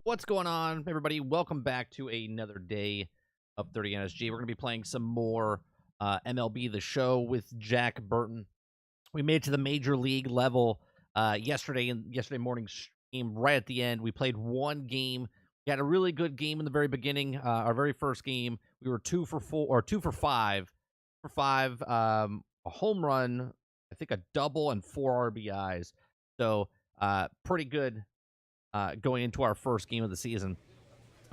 What's going on, everybody? Welcome back to another day of 30 NSG. We're going to be playing some more MLB The Show with Jack Burton. We made it to the major league level yesterday morning stream. Right at the end, we played one game. We had a really good game in the very beginning. Our very first game, we were 2 for 5, a home run, I think a double, and 4 RBIs. So pretty good. Going into our first game of the season.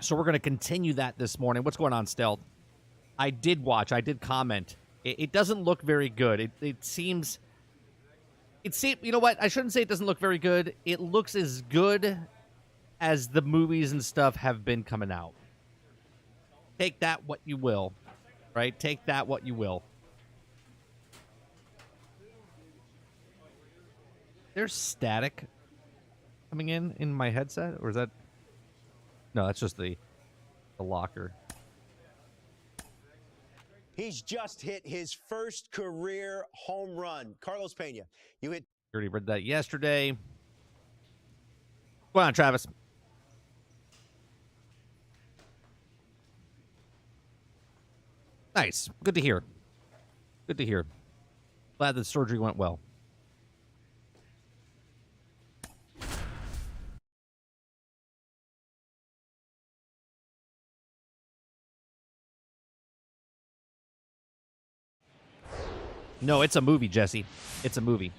So we're going to continue that this morning. What's going on, Stealth? I did comment. It doesn't look very good. It seems, you know what? I shouldn't say it doesn't look very good. It looks as good as the movies and stuff have been coming out. Take that what you will, right? Take that what you will. There's static coming in my headset, or is that? No, that's just the locker. He's just hit his first career home run. Carlos Pena, you hit. Already read that yesterday. Go on, Travis. Nice. Good to hear. Good to hear. Glad the surgery went well. No, it's a movie, Jesse. It's a movie.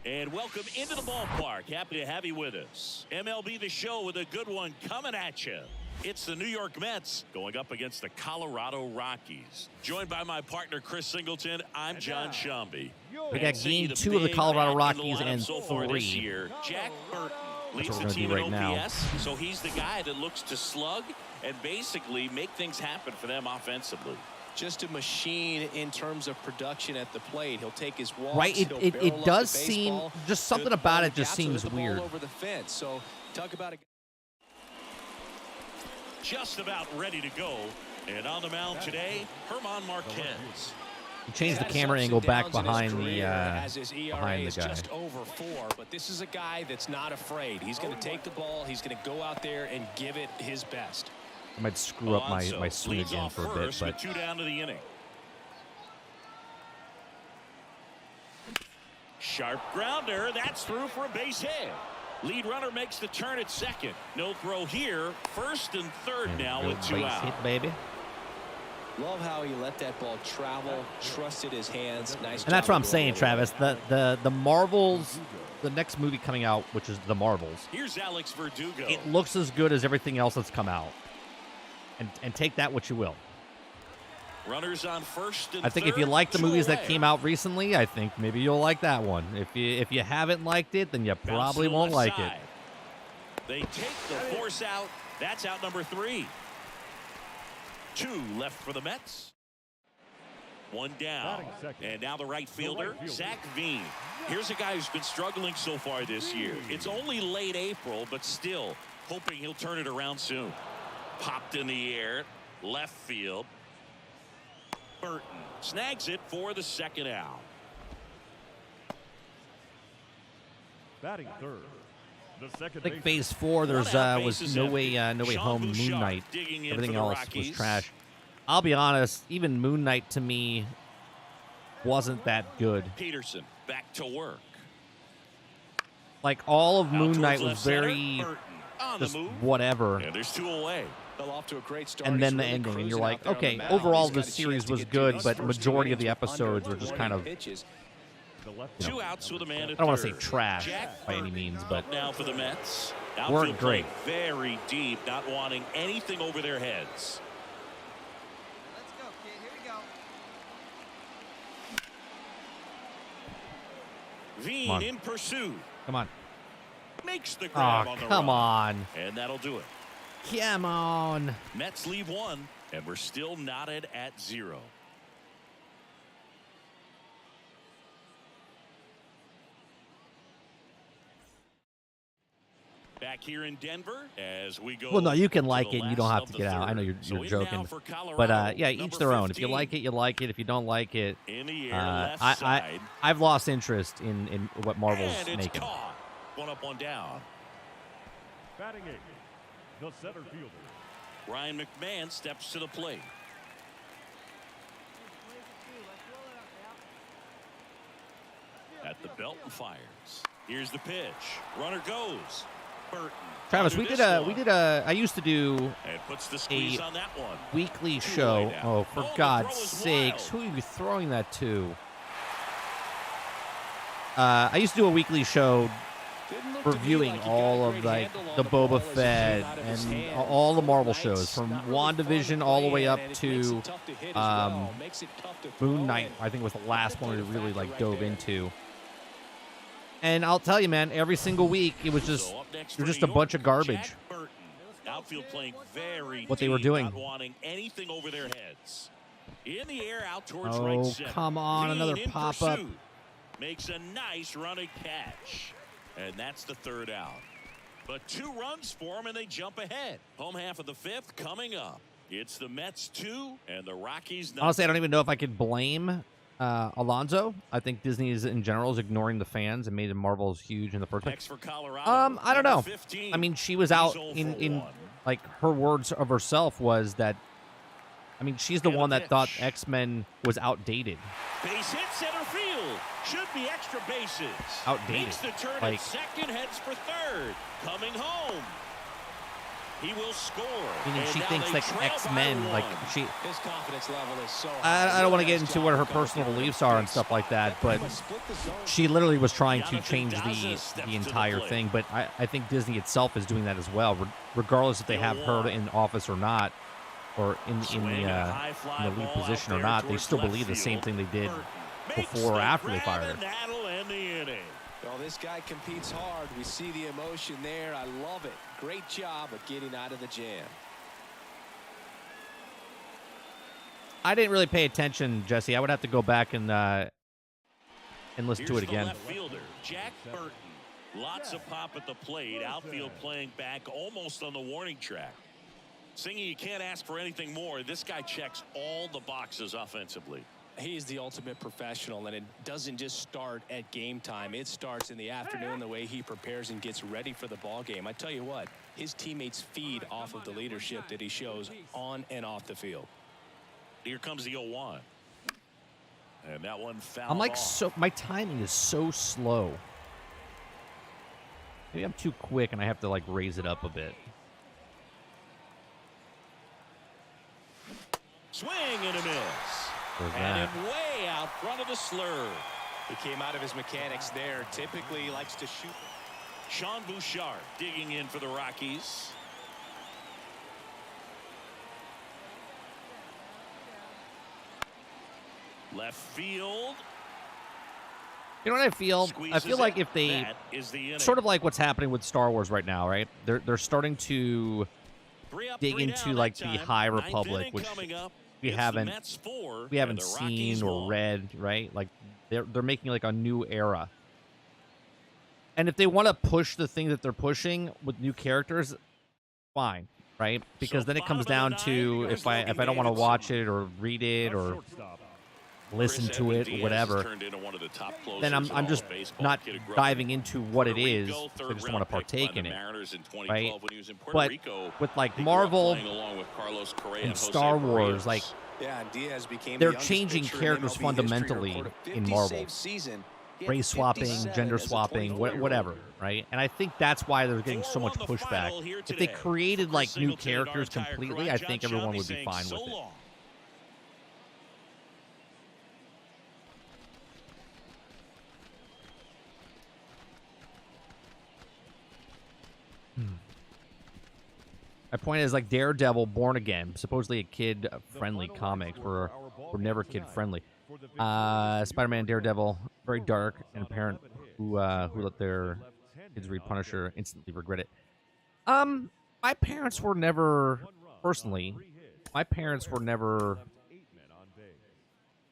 And welcome into the ballpark. Happy to have you with us. MLB The Show with a good one coming at you. It's the New York Mets going up against the Colorado Rockies. Joined by my partner, Chris Singleton, I'm John Shambi. We got game 2 of the Colorado Rockies and so far 3. this year. Jack Burton leads the team right in now. OPS, so he's the guy that looks to slug and basically make things happen for them offensively. Just a machine in terms of production at the plate. He'll take his walks. Right, it does seem, just something about it just seems weird. Over the fence. So talk about a just about ready to go. And on the mound today, Herman Marquez. He changed the camera angle back behind the guy. Just over 4, but this is a guy that's not afraid. He's going to take the ball. He's going to go out there and give it his best. I might screw up my swing again for a bit, but 2 down to the inning. Sharp grounder. That's through for a base hit. Lead runner makes the turn at second. No throw here. First and third now with 2 out. Hit, baby. Love how he let that ball travel, trusted his hands. Nice. And that's what I'm saying, Travis. The Marvels, the next movie coming out, which is The Marvels. Here's Alex Verdugo. It looks as good as everything else that's come out. And take that what you will. Runners on first and I think third, if you like the movies away. that came out recently, I think maybe you'll like that one. If you haven't liked it, then you probably won't like it. They take the force out. That's out number 3. 2 left for the Mets. 1 down. And now the right fielder, Zach Veen. Here's a guy who's been struggling so far this year. It's only late April, but still hoping he'll turn it around soon. Popped in the air, left field. Burton snags it for the second out. Batting third. I think phase 4 there's was no way home Moon Knight. Everything else was trash. I'll be honest, even Moon Knight to me wasn't that good. Peterson back to work. Like all of Moon Knight was very just whatever. And there's 2 away. Off to a great start. And then the ending, and you're like, okay, overall the series was good, but majority of the episodes were just kind of, you know, 2 outs with a man. I don't want to say trash by any means, but now for the Mets, weren't great. Very deep, not wanting anything over their heads. Let's go, kid. Here we go. Veen in pursuit. Come on. Makes the grab on the come run. on. And that'll do it. Come on. Mets leave 1, and we're still knotted at 0. Back here in Denver as we go. Well, no, you can like it and you don't have to get out. I know you're joking. But, yeah, each their own. If you like it, you like it. If you don't like it, in the air, left side. I've lost interest in what Marvel's and it's making. Caught. 1 up, 1 down. Batting 8th, the center fielder. Ryan McMahon steps to the plate. At the belt and fires. Here's the pitch. Runner goes. Burton. Travis, I used to do And puts the squeeze on that one. weekly Two show. away now. Oh, for Oh, the God's throw is sakes, wild. who are you throwing that to? I used to do a weekly show Didn't look to me reviewing like he got a all great of like handle on the ball Boba as it came Fett out of his and hand. all the Marvel Nice, shows, from not really fun to WandaVision all the play way in, up and it makes to it tough to hit as well. Makes it tough to throw Moon Knight. and I think was the last one we that's a really factor like right dove there. into. And I'll tell you, man, every single week it was just So up next it was for just New a bunch York, of garbage. Jack Burton. Outfield playing very What they were deep, doing. not wanting anything over their heads. In the air, out towards Oh, right center. come on, Veen another in pop-up. pursuit. Makes a nice running catch. And that's the third out. But 2 runs for him, and they jump ahead. Home half of the 5th coming up. It's the Mets 2 and the Rockies 9. Honestly, I don't even know if I could blame Alonso. I think Disney is in general is ignoring the fans and made Marvel's huge in the first place. Next for Colorado. I don't know. number 15. I mean, she was out He's 0 in for 1. like her words of herself was that. I mean, she's the And a one that thought pitch. X-Men was outdated. Base hit, center field. Should be extra bases. Outdated. Makes the turn Like- at second, heads for third. Coming home. He will score. Meaning And she now thinks they like trail by X-Men, like 1. she. His confidence level is so high. I don't want to Really get nice into what job her coming personal down beliefs the are and big stuff like that, spot. but That split the zone. she literally was trying to Jonathan change Daza steps the to the entire plate. thing. But I think Disney itself is doing that as well, regardless if they have her in office or not, or in Swing and a high fly the lead ball position out or there not. They towards still left believe the same field. thing they did Burton makes before or the after they grab, fired and her. that'll end the inning. Well, this guy competes hard. We see the emotion there. I love it. Great job of getting out of the jam. I didn't really pay attention, Jesse. I would have to go back and listen to Here's it again. The left fielder, Jack Burton. Lots of pop at the plate. Outfield playing back almost on the warning track. Singing, you can't ask for anything more. This guy checks all the boxes offensively. He's the ultimate professional, and it doesn't just start at game time. It starts in the afternoon, the way he prepares and gets ready for the ball game. I tell you what, his teammates feed off of the leadership that he shows on and off the field. Here comes the 0-1. And that one fouled I'm like off. my timing is so slow. Maybe I'm too quick and I have to like raise it up a bit. Swing and a miss. There's And that. in way out front of the slur. He came out of his mechanics there. Typically, he likes to shoot. Sean Bouchard digging in for the Rockies. Left field. You know what I feel? I Squeezes feel like it. if they That is the inning. sort of like what's happening with Star Wars right now, right? They're starting to 3 up, dig 3 into, down like, that the time. High Ninth Republic, inning which coming up. we It's the haven't Mets 4 we haven't and the Rockies seen or 1. read, right? Like they're making like a new era. And if they want to push the thing that they're pushing with new characters, fine, right? Because So then it comes bottom down of the to ninth, if I Logan don't want to Davidson. watch it or read it A or shortstop. listen Chris to Edwin it Diaz or whatever, has turned into one of the top then closers I'm in just all of baseball. not Kid who grew up diving into what it Puerto is. Rico, I just third-round want to pick by partake the in it. Mariners in 2012 right? when he was in Puerto But Rico. with like He grew up Marvel playing along with Carlos Correa and Jose Star Wars, Barrios. like Yeah, and Diaz became they're the youngest changing pitcher in characters MLB history to fundamentally record a in 50 Marvel. save season. He had race swapping, 57 gender as a swapping, 24-year-old. whatever, right? And I think that's why they're getting so 4-1 much the pushback. final here If they today. created like Chris new Singleton and our characters entire completely, crew. I John think everyone would be Shelby fine saying with so it. long. My point is like Daredevil, Born Again, supposedly a kid-friendly comics were never kid-friendly. Spider-Man, Daredevil, very dark, and a parent who let their kids read Punisher instantly regret it. My parents were never, personally, my parents were never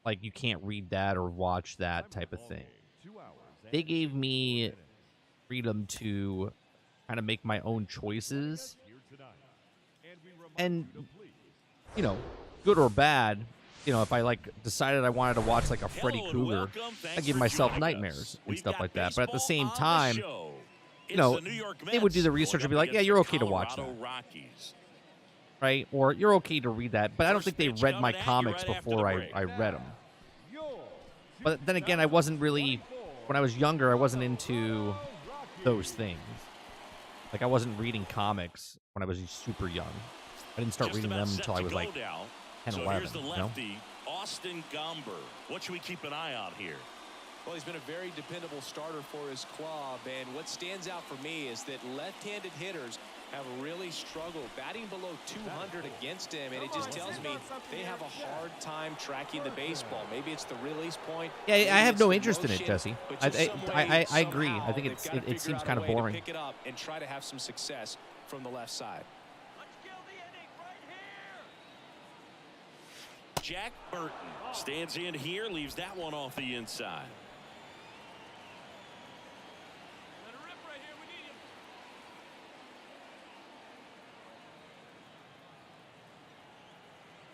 like, you can't read that or watch that type of thing. They gave me freedom to kind of make my own choices. And, you know, good or bad, you know, if I like decided I wanted to watch like a Freddy Hello and Krueger, welcome. Thanks I give for myself joining nightmares us. and We've stuff got like that. But at the baseball same on the time, show. you know, It's the New York they would do the Mets research and going be like, up yeah, against you're the okay to watch that, Colorado Rockies. right? Or you're okay to read that. But I don't First think they pitch read my coming at you comics right after before the break. I read them. But then again, I wasn't really, when I was younger, I wasn't into those things. Like, I wasn't reading comics when I was super young. I didn't start Just reading about them set until to I was go like now. 10, So 11. here's the You know? lefty, Austin Gomber. What should we keep an eye on here? Well, he's been a very dependable starter for his club, and what stands out for me is that left-handed hitters have really struggled batting below 200 against him, and it just tells me they have a hard time tracking the baseball. Maybe it's the release point. Yeah, maybe I have it's no the interest in it, motion, Jesse. but I just some way, agree. I think somehow, they've gotta it seems figure kind out of a way to boring. pick it up and try to have some success from the left side. Jack Burton stands in here, leaves that one off the inside.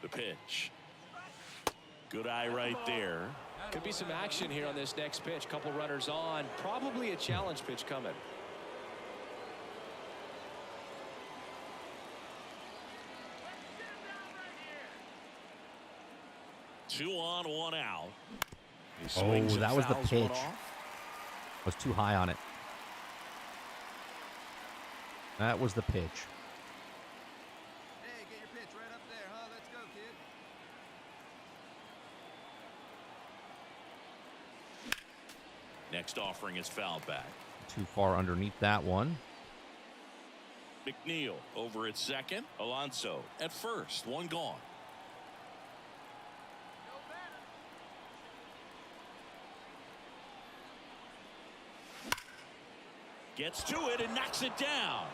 The pitch. Good eye right there. Could be some action here on this next pitch. Couple runners on. Probably a challenge pitch coming. Two on, one out. He Oh, swings and that was the fouls one pitch. off. I was too high on it. That was the pitch. Hey, get your pitch right up there, huh? Let's go, kid. Next offering is foul back. Too far underneath that one. McNeil over at second. Alonso at first. One gone. Gets to it and knocks it down.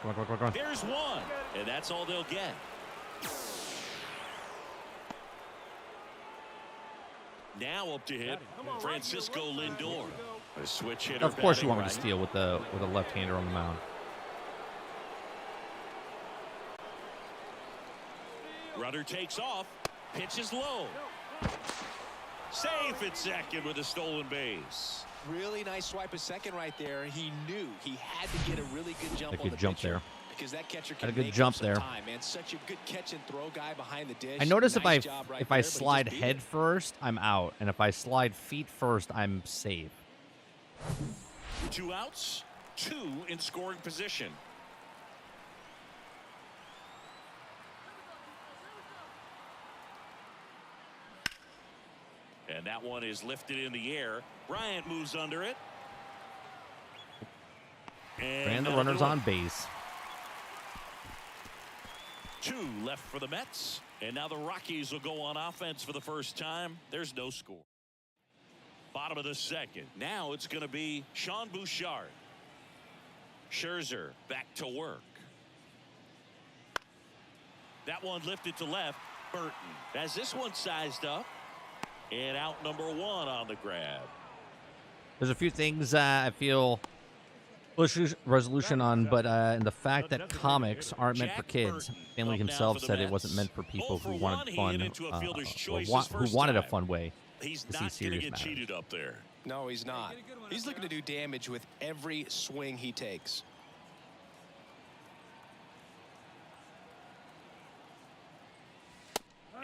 Come on. There's one. And that's all they'll get. Now up to hit Francisco Lindor. A switch hitter. Of course you want me to batting steal with a left-hander on the mound. right. Rudder takes off. Pitches low. Safe at second with a stolen base. Really nice swipe at second right there. He knew he had to get a really good jump on the jump pitcher there. because that catcher Had can a good make jump up some there. time, man. Such a good catch and throw guy behind the dish. I notice Nice job right if there, I but he just slide beat head it. first, I'm out, and if I slide feet first, I'm safe. 2 outs, 2 in scoring position. And that one is lifted in the air. Bryant moves under it. And the that'll runner's do it. on base. 2 left for the Mets. And now the Rockies will go on offense for the first time. There's no score. Bottom of the second. Now it's going to be Sean Bouchard. Scherzer back to work. That one lifted to left. Burton has this one sized up. And out number 1 on the grab. There's a few things I feel resolution on, but in the fact that comics aren't meant for kids. Stanley himself said it wasn't meant for people who wanted fun, who wanted a fun way He's to see not going to serious get matters. cheated up there. No, he's not. He's looking to do damage with every swing he takes.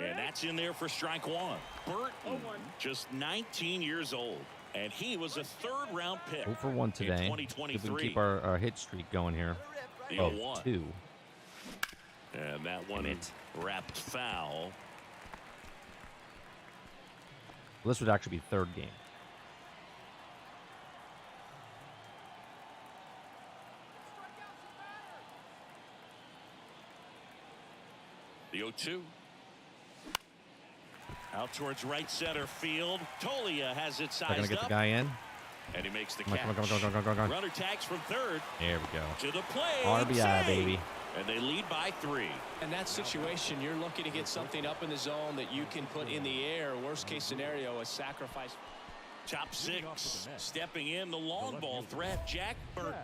And that's in there for strike 1. Burton, just 19 years old. And he was a 3rd-round pick 0 for 1 today. in If we can 2023. keep our hit streak going here. The Oh, 0-1. 2. And that one wrapped foul. This would actually be 3rd game. The 0-2. Out towards right center field. Tolia has it They're going to sized get the up. guy in. And he makes the Come on, catch. come on. Runner tags from 3rd There we go. to the plate. RBI, Save. baby. And they lead by 3. In that situation, you're looking to get something up in the zone that you can put in the air. Worst case scenario, a sacrifice. Top 6. Stepping in the long ball threat, Jack Burton.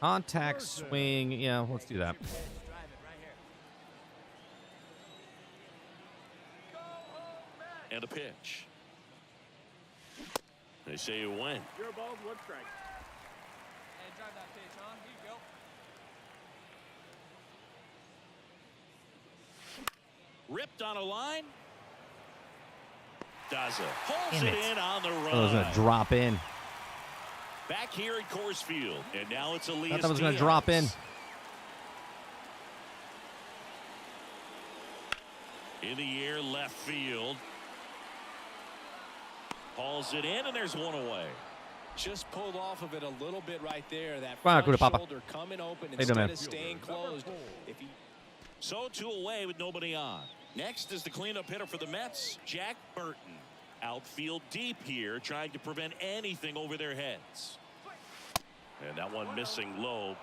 Contact swing. Yeah, let's do that. And a pitch. They say it went. Your ball, 1 strike. Hey, drive Ripped on a line. Does it. Holds Damn it it. in on the run. Oh, it was going to drop in. Back here at Coors Field. And now it's Elias Thought that was going to Diaz. drop in. In the air, left field. Hauls it in, and there's one away. Just pulled off of it a little bit right there. That Come on, front Papa. shoulder coming open Hey, man. instead of staying closed. If he... So 2 away with nobody on. Next is the cleanup hitter for the Mets, Jack Burton. Outfield deep here, trying to prevent anything over their heads. And that one missing low.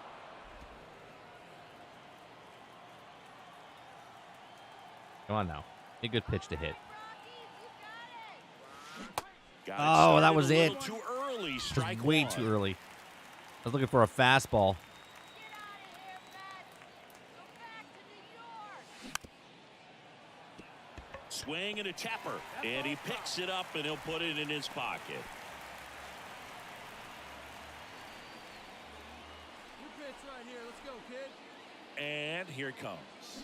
Come on now. A good pitch to hit. Got Oh, that started was a it. little too early. It was Strike way one. too early. I was looking for a fastball. Swing and a tapper, and he picks it up and he'll put it in his pocket. Your pitch right here. Let's go, kid. And here it comes.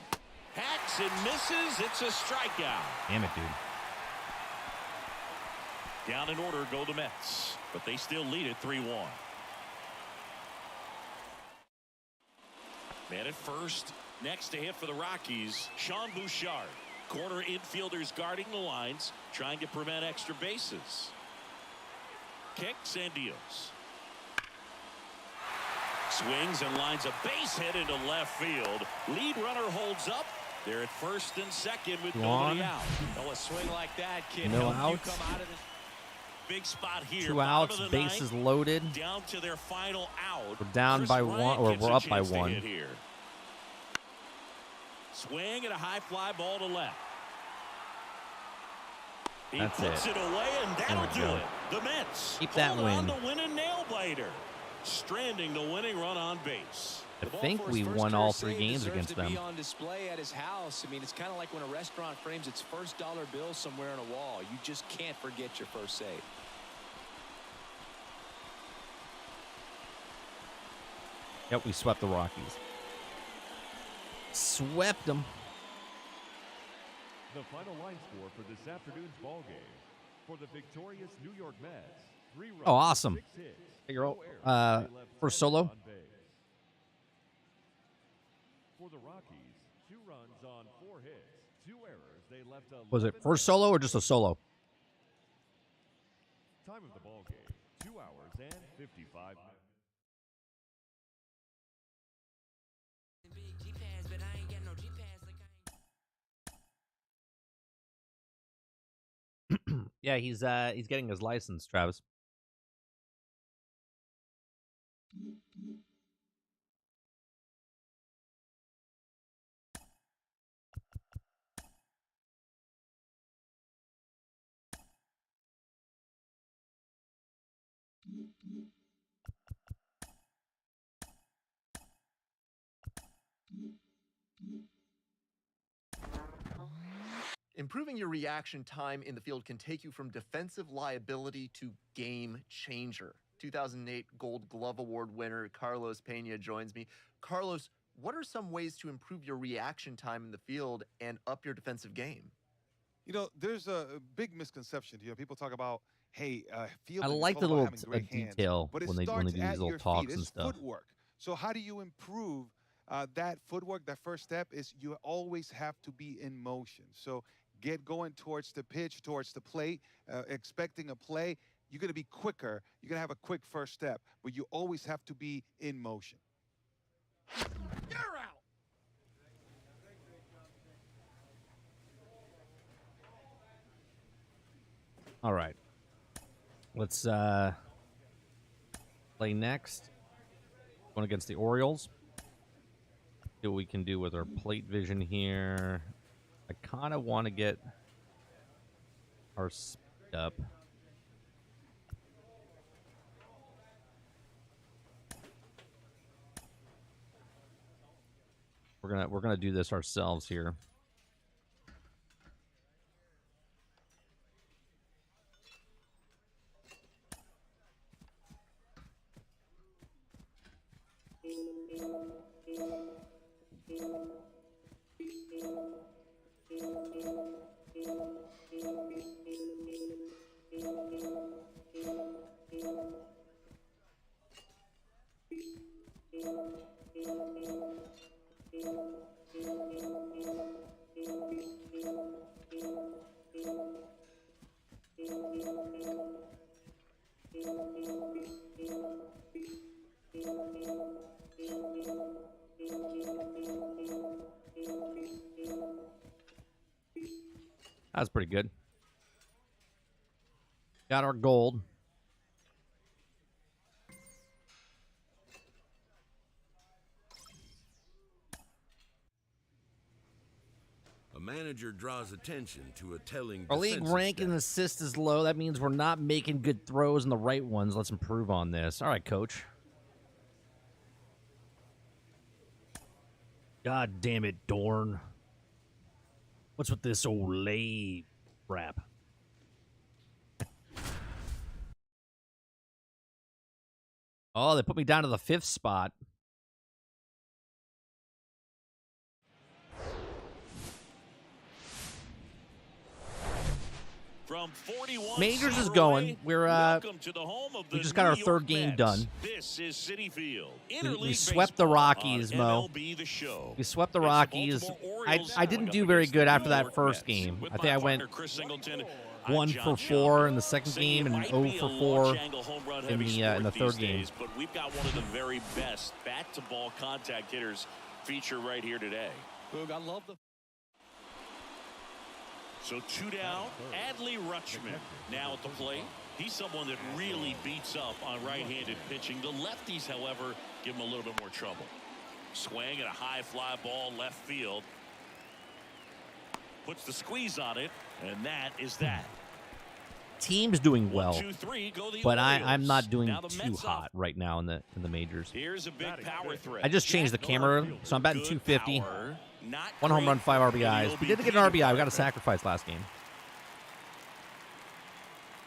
Hacks and misses. It's a strikeout. Damn it, dude. Down in order go the Mets, but they still lead it 3-1. Man at first, next to hit for the Rockies, Sean Bouchard. Corner infielders guarding the lines, trying to prevent extra bases. Kicks and deals. Swings and lines a base hit into left field. Lead runner holds up. They're at first and second with nobody out. Oh, a swing like that, kid. No help you outs. come out of this. Big spot here. 2 Bottom outs, of the bases ninth, loaded. down to their final out. We're down Chris by Bryant one, or gets we're a up by chance to one. hit here. Swing and a high fly ball to left. He That's puts it away, and that'll we do go. it. The Mets Keep that hold on win. to win a nail biter, stranding the winning run on base. I The ball think for his we first won career all 3 save games deserves against to them. be on display at his house. I mean, it's kind of like when a restaurant frames its first dollar bill somewhere on a wall. You just can't forget your first save. Yep, we swept the Rockies. Swept them. The final line score for this afternoon's ball game. For the victorious New York Mets, 3 runs, Oh, awesome. 6 hits, Hey, girl, no errors. They left first 10 solo. on base. For the Rockies, 2 runs on 4 hits, 2 errors. They left 11 Was it first solo or just a solo? Time of the ball game, 2 hours and 55 minutes. Yeah, he's getting his license, Travis. Improving your reaction time in the field can take you from defensive liability to game changer. 2008 Gold Glove Award winner Carlos Pena joins me. Carlos, what are some ways to improve your reaction time in the field and up your defensive game? You know, there's a big misconception here. People talk about, hey, I fielding is like all the about little having great hands, detail but it when they starts do these at little your talks feet. and It's stuff. footwork. So how do you improve that footwork? That first step is you always have to be in motion. So get going towards the pitch, towards the plate, expecting a play. You're going to be quicker. You're going to have a quick first step, but you always have to be in motion. You're out. All right. Let's play next. Going against the Orioles. See what we can do with our plate vision here. I kind of want to get our speed up. We're gonna do this ourselves here. That's pretty good. Got our gold. A manager draws attention to a telling Our league defensive rank and stat. assist is low. That means we're not making good throws and the right ones. Let's improve on this. All right, coach. God damn it, Dorn. What's with this old lay rap? Oh, they put me down to the 5th spot. From 41 Majors is away, going. We're welcome to the home of we the just got our New 3rd York game Mets. done. This is Citi Field. We swept the Rockies, Mo. MLB The Show. We swept the It's Rockies. Baltimore I Orioles didn't going do up very against good the after New that York first Mets. game. With I my think I partner, went Chris Singleton, 1 I'm for John 4 in the Schaefer. second Saying game it and might 0 be for a 4 launch-angle home run in heavy the sport third these game. days, but we've got one of the very best bat-to-ball contact hitters feature right here today. Boog, I love the. So 2 down, Adley Rutschman now at the plate. He's someone that really beats up on right-handed pitching. The lefties, however, give him a little bit more trouble. Swing and a high fly ball left field. Puts the squeeze on it, and that is that. Team's doing well, 1-2-3, go the but Orioles. I'm not doing Now the too Mets hot up. right now in the majors. Here's a big power threat. I just changed the camera, so I'm batting Good 250. power, not 1 home great run, 5 for the RBIs. We did get an OBP RBI. We got a department. sacrifice last game.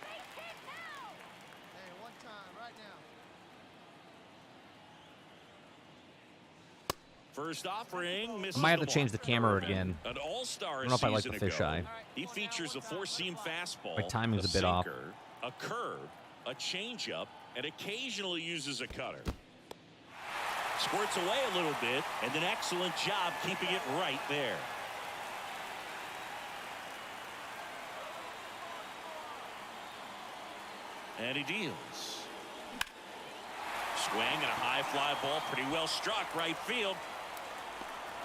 Hey, one time, right now. First offering, misses I might have the to change mark. the camera again. An all-star I don't know if I like season the fisheye. ago. He features a 4-seam fastball, My timing's a bit off. sinker, a curve, a changeup, and occasionally uses a cutter. Squirts away a little bit, and an excellent job keeping it right there. And he deals. Swing and a high fly ball, pretty well struck right field.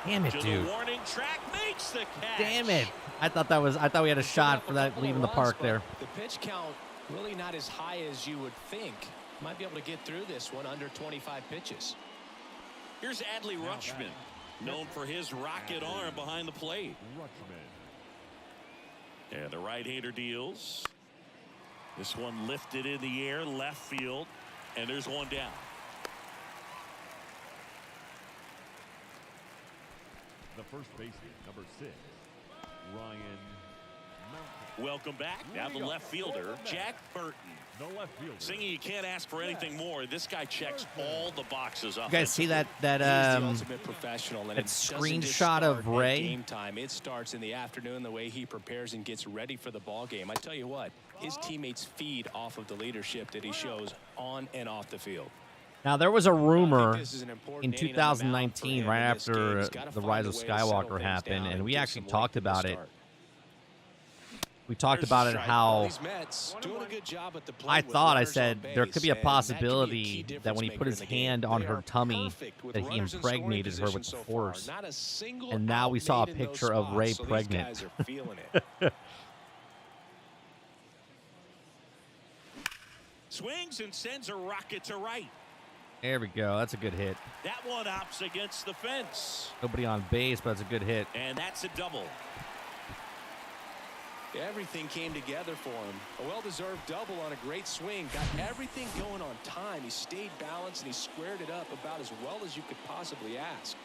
Damn it, To dude. the warning track, makes the catch. Damn it. I thought we had a shot for that leaving the park there. The pitch count really not as high as you would think. Might be able to get through this one under 25 pitches. Here's Adley Rutschman, known for his rocket arm behind the plate. And the right-hander deals. This one lifted in the air, left field, and there's one down. The first baseman, number 6, Ryan Mountain. Welcome back. Now the left fielder, Jack Burton. The left fielder. Singing, you can't ask for anything more. This guy checks all the boxes up. You guys see that He's the ultimate professional, and that it doesn't screenshot just start of at Ray? Game time. It starts in the afternoon. The way he prepares and gets ready for the ball game. I tell you what, his teammates feed off of the leadership that he shows on and off the field. Now, there was a rumor this is an important in inning on the mound for 2019, him right in this game. after He's gotta the find Rise a of way to settle Skywalker things happened, down and we give actually some talked length to about it. start. We talked about it how These Mets doing a good job at the plate I with thought I runners said on there base, could be a and that could be a possibility key that when he difference put his maker in the game. hand on They her are tummy perfect with that he runners in scoring impregnated her with the position so far. force. Not a single And now we saw a out made in those picture of Ray spots, so these pregnant. guys are feeling it. Swings and sends a rocket to right. There we go. That's a good hit. That one opts against the fence. Nobody on base, but that's a good hit. And that's a double. Everything came together for him. A well-deserved double on a great swing. Got everything going on time. He stayed balanced and he squared it up about as well as you could possibly ask.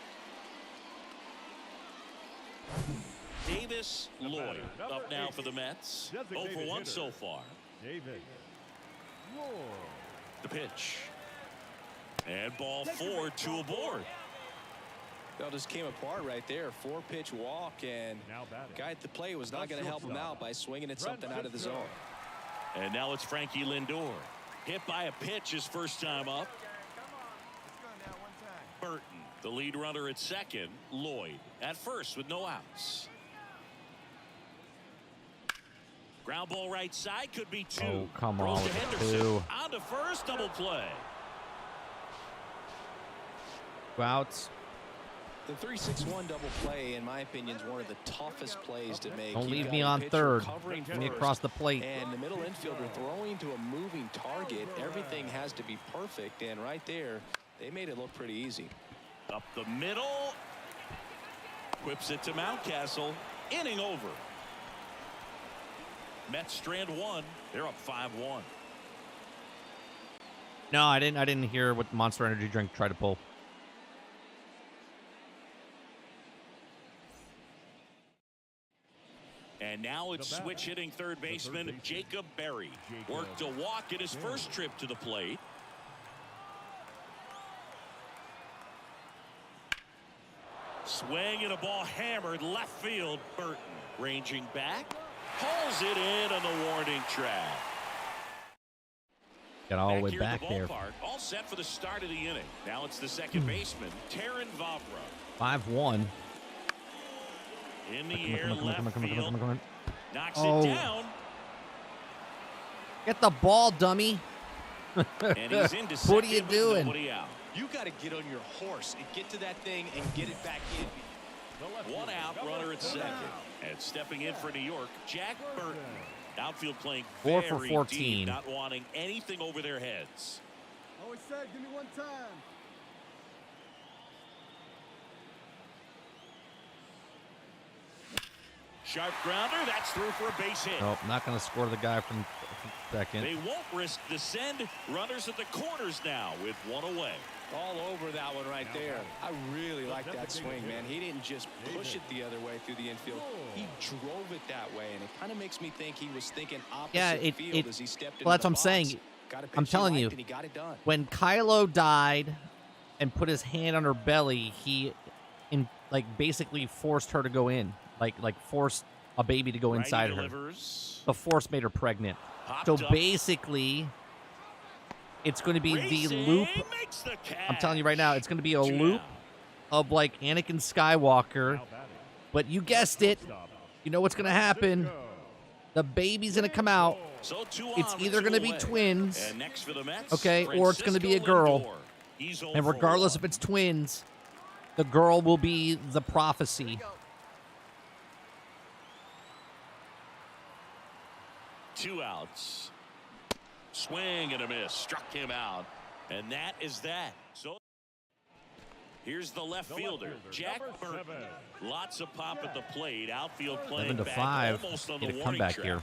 Davis Lloyd up now for the Mets. 0 for 1 so far. David Lloyd. The pitch. And ball 4, 2 aboard. That just came apart right there. 4-pitch walk, and Now batting. guy at the plate was not going to help him out by swinging at something out of the zone. And now it's Frankie Lindor. Hit by a pitch his first time up. Burton The lead runner at second, Lloyd, at first with no outs. Ground ball right side, could be 2. Oh, come Throws on to with Henderson. 2. On to first, double play. 2 outs. The 3-6-1 double play, in my opinion, is one of the toughest plays to make. Don't You've leave got me a on pitcher third. covering Get me first, across the plate. and the middle infielder throwing to a moving target. Everything has to be perfect, and right there, they made it look pretty easy. Up the middle. Whips it to Mountcastle. Inning over. Mets strand 1. They're up 5-1. No, I didn't hear what Monster Energy drink tried to pull. And now it's switch hitting third baseman Jacob Berry. Worked a walk in his first trip to the plate. Swing and a ball hammered left field. Burton ranging back. Hauls it in on the warning track. Got all the way back there. All set for the start of the inning. Now it's the second baseman, Taron Vavra. 5-1. In the air, left field. Knocks Oh. it down. Get the ball, dummy. And he's into second. What are you doing? Nobody out. You got to get on your horse and get to that thing and get it back in. One out, runner at second. And stepping in for New York, Jack Burton. Outfield playing 4 for very 14. deep, not wanting anything over their heads. Always said, give me one time. Sharp grounder, that's through for a base hit. Nope, not going to score the guy from second. They won't risk the send. Runners at the corners now with one away. All over that one right there. I really like that swing, man. He didn't just push it the other way through the infield. He drove it that way, and it kind of makes me think he was thinking opposite field as he stepped into well, that's the what I'm box. saying. I'm telling you, And he got it done. when Kylo died and put his hand on her belly, he basically forced her to go in, like forced a baby to go inside her. The force made her pregnant. So basically, it's going to be the loop. I'm telling you right now, it's going to be a loop of like Anakin Skywalker. But you guessed it. You know what's going to happen. The baby's going to come out. It's either going to be twins, okay, or it's going to be a girl. And regardless if it's twins, the girl will be the prophecy. Two outs. Swing and a miss. Struck him out. And that is that. So here's the left fielder, Jack Burton. Lots of pop at the plate. Outfield playing 7-5. almost on Get the a warning comeback track. here.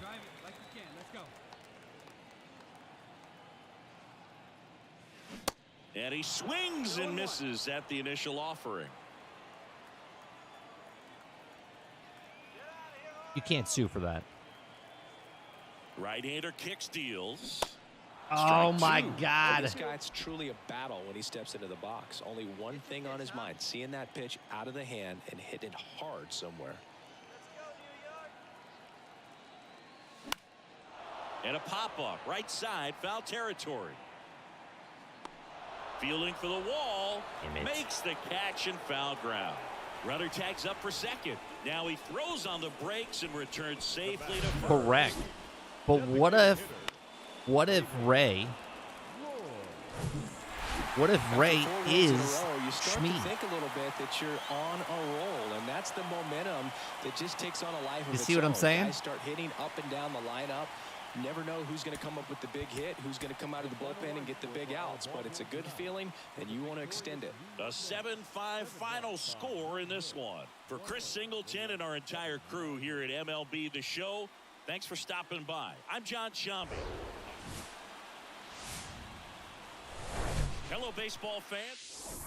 And he swings and misses at the initial offering. You can't sue for that. Right-hander kick steals. Oh, my Well, God. this guy, it's truly a battle when he steps into the box. Only one thing on his mind, seeing that pitch out of the hand and hit it hard somewhere. And a pop-up, right side, foul territory. Fielding for the wall, makes the catch in foul ground. Runner tags up for second. Now he throws on the brakes and returns safely to first. Correct. But what if Ray is You start Schmee? to think a little bit that you're on a roll, and that's the momentum that just takes on a life of You its see what I'm own. saying? Guys start hitting up and down the lineup. Never know who's going to come up with the big hit, who's going to come out of the bullpen and get the big outs, but it's a good feeling, and you want to extend it. A 7-5 final score in this one. For Chris Singleton and our entire crew here at MLB The Show, thanks for stopping by. I'm John Shambi. Hello, baseball fans.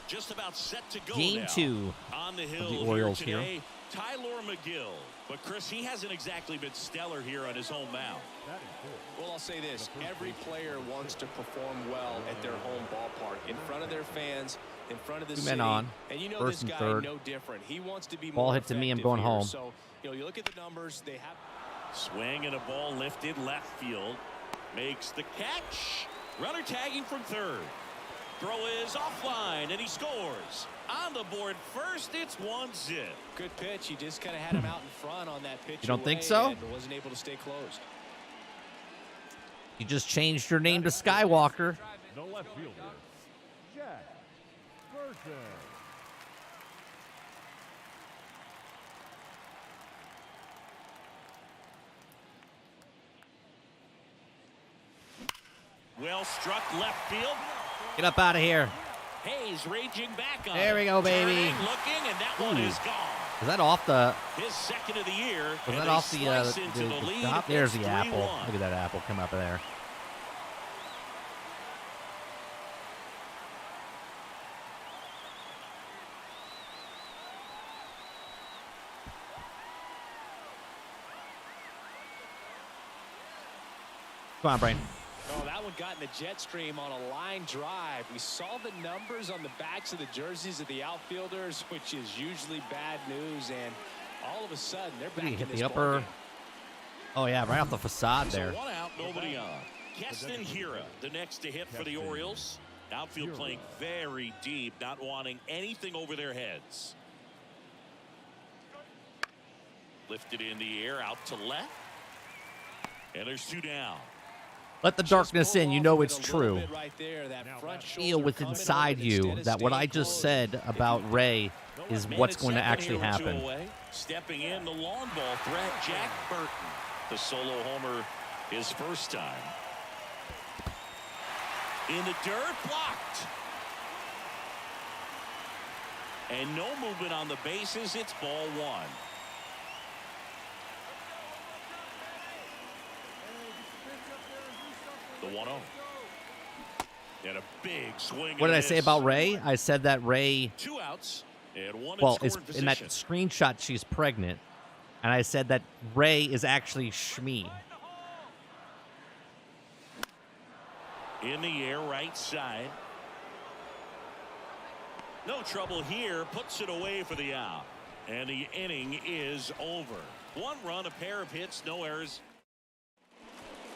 Just about set to go Game now. 2 On the hill of the Orioles here today, here. Tyler McGill. But, Chris, he hasn't exactly been stellar here on his home mound. Well, I'll say this. Every player wants to perform well at their home ballpark, in front of their fans, in front of the city. Men on. And you know First this and guy third. no different. He wants to be Ball more hit to me, I'm effective going here. home. So, you know, you look at the numbers, they have. Swing and a ball lifted left field. Makes the catch. Runner tagging from third. Throw is offline, and he scores. On the board first, it's 1-0. Good pitch. He just kind of had him out in front on that pitch. You don't think so? And wasn't able to stay closed. You just changed your name to Skywalker. The left fielder, Jack Burton. Well struck left field. Get up out of here. Hayes raging back on. There we go, baby. Turning, looking, and that one is gone. Is that off the? His second of the year. Was that off the lead. top? There's the 3-1. apple. Look at that apple come up there. Come on, Brain. Oh, that one got in the jet stream on a line drive. We saw the numbers on the backs of the jerseys of the outfielders, which is usually bad news. And all of a sudden, they're back in Hit this the upper. ballgame. Oh yeah, right off the facade there. So 1 out, nobody on. Keston Hira, the next to hit for the Orioles. Outfield playing very deep, not wanting anything over their heads. Lifted in the air, out to left. And there's 2 down. Let the darkness in. You know it's true. Right there, that front Feel with shoulder inside coming you over that what I just said about Ray is what's going to actually happen. Stepping in, the long ball threat, Jack Burton. The solo homer his first time. In the dirt, blocked. And no movement on the bases. It's ball 1. The 1-0. And a big swing. What did I say about Ray? I said that Ray. 2 outs and 1 Well, in it's scoring in that position. screenshot she's pregnant, and I said that Ray is actually Shmi. In the air, right side. No trouble here. Puts it away for the out. And the inning is over. 1 run, a pair of hits, no errors.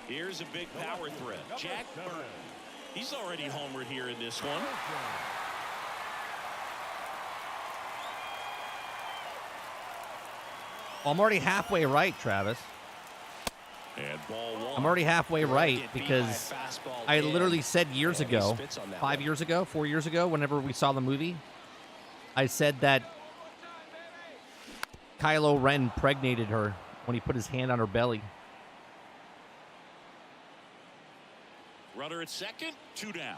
Here's a big power threat. Jack Burton. He's already homered here in this one. Well, I'm already halfway right, Travis. And ball 1. I'm already halfway right because I literally said years ago, 5 years ago, 4 years ago, whenever we saw the movie, I said that Kylo Ren impregnated her when he put his hand on her belly. Runner at second, 2 down.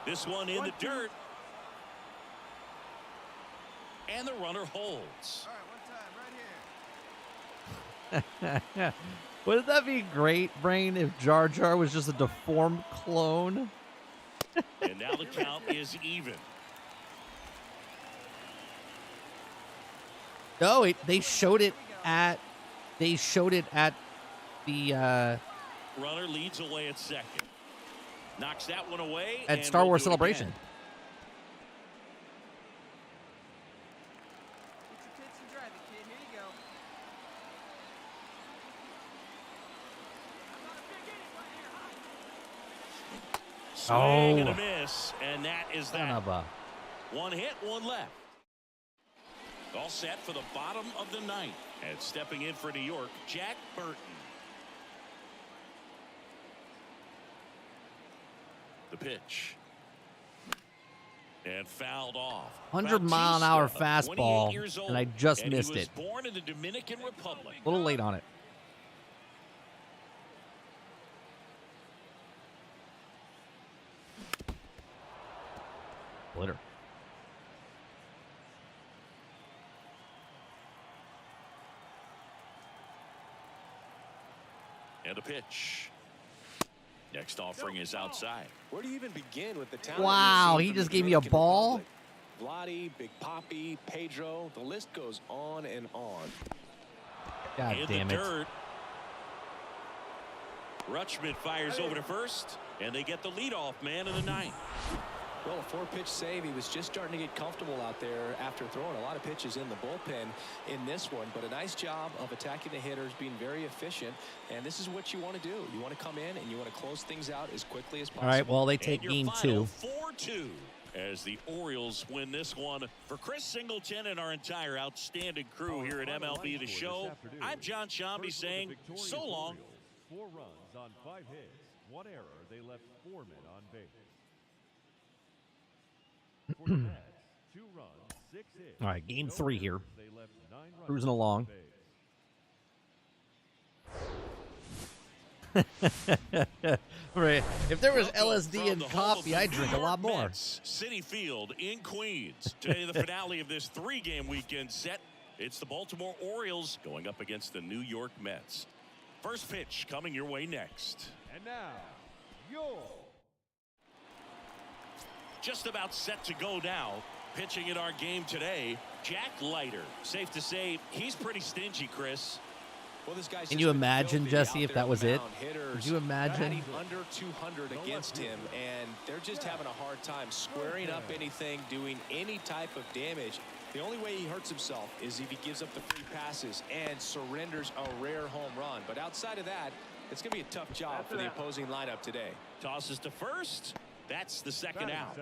This one in the dirt. And the runner holds. Wouldn't that be great, Brain, if Jar Jar was just a deformed clone? And now the count is even. No, they showed it at the Runner leads away at second. Knocks that one away. at and Star we'll Wars do it Celebration. again. Swing and a miss, and that is Son that. of a- 1 hit, 1 left. All set for the bottom of the 9th. And stepping in for New York, Jack Burton. The pitch. And fouled off. 100-mile-an-hour Bautista, 28 fastball, years old, and I just and missed he was it. born in the Dominican Republic. A little late on it. Glitter. And the pitch. Next offering is outside. Where do you even begin with the talent? Wow, we've he seen just from the gave you a Dominican ball? Republic? Vladdy, Big Papi, Pedro, the list goes on and on. God in damn the it. dirt. Rutschman fires over to first, and they get the leadoff man in the 9th. Well, a 4-pitch save. He was just starting to get comfortable out there after throwing a lot of pitches in the bullpen in this one. But a nice job of attacking the hitters, being very efficient. And this is what you want to do. You want to come in and you want to close things out as quickly as possible. All right, well, they take game 2. 4-2 as the Orioles win this one. For Chris Singleton and our entire outstanding crew here at MLB The Show, I'm John Shambi saying so long. 4 runs on 5 hits, 1 error. They left 4 men on base. For the Mets, 2 runs, 6 hits. All right, game 3 here. They left 9 runners Cruising along. Right. If there was LSD and coffee, I'd drink a lot more. Citi Field in Queens. Today, the finale of this 3-game weekend set. It's the Baltimore Orioles going up against the New York Mets. First pitch coming your way next. And now, your just about set to go now. Pitching in our game today, Jack Leiter. Safe to say he's pretty stingy, Chris. Well, this guy's Can you imagine, Jesse, if that was it? Could you imagine? Under 200 against him, and they're just having a hard time squaring up anything, doing any type of damage. The only way he hurts himself is if he gives up the free passes and surrenders a rare home run. But outside of that, it's going to be a tough job for the opposing lineup today. Tosses to first. That's the second out.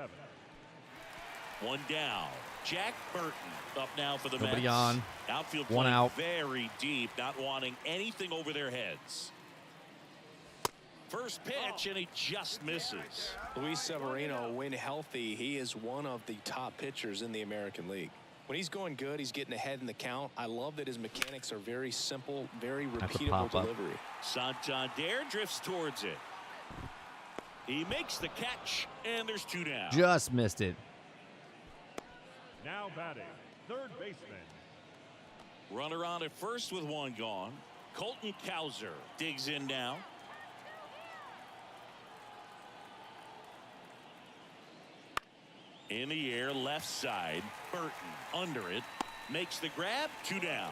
1 down. Jack Burton up now for the Mets. Nobody on. Outfield 1 out. Very deep, not wanting anything over their heads. First pitch, and he just misses. Luis Severino, when healthy, he is one of the top pitchers in the American League. When he's going good, he's getting ahead in the count. I love that his mechanics are very simple, very repeatable delivery. Santander drifts towards it. He makes the catch, and there's 2 down. Just missed it. now batting, third baseman. Runner on at first with 1 gone. Colton Cowser digs in now. In the air, left side. Burton under it. Makes the grab. 2 down.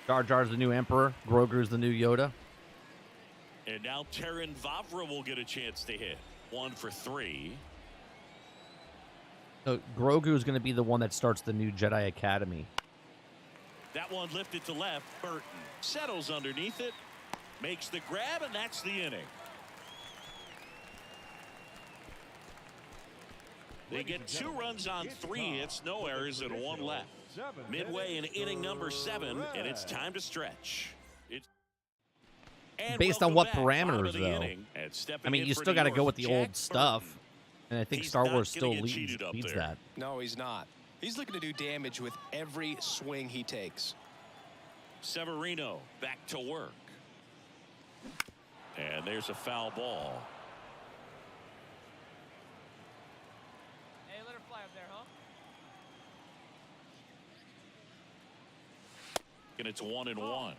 Jar Jar's the new Emperor. Grogu's the new Yoda. And now Terran Vavra will get a chance to hit. 1 for 3. So Grogu is going to be the one that starts the new Jedi Academy. That one lifted to left. Burton settles underneath it. Makes the grab, and that's the inning. They get 2 runs on 3 hits, no errors, and 1 left. Midway in inning number 7, and it's time to stretch. Based on what parameters, though? I mean, you still got to go with the old stuff. And I think Star Wars still leads that. No, he's not. He's looking to do damage with every swing he takes. Severino back to work. And there's a foul ball. Hey, let her fly up there, huh? And it's 1-1.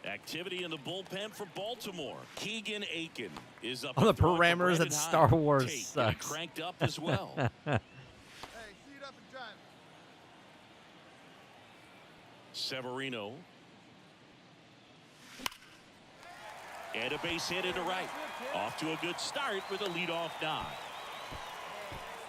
Activity in the bullpen for Baltimore. Keegan Aiken is up on the parameters that Star Wars sucks. Cranked up as well. Hey, see it up and drive. Severino. And a base hit into right. Off to a good start with a leadoff nod.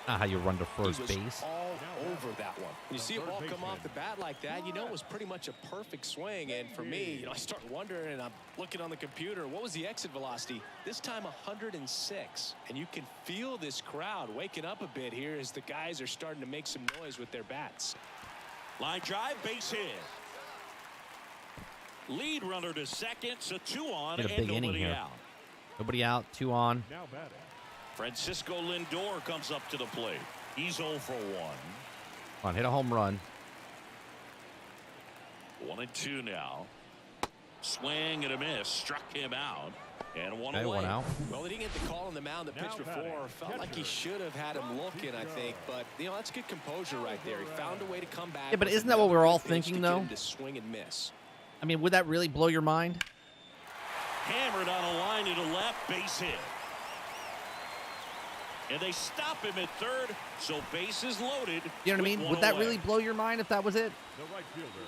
Not how you run to first base. All over that one. When you see a ball come off the bat like that, you know it was pretty much a perfect swing. And for me, I start wondering, and I'm looking on the computer, what was the exit velocity? This time 106. And you can feel this crowd waking up a bit here as the guys are starting to make some noise with their bats. Line drive, base hit. Lead runner to second, so 2 on and nobody out. Nobody out, 2 on. Now batting. Francisco Lindor comes up to the plate. He's 0 for 1. Come on, hit a home run. 1-2 now. Swing and a miss. Struck him out. And 1 Okay, away. 1 out. Well, they didn't get the call on the mound the pitch before. Felt like he should have had him looking, I think. But, that's good composure right there. He found a way to come back. Yeah, but isn't that what we're all thinking, though? To swing and miss. I mean, would that really blow your mind? Hammered on a line to the left. Base hit. And they stop him at third, so bases loaded. You know what I mean? Would that really blow your mind if that was it?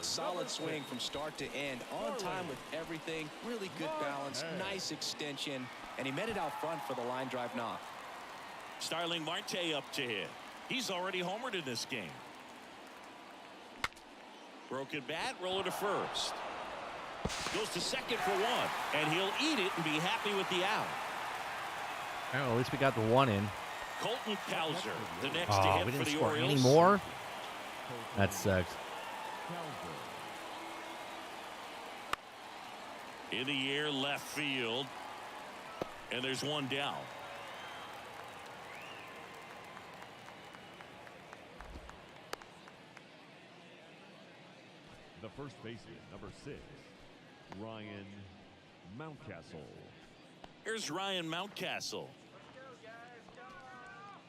Solid swing from start to end, on time with everything. Really good balance, nice extension, and he met it out front for the line drive knock. Starling Marte up to hit. He's already homered in this game. Broken bat, roller to first. Goes to second for one, and he'll eat it and be happy with the out. Oh, at least we got the one in. Colton Cowser, the next to Oh, hit we didn't for the score Orioles. any more? That sucks. In the air, left field. And there's one down. The first baseman, number 6, Ryan Mountcastle. Here's Ryan Mountcastle.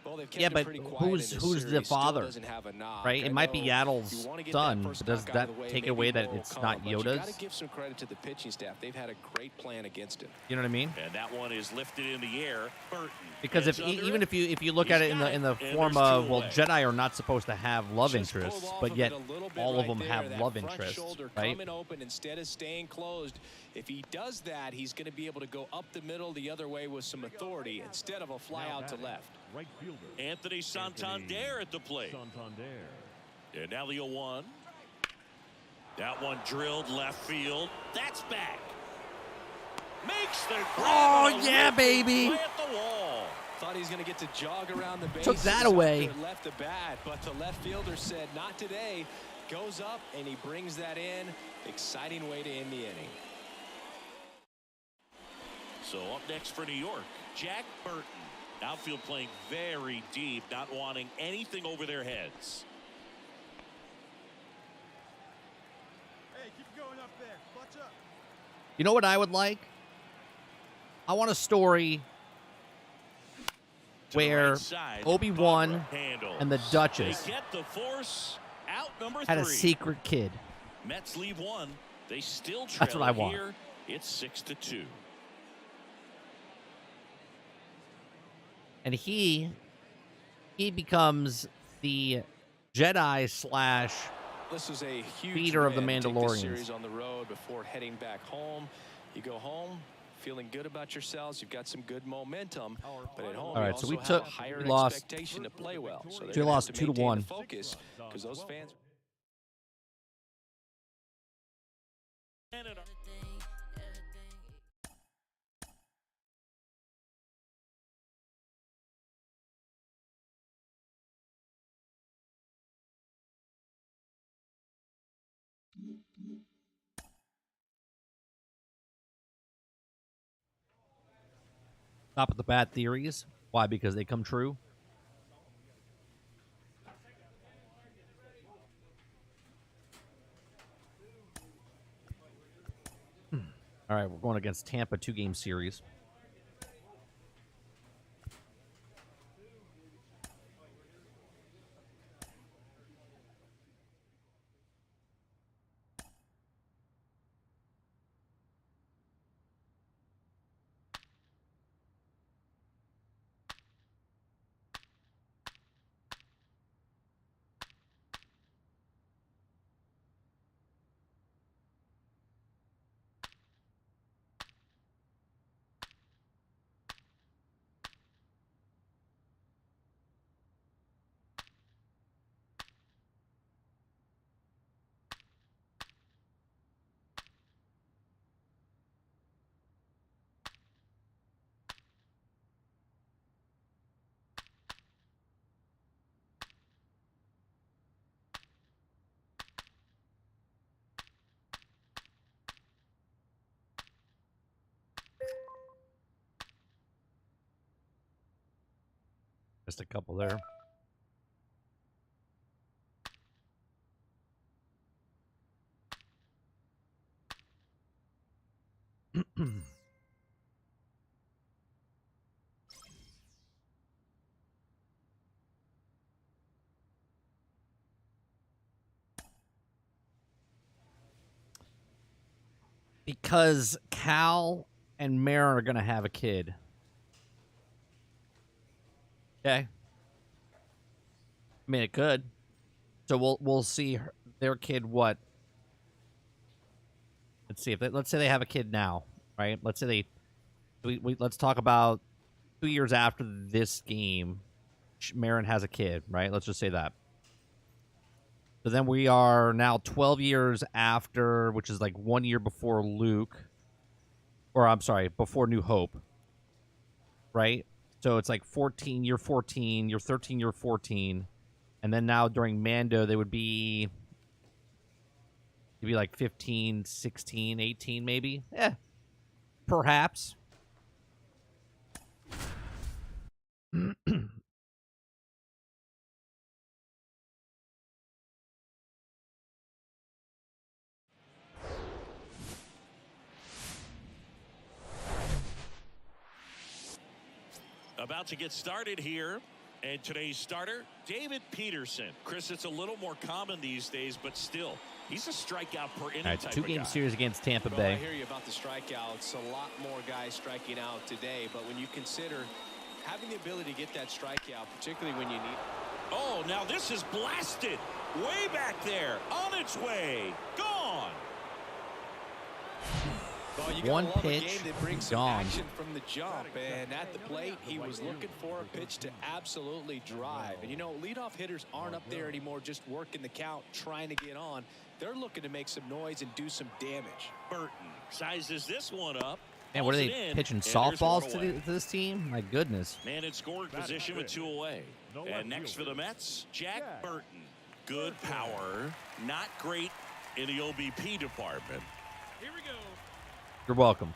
Well, they've kept Yeah, him but pretty quiet who's in this the series. Still father? doesn't have a knock. Right? I It might be know Yaddle's you wanna get son. that first Does knock out of that the way, take maybe away that more will it's come, not but you Yoda's? gotta give some credit to the pitching staff. They've had a great plan against him. You know what I mean? And that one is lifted in the air. Burton. Because gets if under even if you look at it in the and form there's of, two well, away. Jedi are not supposed to have love Just pulled interests, off but of yet it a little bit all of right them there. have That love front interests, shoulder right? coming open instead of staying closed. If he does that, he's going to be able to go up the middle the other way with some authority instead of a fly out to left. Right fielder, Anthony Santander at the plate. Santander. And now the 0-1. That one drilled left field. That's back. Makes the grab. Oh, and a yeah, whip baby. play at the wall. Thought he was going to get to jog around the base. Took that away. Left the bat, but the left fielder said, not today. Goes up, and he brings that in. Exciting way to end the inning. So up next for New York, Jack Burton. Outfield playing very deep, not wanting anything over their heads. Hey, keep going up there. Watch up. You know what I would like? I want a story To the where right side, Obi-Wan Barbara handles. and the Duchess They get the force out number had a 3. secret kid. Mets leave one. They still trail. That's what I want. Here, it's 6-2. And he becomes the Jedi slash This was a huge leader of the win. Take this Mandalorians. series on the road before heading back home. You go home feeling good about yourselves. You've got some good momentum, but at home All right, you so also we have took- a higher we lost- expectation to play well. So we lost 2-1. Focus because those fans. Top of the bat theories. Why? Because they come true. All right, we're going against Tampa, 2-game series. Just a couple there. Because Cal and Mara are going to have a kid. Okay. I mean, it could. So we'll see their kid what. Let's see if let's say they have a kid now, right? Let's say let's talk about 2 years after this game, Marin has a kid, right? Let's just say that. So then we are now 12 years after, which is like 1 year before Luke. Or, I'm sorry, before New Hope. Right? So it's like 14, year 14, year 13, year 14. And then now during Mando, they would be maybe like 15, 16, 18 maybe. Perhaps. About to get started here. And today's starter, David Peterson. Chris, it's a little more common these days, but still, he's a strikeout per inning type of guy. 2-game series against Tampa Well, Bay. I hear you about the strikeouts. A lot more guys striking out today, but when you consider having the ability to get that strikeout, particularly when you need... Oh, now this is blasted. Way back there. On its way. Gone. Well, you One gotta love a pitch, game that brings some gone. action from the jump, and at the plate, he was looking for a pitch to absolutely drive. And you know, leadoff hitters aren't up there anymore just working the count, trying to get on. They're looking to make some noise and do some damage. Burton sizes this one up. Man, what are Pulls they it in, pitching and there's softballs one to, away. to this team? My goodness. Man in scoring position with 2 away. And next for the Mets, Jack Burton. Good power, not great in the OBP department. Here we go. You're welcome.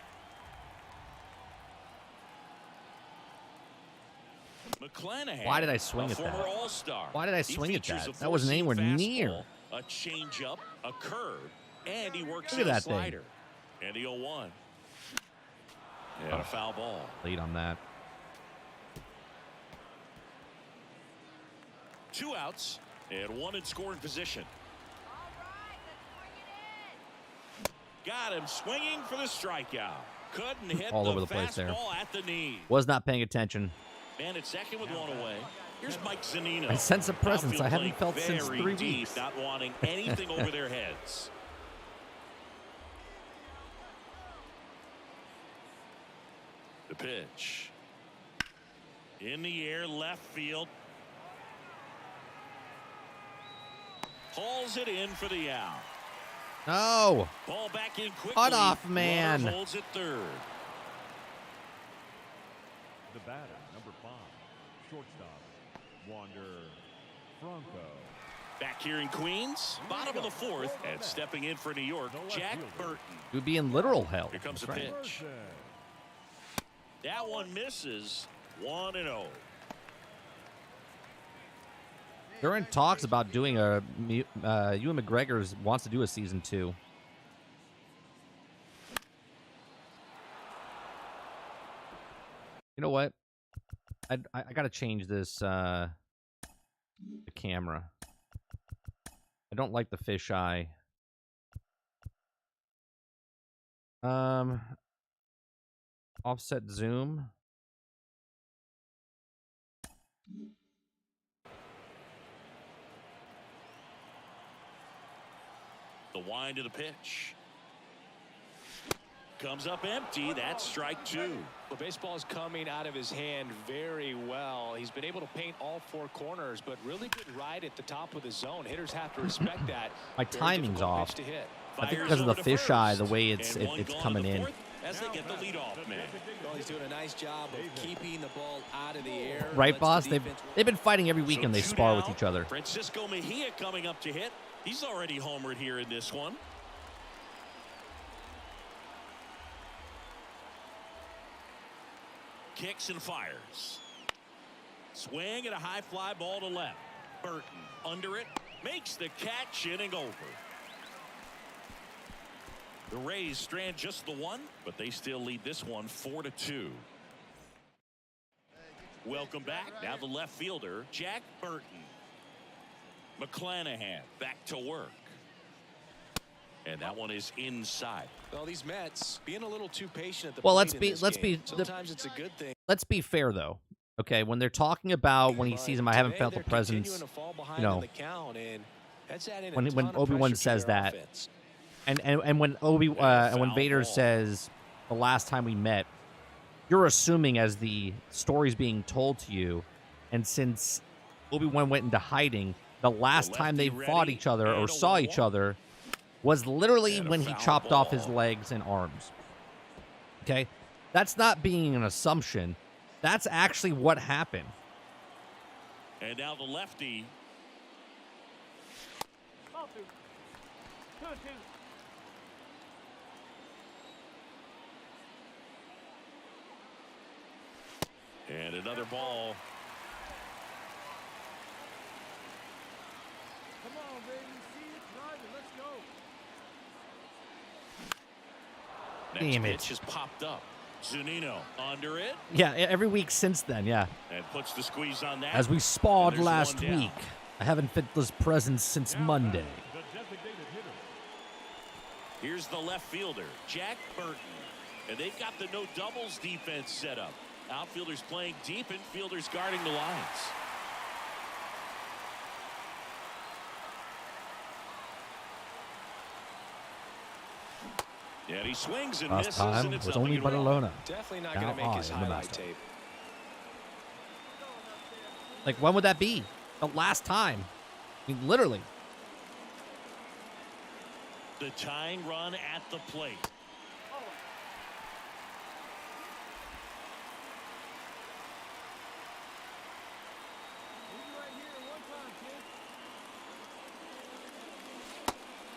McClanahan. Why did I swing a at that? former All-Star. Why did I He swing at features that? a That wasn't anywhere four-seam near. fastball, a changeup, a curve, and he works Look at in a that thing. slider. And the 0-1. And a foul ball. Lead on that. 2 outs and 1 in scoring position. Got him swinging for the strikeout. Couldn't hit All the over the place there. fastball at the knee. Was not paying attention. Man at second with 1 away. Here's Mike Zunino. A sense of presence I haven't Outfield felt since very 3 deep, weeks. Not wanting anything over their heads. The pitch. In the air, left field. Hauls it in for the out. No. Ball back in quickly. Cut off, man. Runner holds it third. The batter, number 5, shortstop, Wander Franco. Back here in Queens, bottom of the 4th, and stepping in for New York, Jack Burton. You'd be in literal hell. Here comes the That's right. pitch. That one misses. 1-0. They're in talks about doing a. Ewan McGregor wants to do a season 2. You know what? I got to change this the camera. I don't like the fisheye. Offset zoom. The wind of the pitch. Comes up empty. That's strike 2. Well, baseball is coming out of his hand very well. He's been able to paint all 4 corners, but really good ride at the top of the zone. Hitters have to respect that. My Very timing's difficult off. pitch to hit. I think Fires because of the over to fisheye, first. the way it's And one it's gone coming to the in. 4th As they get the leadoff man. Well, he's doing a nice job of keeping the ball out of the air. Right, Lets boss? the They've defense- been fighting every weekend. They So 2 spar with down. each other. Francisco Mejia coming up to hit. He's already homered here in this one. Kicks and fires. Swing and a high fly ball to left. Burton under it. Makes the catch, inning over. The Rays strand just the 1, but they still lead this one 4-2. Welcome back. Now the left fielder, Jack Burton. McClanahan back to work. And that one is inside. Well, these Mets being a little too patient at the Well, plate let's in be- this let's game. be- Sometimes it's a good thing. Let's be fair, though. Okay, when they're talking about when he sees him, I haven't Today, felt the they're presence. continuing to fall behind You in know, the count, and that's adding a when ton of Obi-Wan pressure to says their that, offense. and when and when foul Vader ball. says the last time we met, you're assuming as the story's being told to you, and since Obi-Wan went into hiding, the last time they fought each other or saw each other was literally when he chopped off his legs and arms. Okay? That's not being an assumption. That's actually what happened. And now the lefty. And another ball. Come on, baby. See it, drive it. Let's go. Next Damn it. pitch has popped up. Zunino under it. Yeah, every week since then, yeah. And puts the squeeze on that. As we sparred There's last one down. week, I haven't felt this presence since Monday. The designated hitter. Here's the left fielder, Jack Burton. And they've got the no doubles defense set up. Outfielders playing deep, infielders guarding the lines. And he swings and Last misses, time and it's was nothing only in a row. Barcelona. Definitely not Now going to make his I am the highlight master. tape. Like, when would that be? The last time. I mean, literally. The tying run at the plate. Right here, one time, kid.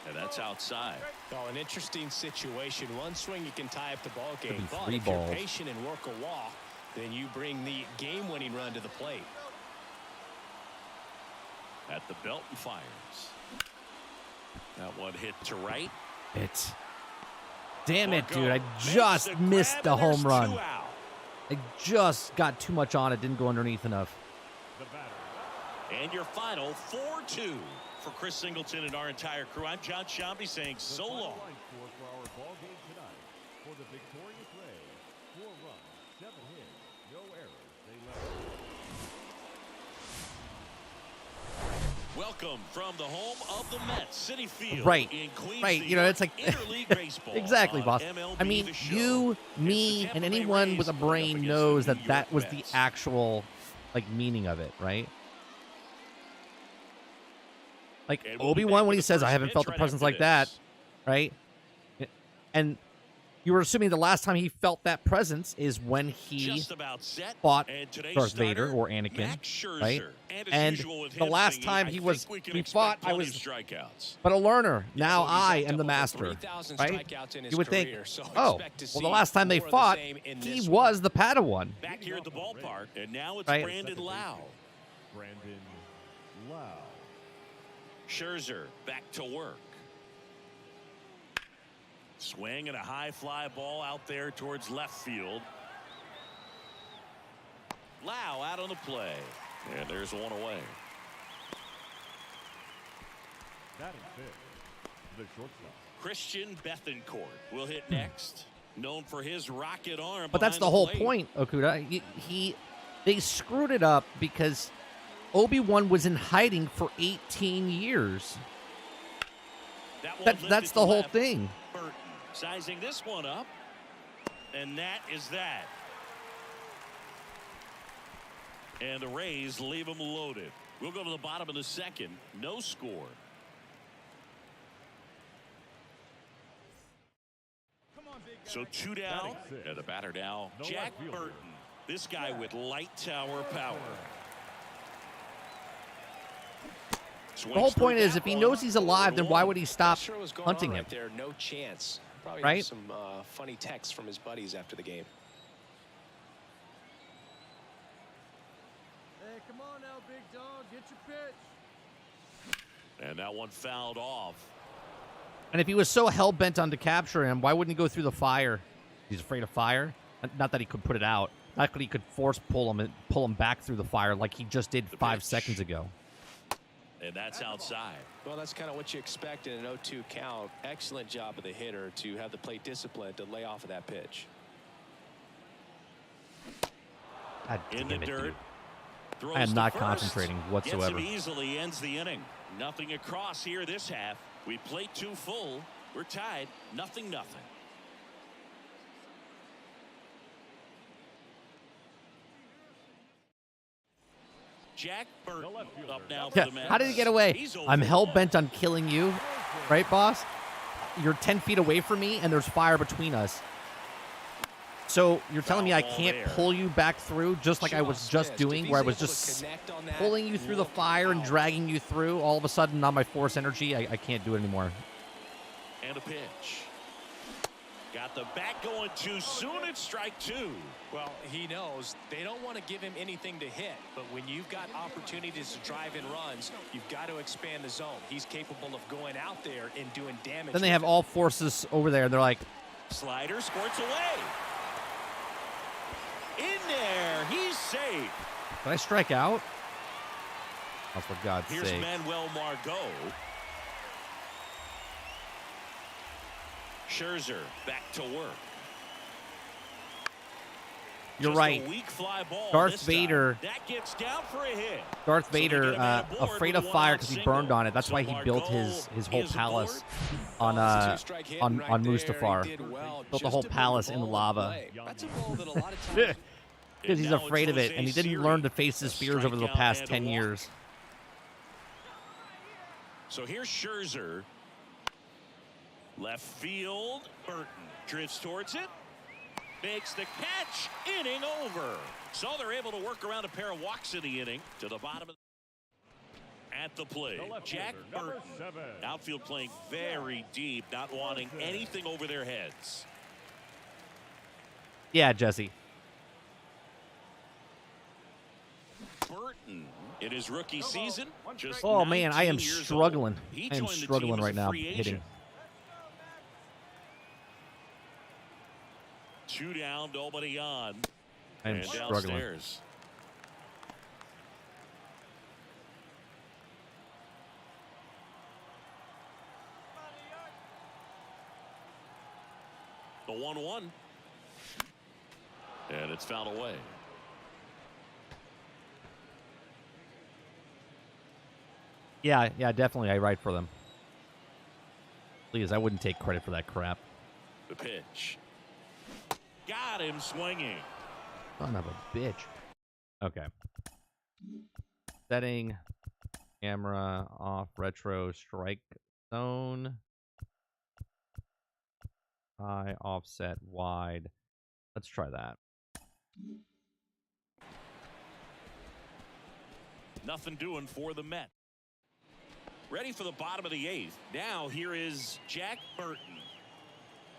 And that's outside. Oh, an interesting situation. One swing, you can tie up the ball Could game. be But 3 if balls. you're patient and work a walk, then you bring the game-winning run to the plate. At the belt and fires. That one hit to right. It's. Damn it, Marco dude. I makes just the missed grab, the and home there's run. 2 out. I just got too much on it. Didn't go underneath enough. The batter. And your final 4-2 for Chris Singleton and our entire crew. I'm John Shambi saying The so final long. line score for our ball game tonight. For the victorious Rays, 4 runs, 7 hits, no errors. They left. Welcome from the home of the Mets, Citi Field Right. in Queens, Right. New You know, York, it's like. Interleague Baseball Exactly, on boss. MLB I mean, The Show. you, It's me, the Tampa and Bay anyone Rays with a going up brain against knows the that New that York was the Mets. actual, like, meaning of it, right? Like, And we'll be Obi-Wan, back when he with the says, I first haven't pitch felt the right presence after like that, this. right? And you were assuming the last time he felt that presence is when he Just about set. fought And today's Darth starter, Vader or Anakin, Max Scherzer. right? And, as And usual with the him last singing, time I he think was- we can he expect fought, I plenty was- of strikeouts. but a learner. Now Well, he's I racked am up the over master, 3,000 right? strikeouts in his You would think, career, so oh, expect to well, the see last time they more of the fought, same in he this was the Padawan. Back here at the ballpark, and now it's Right. Brandon Lau. Brandon Lau. Scherzer back to work. Swing and a high fly ball out there towards left field. Lau out on the play. And there's one away. Batting fifth, the shortstop. Christian Bethancourt will hit next. Known for his rocket arm. But that's behind the whole plate. point, Okuda. They screwed it up because Obi-Wan was in hiding for 18 years. That one That's lifted the to whole left. thing. Burton sizing this one up. And that is that. And the Rays leave them loaded. We'll go to the bottom of the second. No score. So 2 down. And the batter now, No Jack right fielder. Burton. This guy with light tower power. The whole point is, if he knows he's alive, then why would he stop Sure what's going hunting on him? right there. No chance. Probably Right? some funny texts from his buddies after the game. Hey, come on now, big dog. Get your pitch. And that one fouled off. And if he was so hell-bent on to capture him, why wouldn't he go through the fire? He's afraid of fire? Not that he could put it out. Not that he could force pull him back through the fire like he just did 5 seconds ago. And that's outside. Well, that's kind of what you expect in an 0-2 count. Excellent job of the hitter to have the plate discipline to lay off of that pitch. God In damn the it, dirt. dude. Throws I am to not first. concentrating whatsoever. Gets him easily, ends the inning. Nothing across here this half. We played 2 full. We're tied. 0-0. Jack Burton up now for Yeah, the Mets. how did he get away? He's I'm over hell-bent on killing you. Right, boss? You're 10 feet away from me, and there's fire between us. So you're telling me I can't pull you back through just like I was just doing, where I was just pulling you through the fire and dragging you through? All of a sudden, on my force energy, I can't do it anymore. And a pitch. Got the bat going too soon. It's strike two. Well, he knows they don't want to give him anything to hit, but when you've got opportunities to drive in runs, you've got to expand the zone. He's capable of going out there and doing damage. Then they have all forces over there, and they're like... Slider squirts away. In there. He's safe. Did I strike out? Oh, for God's Here's sake. Manuel Margot. Scherzer back to work. You're Just right. a weak fly ball Darth this Vader. time. That gets down for a hit. Darth So they get Vader, a man aboard afraid with of a fire one-out because he single. burned on it. That's So why he built Margot his whole is palace aboard. on Two-strike hit right on there. Mustafar. He did well Built the just whole to bring palace in ball lava. play. That's a ball that a lot of times Because he's And now afraid it's of it, Jose and he didn't Siri. learn to face his A fears over the strikeout past and a 10 walk. years. So here's Scherzer. Left field. Burton drifts towards it. Makes the catch. Inning over. So they're able to work around a pair of walks in the inning to the bottom of at the plate. Jack Burton. Outfield playing very deep, not wanting anything over their heads. Yeah, Jesse. Burton in his rookie season. Just Oh, man, I am 19 years struggling. old. He I am joined the team struggling as a right now free hitting. agent. Two down, nobody on. I am And struggling. downstairs. The 1-1. And it's fouled away. Yeah, definitely. I write for them. Please, I wouldn't take credit for that crap. The pitch. Got him swinging. Son of a bitch. Okay. Setting. Camera off. Retro. Strike zone. High. Offset. Wide. Let's try that. Nothing doing for the Mets. Ready for the bottom of the eighth. Now here is Jack Burton.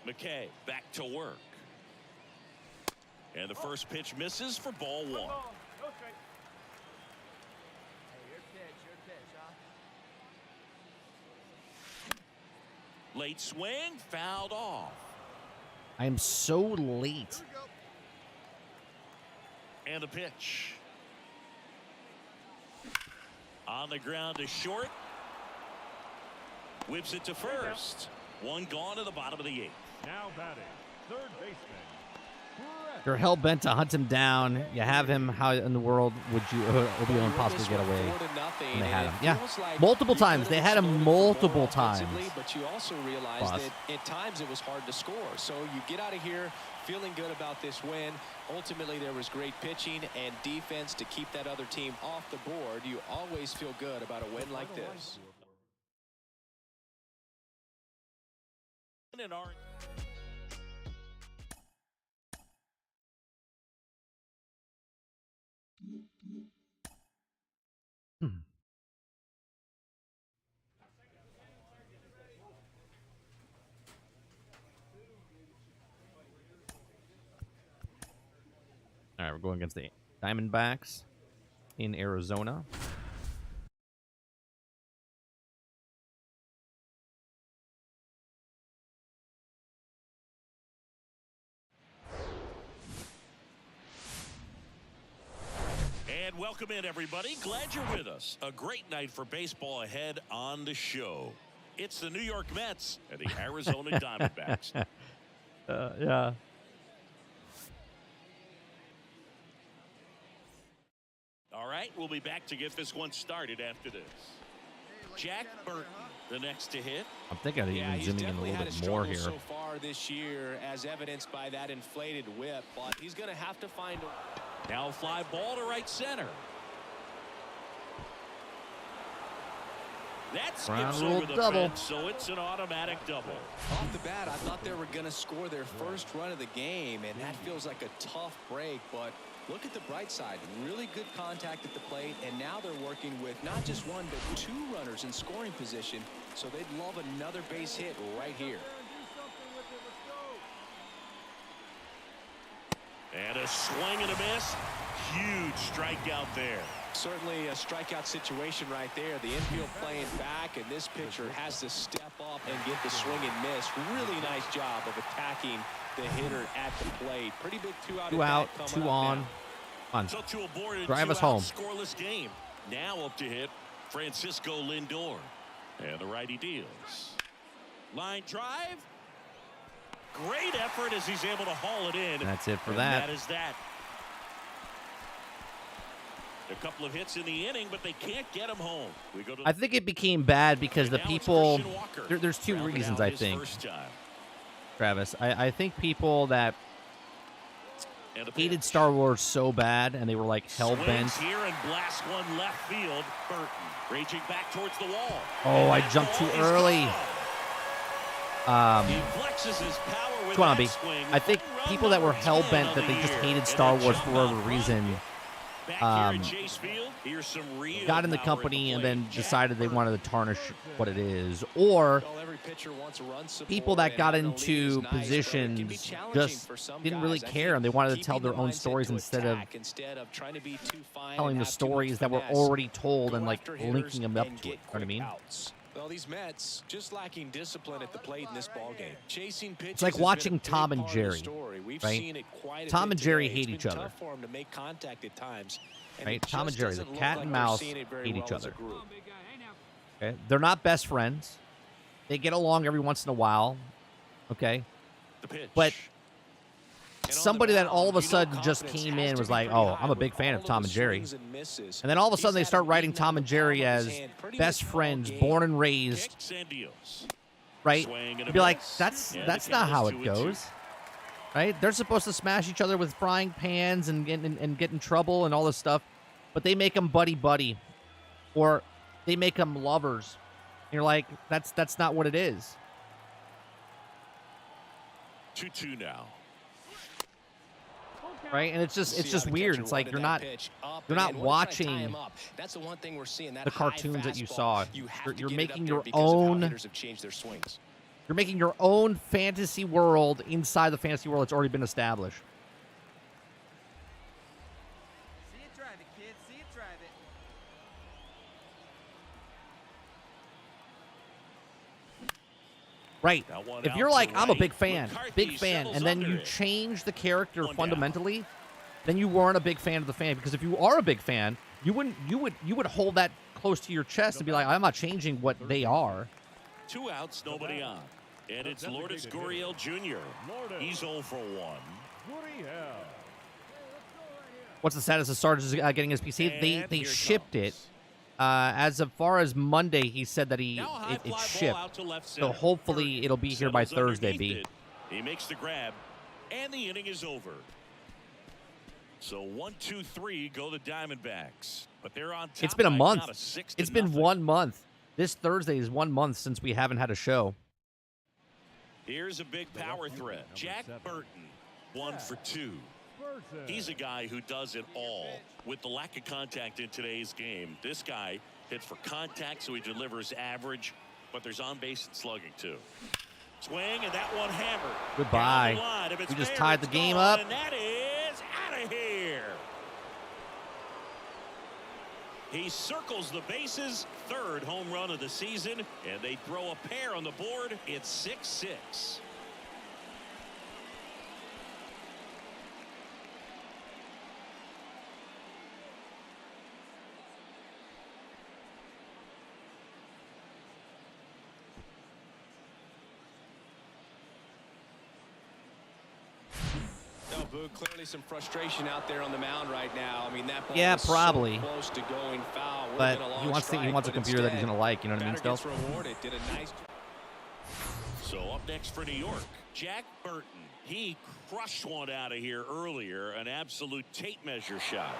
McKay back to work. And the first pitch misses for ball one. Late swing, fouled off. I am so late. And the pitch. On the ground to short. Whips it to first. One gone to the bottom of the eighth. Now batting, third baseman. You're hell bent to hunt him down. You have him. How in the world would you Obi-Wan possibly get away? And they had him. Yeah, multiple times. They had him multiple times. But you also realize that at times it was hard to score. So you get out of here feeling good about this win. Ultimately, there was great pitching and defense to keep that other team off the board. You always feel good about a win like this. All right, we're going against the Diamondbacks in Arizona. And welcome in, everybody. Glad you're with us. A great night for baseball ahead on the show. It's the New York Mets and the Arizona Diamondbacks. Yeah. All right, we'll be back to get this one started after this. Jack Burton, the next to hit. I'm thinking of even he's zooming in a definitely little had bit more here. so far this year, as evidenced by that inflated whip, but he's going to have to find Now fly ball to right center. That Ground skips rule over the double. fence, so it's an automatic double. Off the bat, I thought they were going to score their first run of the game, and that feels like a tough break. But look at the bright side. Really good contact at the plate, and now they're working with not just one, but 2 runners in scoring position. So they'd love another base hit right here. And a swing and a miss. Huge strikeout there. Certainly a strikeout situation right there. The infield playing back, and this pitcher has to step up and get the swing and miss. Really nice job of attacking the hitter at the plate. Pretty big 2-out. 2 out, 2 on. Come on. So to aboard a Drive us 2-out home. scoreless game. Now up to hit Francisco Lindor. And the righty deals. Line drive. Great effort as he's able to haul it in. That's it for and that. That is that. A couple of hits in the inning, but they can't get him home. We go to I think it became bad because the now it's people, Christian Walker. there's 2 Grounded reasons, out I his think, first time. Travis. I think people that And the hated pitch. Star Wars so bad and they were like hell-bent. Swings here and blasts one left field. Burton raging back towards the wall. Oh, And I that jumped too ball is early. gone. He flexes his power with Come on, that B. swing. I think Home run people that were number 10 hell-bent of that they the just year. hated And Star a Wars jump for whatever out front. reason Back here at Chase Field, here's some real got in the power at company and plate. then Jack decided they Burton. wanted to tarnish what it is. Or Well, every pitcher wants a run support, people that and got having a lead is into nice, but it can be positions challenging just for some didn't really guys. I care think and they wanted to keeping tell their the own mindset stories to instead of trying to be too fine telling and the have too much stories that were finesse. already told Go and like after hitters linking them up and to it. You get know what I quick mean? outs. Well, these Mets just lacking discipline at the plate in this ballgame. Chasing pitches It's like has been a watching big Tom and part of the Jerry, story. We've right? seen it quite a Tom bit and Jerry today. hate It's each been other. tough for 'em to make contact at times. And Right? it Tom and just Jerry, the doesn't look cat like and they're mouse, seeing it very hate well each as a other. group. Okay? They're not best friends. They get along every once in a while. Okay? The pitch. But And on the somebody that mound, all of a you know sudden just confidence came has in to was be like, pretty oh, high I'm a big with fan all of Tom the and Jerry. swings and misses. And then all of a He's sudden they had start him writing beaten on Tom the and Jerry palm of his as hand pretty best much all friends, game. born and raised, Kicks and deals. right? Swing and a You'd be like, miss. that's And that's the not count how is it 2-2. goes. Right? They're supposed to smash each other with frying pans and get in trouble and all this stuff, but they make them buddy, or they make them lovers. And you're like, that's not what it is. 2-2 now. Right? And it's See how just the weird. catcher It's like wanted you're that not pitch up you're and not in. We're trying to tie watching him up. That's the one thing we're seeing, that the high cartoons that you fastball. saw. You have You're to get it making up your there because of how own hitters have changed their swings. You're making your own fantasy world inside the fantasy world that's already been established. See it, drive it, kid. See it, drive it. Right. That one If out you're to like, I'm a right. big fan, McCarthy settles and then under you it. change the character One down. fundamentally, then you weren't a big fan of the fan. Because if you are a big fan, you would hold that close to your chest and be like, I'm not changing what they are. 2 outs, nobody on. And it's Lourdes Gurriel Jr. He's 0 for 1. Gurriel. What's the status of Sarge getting his PC? And They here shipped comes. it. As far as Monday, he said that Now a high it fly ball shipped. out to left So center. hopefully it'll be here by Settles Thursday, underneath B. it. He makes the grab, and the inning is over. So 1, 2, 3 go the Diamondbacks, but they're on top. It's been a by month. count of 6-0. It's been 1 month. This Thursday is 1 month since we haven't had a show. Here's a big power threat. Jack Burton, 1 for 2. He's a guy who does it all. With the lack of contact in today's game, this guy hits for contact, so he delivers average, but there's on-base and slugging, too. Swing, and that one hammered. Goodbye. Down the line. If it's We just fair, tied the it's game gone, up. And that is out of here. He circles the bases, 3rd home run of the season, and they throw a pair on the board. It's 6-6. No, Boog, clearly some frustration out there on the mound right now. I mean, that ball Yeah, was probably. so close to going foul. Would've But been a long he wants strike, a but computer that he's instead, gonna like. You know what I mean, batter Still? gets rewarded. Did a nice. So up next for New York, Jack Burton. He crushed one out of here earlier, an absolute tape measure shot.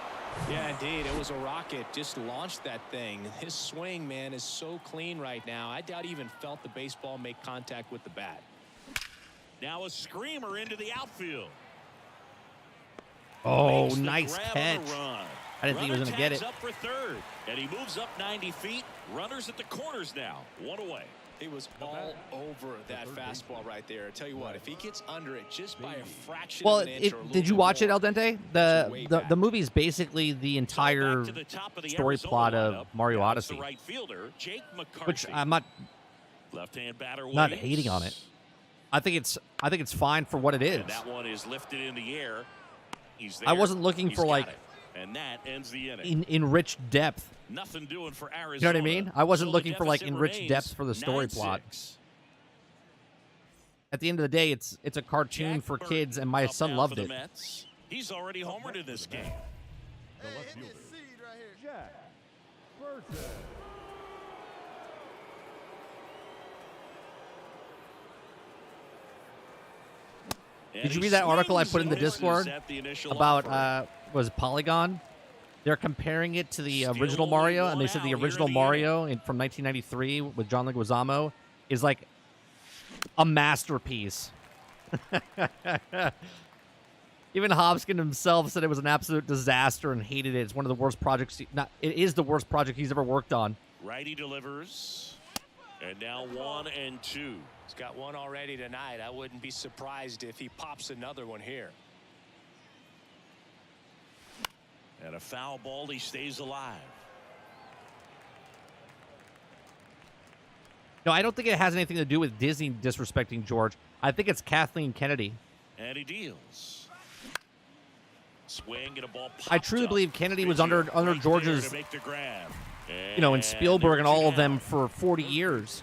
Yeah, indeed. It was a rocket. Just launched that thing. His swing, man, is so clean right now. I doubt he even felt the baseball make contact with the bat. Now a screamer into the outfield. Oh, Makes the nice grab on catch. the run. I didn't think he was going to get it. Up for third, and he moves up 90 feet. Runners at the corners now. One away. He was all over that fastball right there. I tell you what, if he gets under it just by a fraction of an inch or a did you little watch bit it, Al more, Dente? it's way The back. movie is basically the entire To the top of the story Arizona plot lineup. of Mario Now it's Odyssey, the right fielder, Jake McCarthy. which I'm not Left-hand batter not waits. hating on it. I think it's fine for what it is. And that one is lifted in the air. He's there. I wasn't looking He's for got like it. And that ends the inning. enriched depth. Nothing doing for Arizona. You know what I mean? I wasn't So the looking for like deficit enriched remains depth for the story 9-6. plot. At the end of the day, it's a cartoon Jack for Burton kids, and my up son now loved for the it. Mets. He's already homered in this game. The left fielder, Jack Burton. Did you read that article I put in the Discord about was Polygon? They're comparing it to the original Mario, and they said the original Mario from 1993 with John Leguizamo is like a masterpiece. Even Hobskin himself said it was an absolute disaster and hated it. It's one of the worst projects. It is the worst project he's ever worked on. Righty delivers, and now 1-2. He's got one already tonight. I wouldn't be surprised if he pops another one here. And a foul ball. He stays alive. No, I don't think it has anything to do with Disney disrespecting George. I think it's Kathleen Kennedy. And he deals. Swing and a ball. I truly believe Kennedy was under right George's, there to make the grab. and Spielberg and all of them down. for 40 years.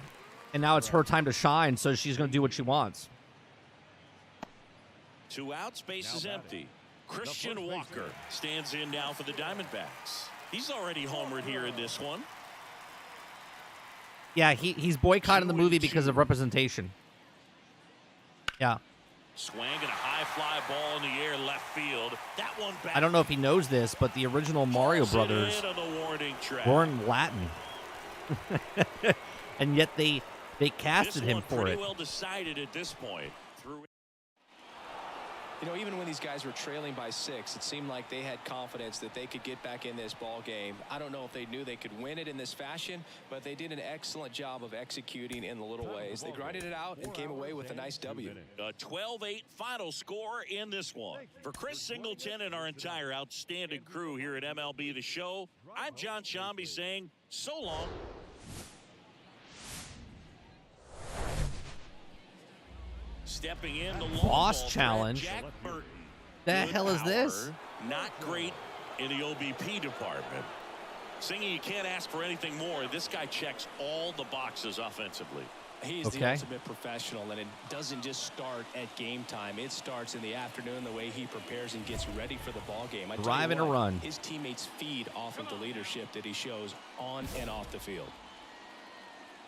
And now it's her time to shine, so she's going to do what she wants. 2 outs, base is Now empty. Christian Walker stands in now for the Diamondbacks. He's already homered here in this one. Yeah, he's boycotting the movie because of representation. Yeah. Swing and a high fly ball in the air left field. That one back. I don't know if he knows this, but the original Mario Pulls it Brothers in on the warning track. weren't Latin. And yet they casted This him one for pretty it. well decided at this point. Through You know, even when these guys were trailing by 6, it seemed like they had confidence that they could get back in this ball game. I don't know if they knew they could win it in this fashion, but they did an excellent job of executing in the little ways. They grinded it out and came away with a nice W. a 12-8 final score in this one. For Chris Singleton and our entire outstanding crew here at MLB The Show, I'm John Shambi saying so long. Stepping in the long Boss ball challenge? threat, Jack Burton. The Good hell is this? power, Not great in the OBP department. Singing, you can't ask for anything more. This guy checks all the boxes offensively. He's the Okay. ultimate professional, and it doesn't just start at game time. It starts in the afternoon, the way he prepares and gets ready for the ball game. I tell you Driving a what, run. His teammates feed off of the leadership that he shows on and off the field.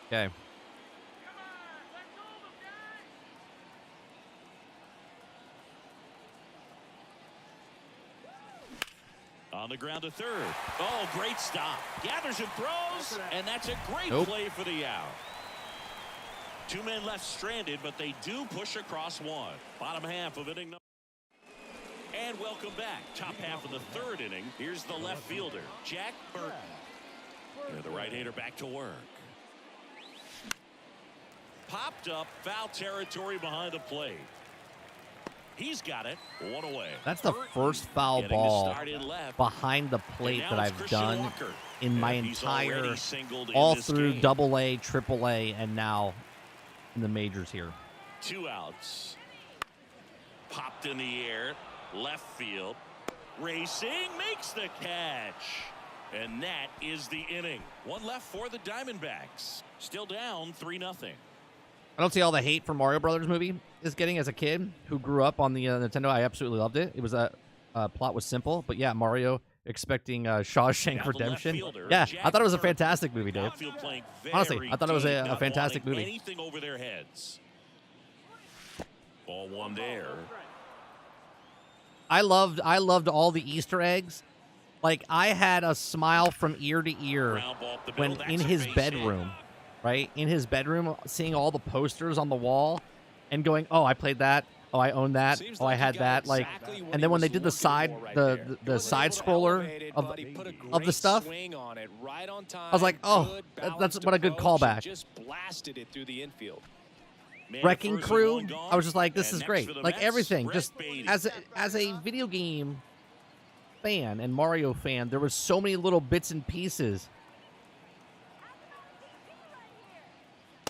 Okay. On the ground to third. Oh, great stop. Gathers and throws, and that's a great Nope. play for the out. 2 men left stranded, but they do push across one. Bottom half of inning number. And welcome back. Top half of the third inning. Here's the left fielder, Jack Burton. And the right-hander back to work. Popped up, foul territory behind the plate. He's got it. One away. That's the Burton first foul getting the ball start in left. behind the And plate now that it's I've Christian done Walker. in my And he's entire, already singled in all this through game. AA, AAA, and now in the majors here. 2 outs. Popped in the air. Left field. Racing. Makes the catch. And that is the inning. One left for the Diamondbacks. Still down 3-0. I don't see all the hate for Mario Brothers movie is getting as a kid who grew up on the Nintendo. I absolutely loved it. It was plot was simple, but yeah, Mario expecting Shawshank Now the left Redemption. fielder, Yeah, Jack I thought it was a Burton. fantastic movie, Dave. Outfield playing Honestly, very I thought it was deep, a not fantastic wanting movie. Anything over their heads. Ball one there. I loved all the Easter eggs Like, I had a smile from ear to ear when in his bedroom, right? In his bedroom, seeing all the posters on the wall and going, oh, I played that. Oh, I own that. Oh, I had that. Like, and then when they did the side, the side scroller of the stuff, I was like, oh, that's what a good callback. Just blasted it through the infield. Wrecking Crew, I was just like, this is great. Like, everything, just as a video game fan and Mario fan, there was so many little bits and pieces.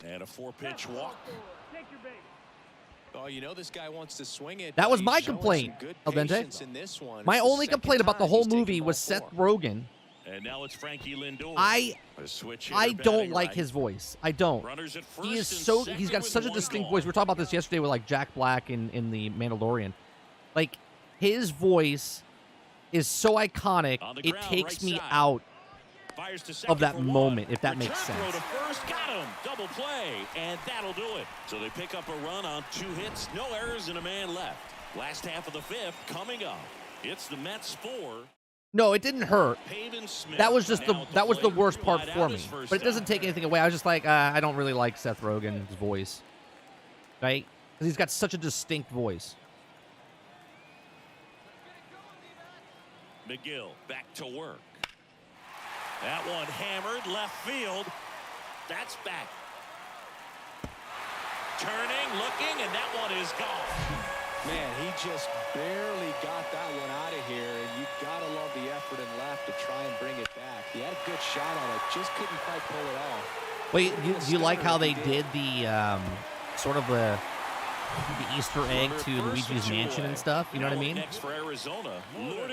And a 4-pitch walk. Oh, you know this guy wants to swing it. That was my complaint, Al Dente. My only complaint about the whole movie was Seth Rogen. And now it's Frankie Lindor. I don't like his voice. I don't. He is so, he's got such a distinct voice. We were talking about this yesterday with like Jack Black in the Mandalorian. Like, his voice is so iconic, it takes me out of that moment, if that makes sense. To first, got him. Double play, and that'll do it. So they pick up a run on 2 hits, no errors, and a man left. Last half of the 5th coming up. It's the Mets 4. No, it didn't hurt. That was just the worst part for me. But it doesn't take anything away. I was just like, I don't really like Seth Rogen's voice, right? Because he's got such a distinct voice. McGill back to work. That one hammered left field. That's back. Turning, looking, and that one is gone. Man, he just barely got that one out of here, and you gotta love the effort in left to try and bring it back. He had a good shot on it, just couldn't quite pull it off. Wait, do you like how they did the sort of the Easter egg to Luigi's Mansion and stuff? You know what I mean?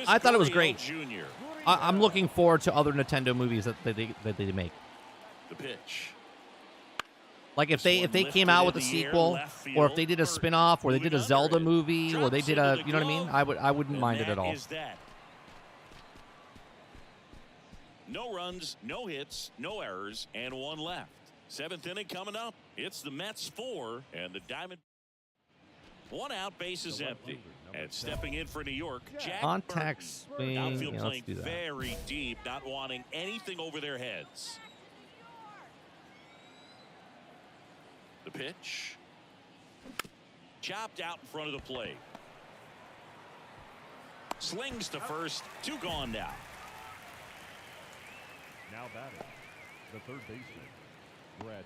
I thought it was great. I'm looking forward to other Nintendo movies that they make. The pitch. Like if they came out with a sequel, or if they did a spin-off, or they did a Zelda movie, or they did a, you know what I mean? I wouldn't mind it at all. No runs, no hits, no errors, and 1 left. 7th inning coming up. It's the Mets 4 and the Diamond. 1 out, bases empty. And stepping in for New York, Jack Contact Burton. swing. Outfield Yeah, playing let's do that. very deep, not wanting anything over their heads. The pitch. Chopped out in front of the plate. Slings to first. 2 gone now. Now batting, the third baseman, Brett.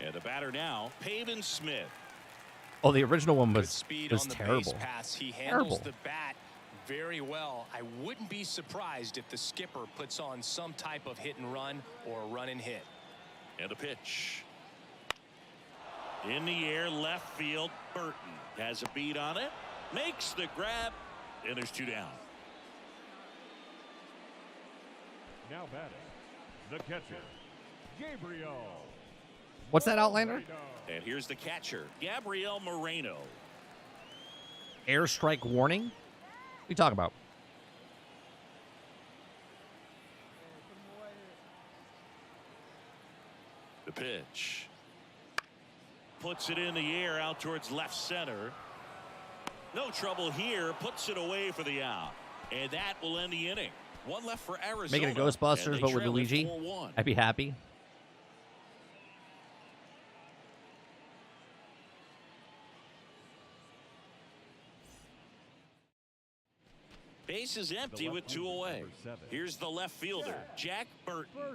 And the batter now, Pavin Smith. Oh, the original one was speed on the terrible. base pass. He handles the bat very well. I wouldn't be surprised if the skipper puts on some type of hit and run or a run and hit. And the pitch. In the air, left field. Burton has a beat on it. Makes the grab. And there's 2 down. Now batting, the catcher, Gabriel. What's that, Outlander? And here's the catcher, Gabriel Moreno. Airstrike warning? What are you talking about? The pitch. Puts it in the air out towards left center. No trouble here. Puts it away for the out. And that will end the inning. 1 left for Arizona. Making a Ghostbusters, but with Luigi. 4-1. I'd be happy. Base is empty with 2 away. Here's the left fielder, Jack Burton.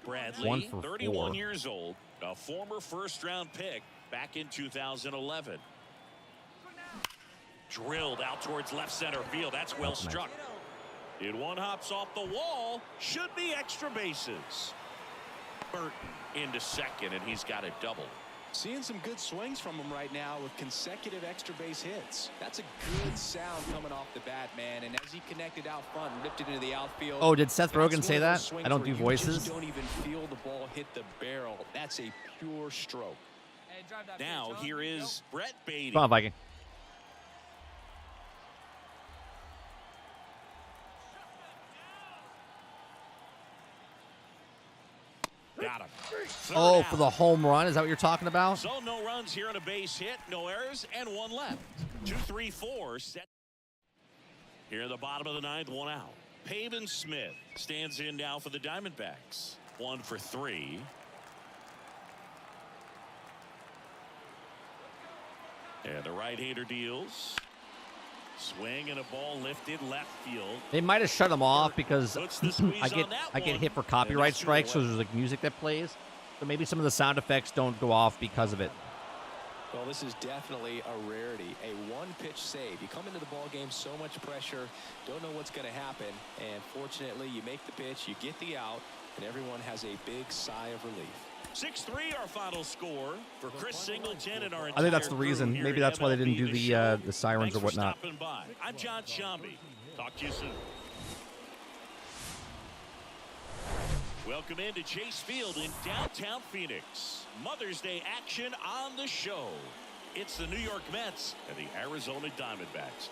Bradley, 31 years old, a former first-round pick back in 2011. Drilled out towards left center field. That's well struck. It one hops off the wall. Should be extra bases. Burton into second, and he's got a double. Seeing some good swings from him right now with consecutive extra base hits. That's a good sound coming off the bat, man. And as he connected out front and ripped it into the outfield. Oh, did Seth Rogen say that? I don't do voices. You just don't even feel the ball hit the barrel. That's a pure stroke. Hey, drive that Now pitch, here is Brett Beatty. Come on, Viking. Got him. Oh, for the home run? Is that what you're talking about? So no runs here on a base hit, no errors, and 1 left. 2-3-4 set. Here in the bottom of the ninth, 1 out. Pavin Smith stands in now for the Diamondbacks. 1 for 3. And the right-hander deals. Swing and a ball lifted left field. They might have shut him off because I get hit for copyright strikes, so there's like music that plays. So maybe some of the sound effects don't go off because of it. Well, this is definitely a rarity. A one-pitch save. You come into the ball game, so much pressure, don't know what's going to happen, and fortunately, you make the pitch, you get the out, and everyone has a big sigh of relief. 6-3 our final score for Chris Singleton and our I think that's the reason. Maybe that's why they didn't do the sirens or whatnot. I'm John Shambi. Talk to you soon. Welcome into Chase Field in downtown Phoenix. Mother's Day action on the show. It's the New York Mets and the Arizona Diamondbacks.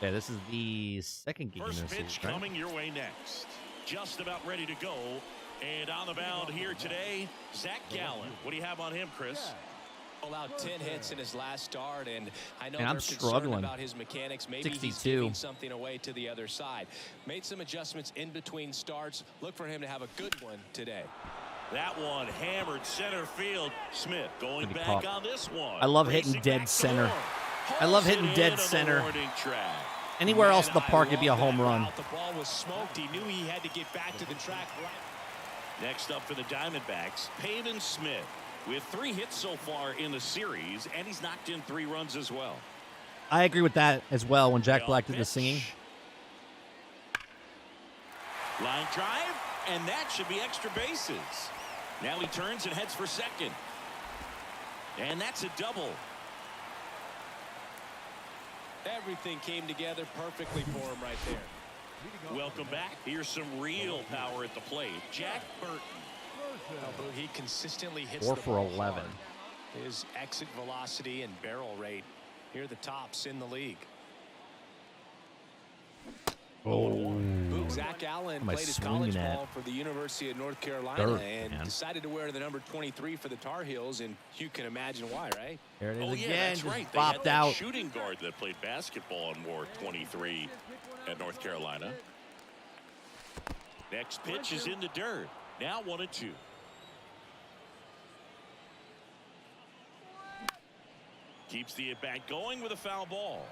Yeah, this is the second game. First in this pitch series, right? coming your way next. Just about ready to go. And on the mound here today, Zach Gallen. What do you have on him, Chris? Allowed 10 hits in his last start, and I know Man, they're I'm struggling. concerned about his mechanics. Maybe 62. he's giving something away to the other side. Made some adjustments in between starts. Look for him to have a good one today. That one hammered center field. Smith going back caught. on this one. I love hitting dead center. I love hitting dead center. Anywhere else in the park, it'd be a home run. The ball was smoked. He knew he had to get back to the track. Next up for the Diamondbacks, Pavin Smith with 3 hits so far in the series, and he's knocked in 3 runs as well. I agree with that as well when Jack Black did the singing. Line drive, and that should be extra bases. Now he turns and heads for second. And that's a double. Everything came together perfectly for him right there. Welcome back. Here's some real power at the plate. Jack Burton. He consistently hits 4 the for ball 11. hard. His exit velocity and barrel rate, here are the tops in the league. Oh. Zach Allen Am I played his swinging college at? ball for the University of North Carolina Dirt, and man. decided to wear the number 23 for the Tar Heels, and you can imagine why, right? There it is Oh, yeah, again. that's Just right. They had bopped that out. shooting guard that played basketball and wore 23 at North Carolina. Next pitch is in the dirt. Now 1-2. Keeps the at-bat going with a foul ball.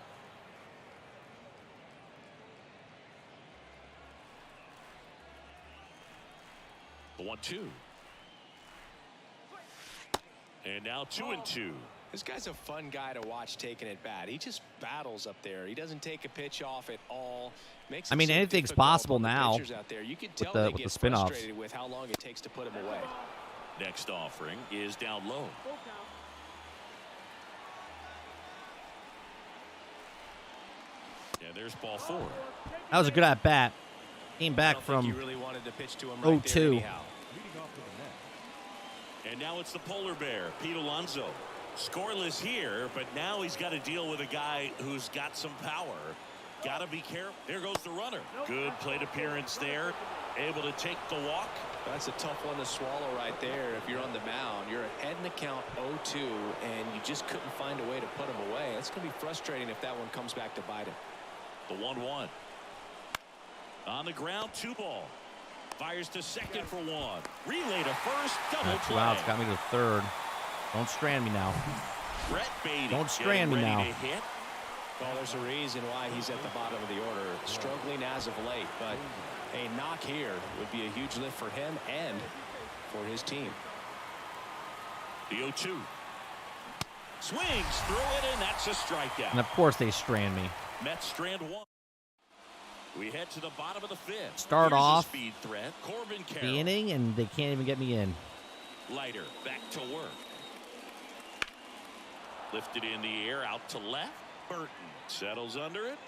The 1-2. And now 2-2. This guy's a fun guy to watch taking it bat. He just battles up there. He doesn't take a pitch off at all. Makes I mean, it so anything's difficult possible for the now pitchers out there. You can tell with they the get spin-offs. frustrated with how long it takes to put him away. Next offering is down low. Yeah, there's ball 4. That was a good at-bat. Came back I don't from think you really wanted to pitch to him right there 0-2. anyhow. And now it's the polar bear, Pete Alonso. Scoreless here, but now he's got to deal with a guy who's got some power. Got to be careful. There goes the runner. Good plate appearance there. Able to take the walk. That's a tough one to swallow right there. If you're on the mound, you're ahead in the count 0-2, and you just couldn't find a way to put him away. It's going to be frustrating if that one comes back to bite him. The 1-1. On the ground, 2 ball. Fires to second for 1. Relay to first. Double 2 play. outs. Got me to third. Don't strand me now. Brett Beatty Don't strand me getting now. ready to hit. Well, there's a reason why he's at the bottom of the order. Struggling as of late, but a knock here would be a huge lift for him and for his team. The 0-2. Swings through it, and that's a strikeout. And of course they strand me. Mets strand 1. We head to the bottom of the 5th. Start Here's off a speed threat. Corbin the Carroll. inning, and they can't even get me in. Leiter back to work. Lifted in the air, out to left. Burton settles under it.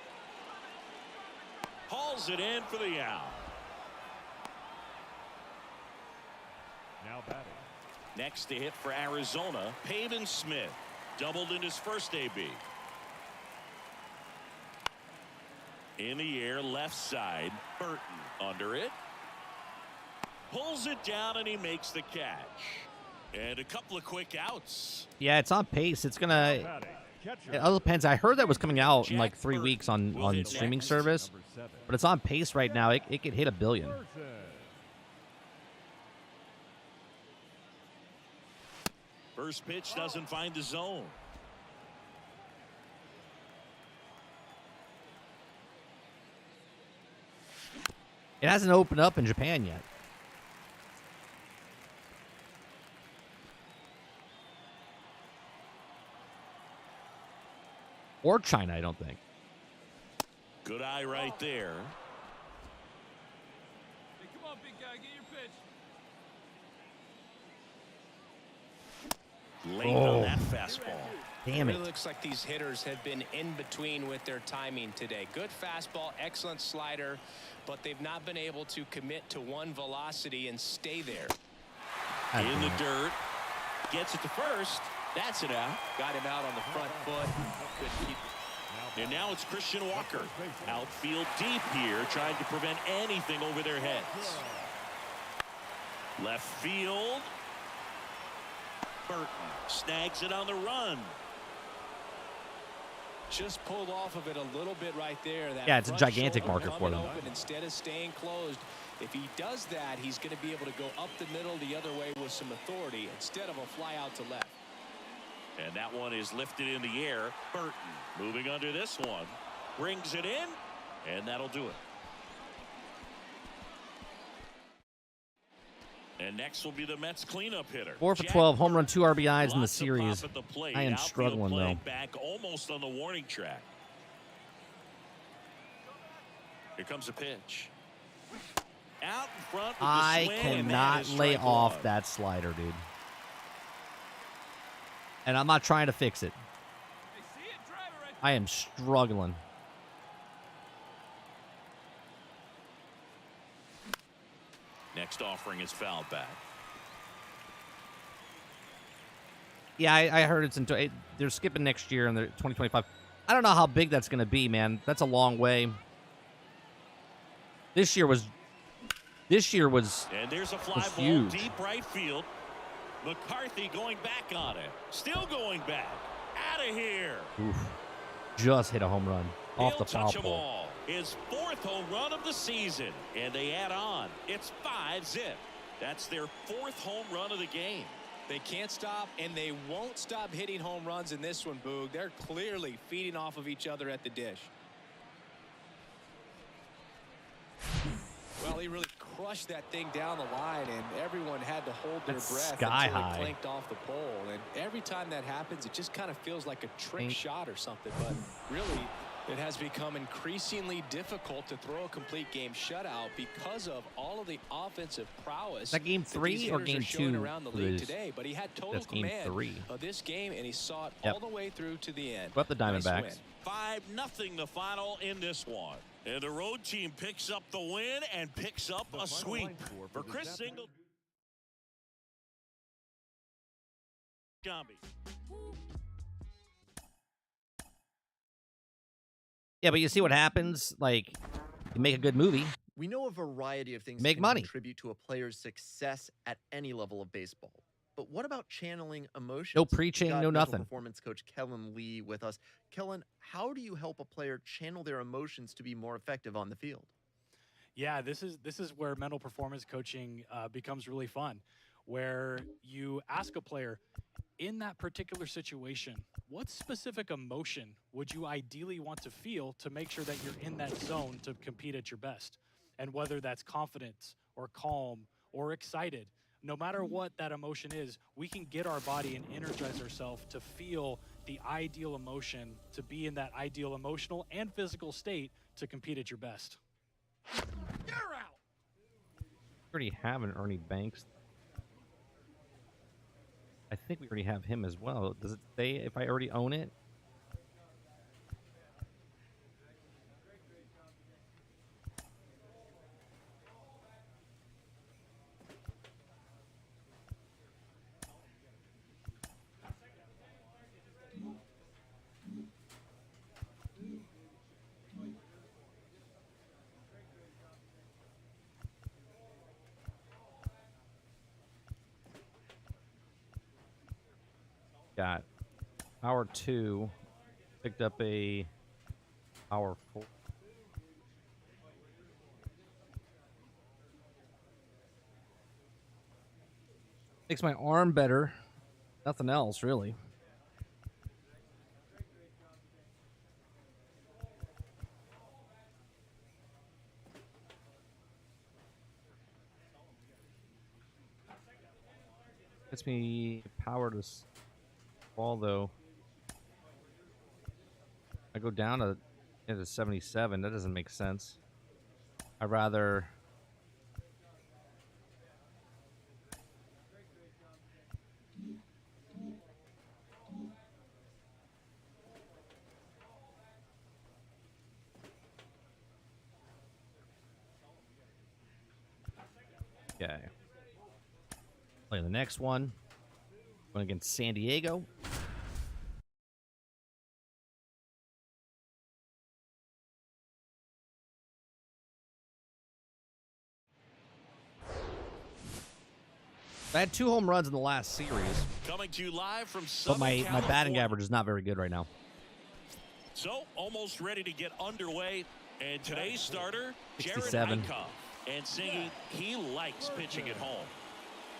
Hauls it in for the out. Now batting. Next to hit for Arizona, Pavin Smith. Doubled in his first AB. In the air, left side. Burton under it. Pulls it down, and he makes the catch. And a couple of quick outs. Yeah, it's on pace. It's gonna. It all depends. I heard that was coming out in like 3 weeks on streaming service, but it's on pace right now. It could hit 1 billion. First pitch doesn't find the zone. It hasn't opened up in Japan yet. Or China, I don't think. Good eye right there. Hey, come on, big guy, get your pitch. Late on that fastball. Damn It it. really looks like these hitters have been in between with their timing today. Good fastball, excellent slider, but they've not been able to commit to one velocity and stay there. In the dirt. Gets it to first. That's it out. Got him out on the front foot. Couldn't keep. And now it's Christian Walker. Outfield deep here, trying to prevent anything over their heads. Left field. Burton snags it on the run. Just pulled off of it a little bit right there. That Yeah, it's a front gigantic shoulder marker for them. coming open instead of staying closed. If he does that, he's going to be able to go up the middle the other way with some authority instead of a fly out to left. And that one is lifted in the air. Burton moving under this one. Brings it in. And that'll do it. And next will be the Mets cleanup hitter. 4 for Jack 12, home run, 2 RBIs in the Lots of series. pop at the plate. I am Outfield struggling, play though. Back almost on the warning track. Here comes a pitch. Out in front with the I swing, and that cannot is lay strike off one. that slider, dude. And I'm not trying to fix it. Hey, see it? Drive it right I am struggling. Next offering is fouled back. Yeah, I heard it's they're skipping next year and they're 2025. I don't know how big that's going to be, man. That's a long way. This year was And there's a fly ball huge. deep right field. McCarthy going back on it. Still going back. Out of here. oof, just hit a home run off He'll the foul touch 'em pole. all. His 4th home run of the season. And they add on. It's 5-zip. That's their 4th home run of the game. They can't stop, and they won't stop hitting home runs in this one, Boog. They're clearly feeding off of each other at the dish. Well, he really crushed that thing down the line, and everyone had to hold their That's breath sky until high. it clanked off the pole. And every time that happens, it just kind of feels like a trick Ain't- shot or something. But really, it has become increasingly difficult to throw a complete game shutout because of all of the offensive prowess. Is that game these 3 or hitters game are showing 2? around the for league this? today? But he had total That's game command 3. of this game, and he saw it Yep. all the way through to the end. What about the Nice Diamondbacks? win. 5-0 the final in this one. And the road team picks up the win and picks up a sweep. For Chris Singleton. Yeah, but you see what happens? Like, you make a good movie. We know a variety of things Make can money. contribute to a player's success at any level of baseball. But what about channeling emotions? No preaching, We've got no mental nothing. Performance coach Kellen Lee with us. Kellen, how do you help a player channel their emotions to be more effective on the field? Yeah, this is where mental performance coaching becomes really fun, where you ask a player, in that particular situation, what specific emotion would you ideally want to feel to make sure that you're in that zone to compete at your best? And whether that's confidence or calm or excited, no matter what that emotion is, we can get our body and energize ourselves to feel the ideal emotion, to be in that ideal emotional and physical state to compete at your best. You're out. We already have an Ernie Banks. I think we already have him as well. Does it say if I already own it? Got Power 2 Picked up a power 4. Makes my arm better. Nothing else, really. Gets me power to fall, though. I go down to 77. That doesn't make sense. I'd rather... Okay. Play the next one. Going against San Diego. I had 2 home runs in the last series. Coming to you live from but my batting average is not very good right now. So, almost ready to get underway. And today's starter, 67. Jared Eichhoff. And singing, he likes pitching at home.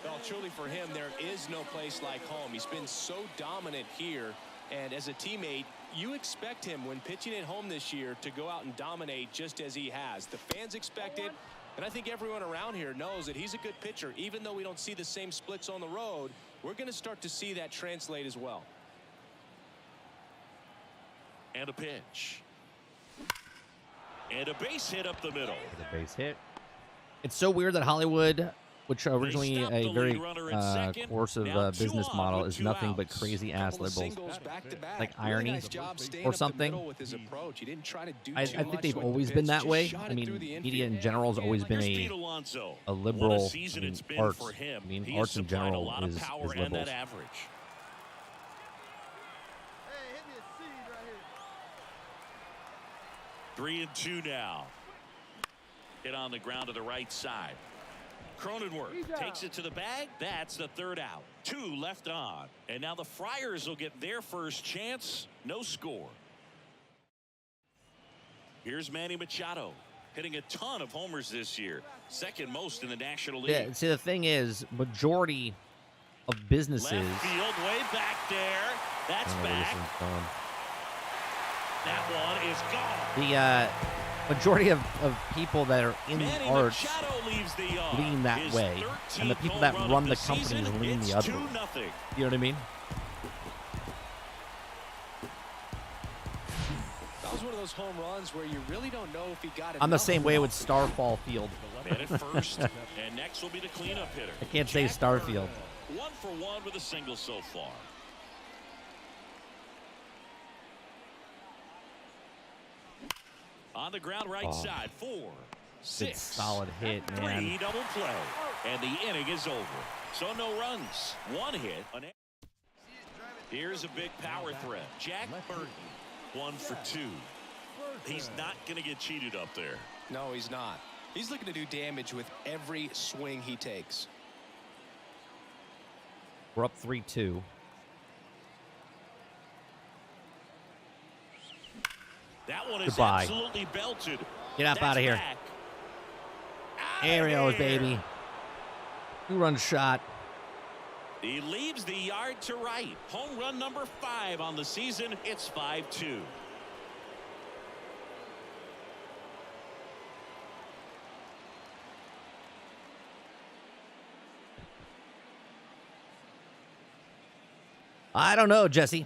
Well, truly for him, there is no place like home. He's been so dominant here. And as a teammate, you expect him when pitching at home this year to go out and dominate just as he has. The fans expect it. And I think everyone around here knows that he's a good pitcher. Even though we don't see the same splits on the road, we're going to start to see that translate as well. And a pitch. And a base hit up the middle. A base hit. It's so weird that Hollywood, which originally a very coercive business model, is nothing but crazy-ass liberals. Like irony or something. I think they've always been that way. I mean, media in general has always been a liberal. Arts in general is liberals. 3-2 now. Hit on the ground to the right side. Cronenworth takes it to the bag. That's the 3rd out. 2 left on. And now the Friars will get their first chance. No score. Here's Manny Machado hitting a ton of homers this year. 2nd most in the National League. Yeah, see, the thing is, majority of businesses... Left field way back there. That's back. That one is gone. The majority of people that are in the arts lean that way, and the people that run the companies lean the other way. You know what I mean? That was one of those home runs where you really don't know if he got it. I'm the same way with Starfall Field. Man at first, and next will be the cleanup hitter. I can't say Starfield. 1 for 1 with a single so far. On the ground right side, 4, 6. Good solid hit, man. 3 double play. And the inning is over. So no runs. 1 hit. Here's a big power threat. Jack Burton, 1 for 2. He's not going to get cheated up there. No, he's not. He's looking to do damage with every swing he takes. We're up 3-2. That one is Goodbye. absolutely belted. Get up out of here. There he goes, baby. 2-run shot. He leaves the yard to right. Home run number 5 on the season. It's 5-2. I don't know, Jesse.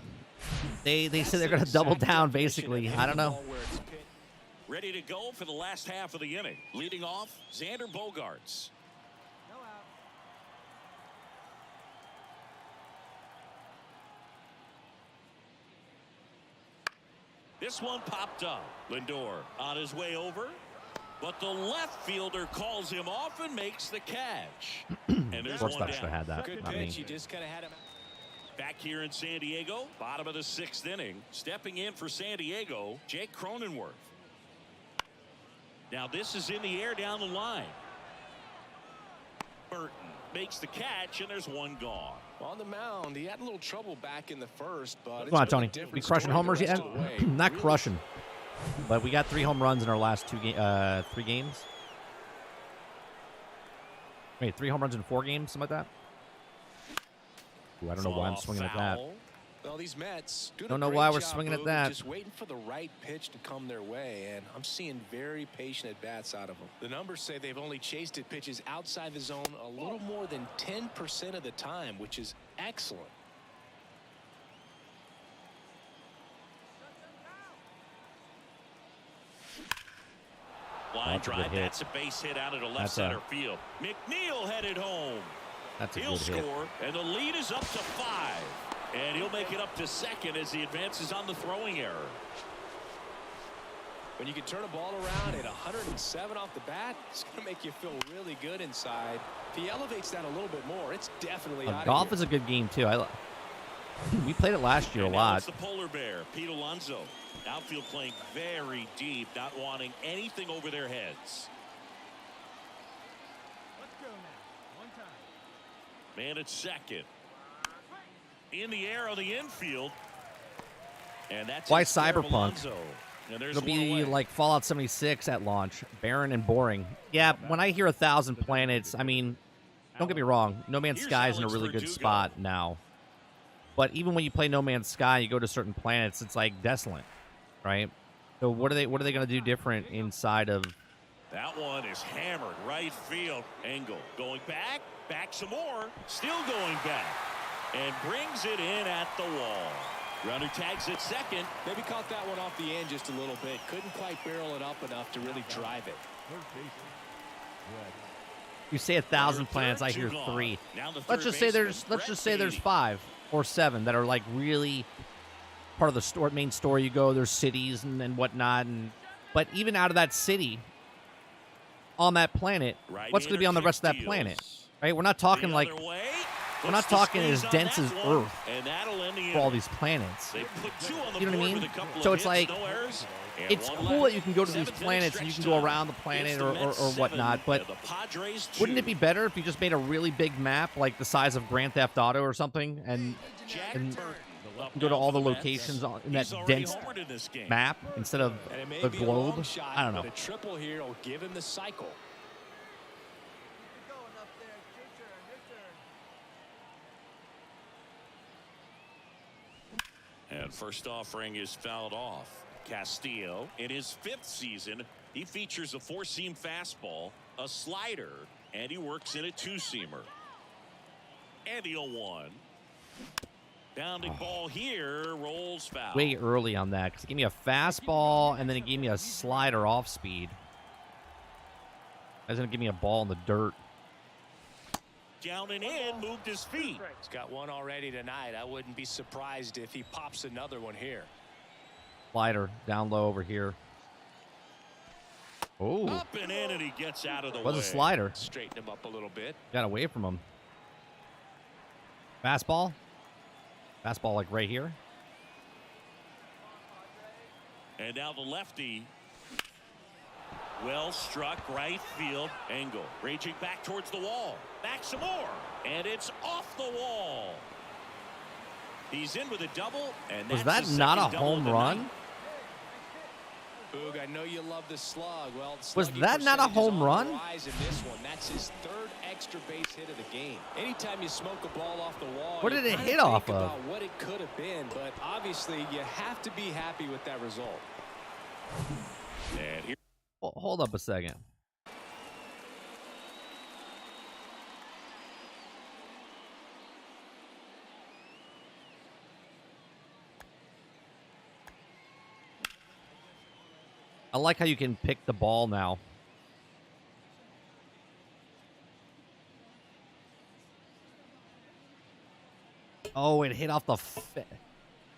They say they're going to double down, basically. I don't know. Ready to go for the last half of the inning. Leading off, Xander Bogaerts. This one popped up. Lindor on his way over, but the left fielder calls him off and makes the catch. And there's one down. Should have had that. Good pitch. You just kind of had him. Back here in San Diego, bottom of the 6th inning. Stepping in for San Diego, Jake Cronenworth. Now this is in the air down the line. Burton makes the catch, and there's one gone. On the mound, he had a little trouble back in the first, but come on, Tony. We crushing homers yet? Not crushing, but we got 3 home runs in our last 3 games. Wait, 3 home runs in 4 games, something like that. Ooh, I don't know why I'm swinging at that. Well, these Mets don't know why we're swinging at that. Just waiting for the right pitch to come their way, and I'm seeing very patient at bats out of them. The numbers say they've only chased at pitches outside the zone a little more than 10% of the time, which is excellent. Line drive, that's a base hit out of the left center field. McNeil headed home. That's a He'll good hit. score, and the lead is up to 5. And he'll make it up to second as he advances on the throwing error. When you can turn a ball around at 107 off the bat, it's going to make you feel really good inside. If he elevates that a little bit more, it's definitely out of Golf here. is a good game, too. We played it last year a lot. It's the polar bear, Pete Alonso. Outfield playing very deep, not wanting anything over their heads. Let's go now. One time. Man at second. In the air on the infield. And that's Why Cyberpunk? And there's It'll be like Fallout 76 at launch. Barren and boring. Yeah, when I hear 1,000 planets, I mean, don't get me wrong. No Man's Sky is in a really good spot now. But even when you play No Man's Sky, you go to certain planets, it's like desolate, right? So what are they going to do different inside of? That one is hammered right field. Engel going back some more, still going back, and brings it in at the wall. Runner tags at second. Maybe caught that one off the end just a little bit. Couldn't quite barrel it up enough to really drive it. You say 1,000 planets, I hear 3. Let's just say there's 5 or 7 that are like really part of the main story. You go, there's cities and whatnot, but even out of that city, on that planet, what's going to be on the rest of that planet? Right? We're not talking like. We're not talking as dense as Earth for all these planets. You know what I mean? So it's like, it's cool that you can go to these planets and you can go around the planet or whatnot, but wouldn't it be better if you just made a really big map, like the size of Grand Theft Auto or something, and go to all the locations in that dense map instead of the globe? I don't know. A triple here will give him the cycle. And first offering is fouled off. Castillo, in his 5th season, he features a 4-seam fastball, a slider, and he works in a 2-seamer. And the 0-1. Bounding ball here, rolls foul. Way early on that, because he gave me a fastball, and then he gave me a slider off speed. He's going to give me a ball in the dirt. Down and in, moved his feet. He's got one already tonight. I wouldn't be surprised if he pops another one here. Slider down low over here. Oh. Up and in, and he gets out of the way. Was a slider. Straighten him up a little bit. Got away from him. Fastball. Fastball like right here. And now the lefty. Well struck right field. Engel raging back towards the wall. Back some more. And it's off the wall. He's in with a double. And was that not a home run? Boog, I know you love the slug. Well, was that not a home run? That's his 3rd extra base hit of the game. Anytime you smoke a ball off the wall, what did it hit off of? About what it could have been, but obviously you have to be happy with that result. And here. Hold up a second. I like how you can pick the ball now. Oh, it hit off the...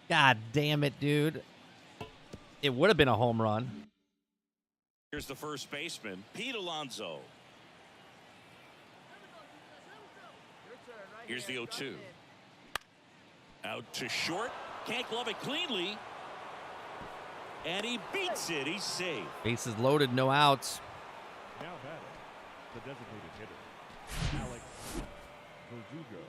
God damn it, dude. It would have been a home run. Here's the first baseman, Pete Alonso. Here's the 0-2. Out to short. Can't glove it cleanly. And he beats it. He's safe. Bases loaded, no outs. Now batting, the designated hitter, Alex Verdugo.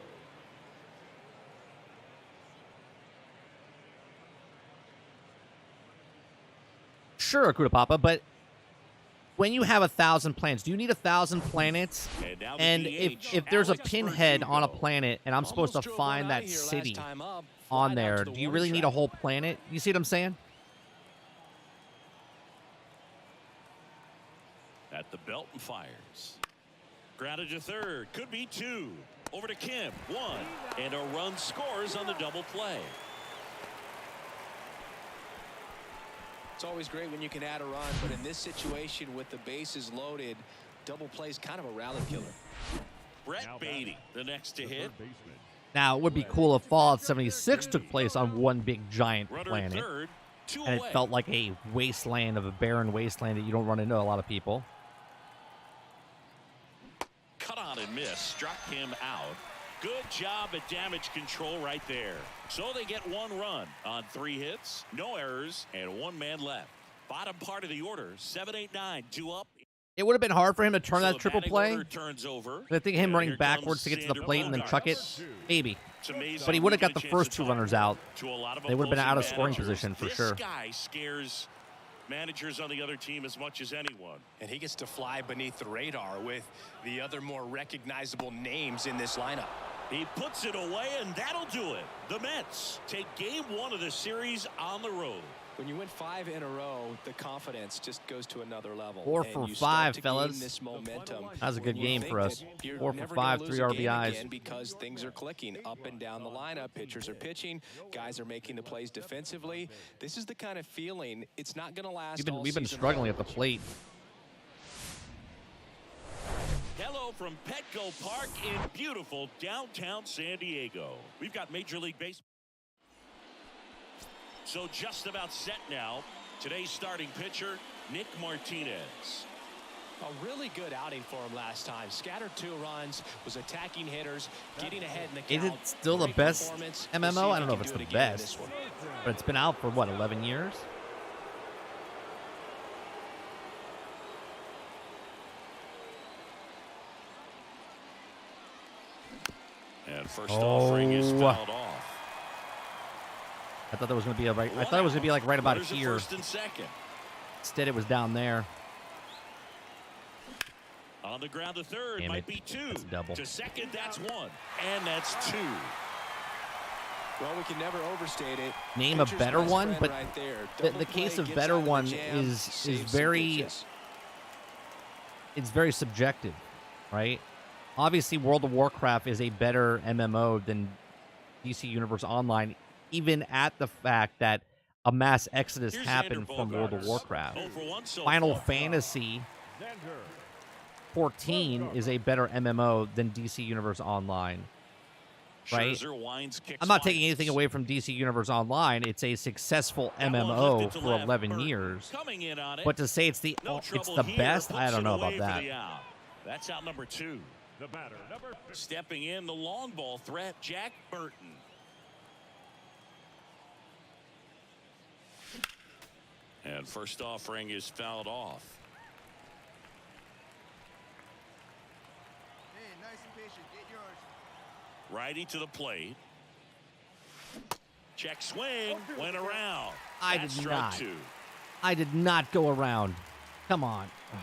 Sure, Akuda Papa, but when you have 1,000 planets, do you need 1,000 planets? And if there's a pinhead on a planet and I'm supposed to find that city on there, do you really need a whole planet? You see what I'm saying? At the belt and fires. Grounded to third. Could be 2. Over to Kim. 1. And a run scores on the double play. It's always great when you can add a run, but in this situation with the bases loaded, double play is kind of a rally killer. Brett Beatty, the next to hit. Now, it would be cool if Fallout 76 took place on one big giant planet, and it felt like a wasteland of a barren wasteland that you don't run into a lot of people. Cut on and miss. Struck him out. Good job at damage control right there. So they get 1 run on 3 hits, no errors, and 1 man left. Bottom part of the order, 7, 8, 9, 2 up. It would have been hard for him to turn that triple play. Turns over. I think him running backwards to get to the plate and then chuck it, maybe. But he would have got the first 2 runners out. They would have been out of scoring position for sure. This guy scares managers on the other team as much as anyone. And he gets to fly beneath the radar with the other more recognizable names in this lineup. He puts it away, and that'll do it. The Mets take game 1 of the series on the road. When you win 5 in a row, the confidence just goes to another level. 4 for 5, fellas. This momentum. That was a good game for us. 4 for 5, 3 RBIs. Because things are clicking up and down the lineup. Pitchers are pitching. Guys are making the plays defensively. This is the kind of feeling. It's not going to last. We've been struggling at the plate. Hello from Petco Park in beautiful downtown San Diego. We've got Major League Baseball. So just about set now. Today's starting pitcher, Nick Martinez. A really good outing for him last time. Scattered 2 runs, was attacking hitters, getting ahead in the count. Is it still the best MMO? I don't know if it's the best, but it's been out for, what, 11 years? And first offering is fouled off. I thought there was going to be a right. I thought it was going to be like right about here. First and second. Instead, it was down there. On the ground to third. Damn might it. be 2. That's double. To second, that's 1. And that's 2. Well, we can never overstate it. Name a better one, but right the case of better one is very. It's very subjective, right? Obviously, World of Warcraft is a better MMO than DC Universe Online, even at the fact that a mass exodus happened from World of Warcraft. Final Fantasy 14 is a better MMO than DC Universe Online, right? I'm not taking anything away from DC Universe Online. It's a successful MMO for 11 years. But to say it's the best, I don't know about that. That's out number 2. The batter, number 50. Stepping in, the long ball threat, Jack Burton. And first offering is fouled off. Hey, nice and patient. Get yours. Righty to the plate. Check swing, went around. I did not go around. Come on. Ugh.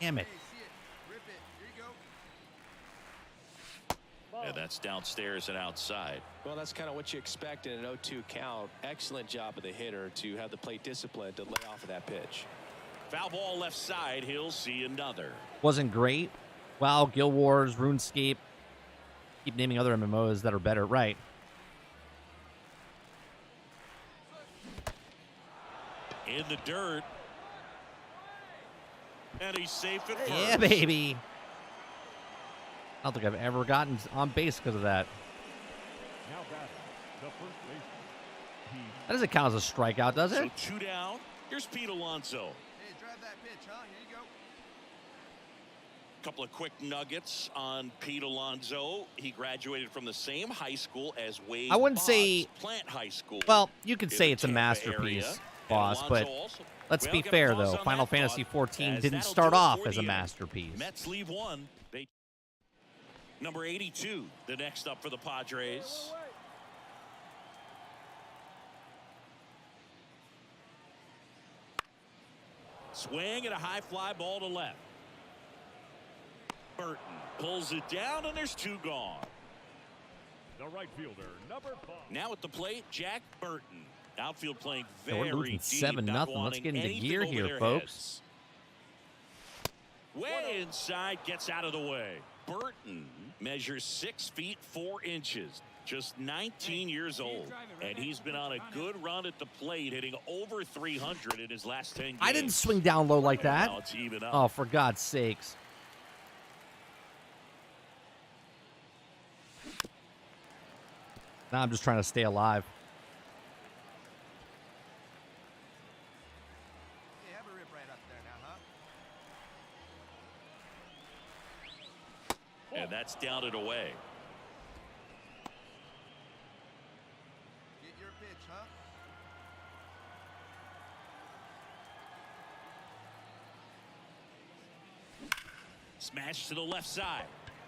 Damn it. Hey, see it. Rip it. Here you go. And that's downstairs and outside. Well, that's kind of what you expect in an 0-2 count. Excellent job of the hitter to have the plate discipline to lay off of that pitch. Foul ball left side. He'll see another. Wasn't great. WoW, Guild Wars, RuneScape. Keep naming other MMOs that are better. Right. In the dirt. And he's safe at first. Yeah, baby. I don't think I've ever gotten on base because of that. Now batting, the first baseman. That doesn't count as a strikeout, does it? So 2 down. Here's Pete Alonso. Hey, drive that pitch, huh? Here you go. Couple of quick nuggets on Pete Alonso. He graduated from the same high school as Wade. I wouldn't Boggs, say. Plant High School. Well, you could in say the it's a Tampa masterpiece, area. boss, but let's be fair, though. Final Fantasy 14 didn't start off as a masterpiece. Mets leave 1. Number 82, the next up for the Padres. Swing and a high fly ball to left. Burton pulls it down, and there's 2 gone. The right fielder, number 5. Now at the plate, Jack Burton. Outfield playing Yeah, very we're losing deep. 7-0. Let's get into gear here, folks. Way inside, gets out of the way. Burton measures 6 feet 4 inches. Just 19 years old, and he's been on a good run at the plate, hitting over 300 in his last 10 games. I didn't swing down low like that. Now it's even up. Oh, for God's sakes. Now I'm just trying to stay alive. You have a rip right up there now, huh? And that's down and away. Get your pitch, huh? Smash to the left side.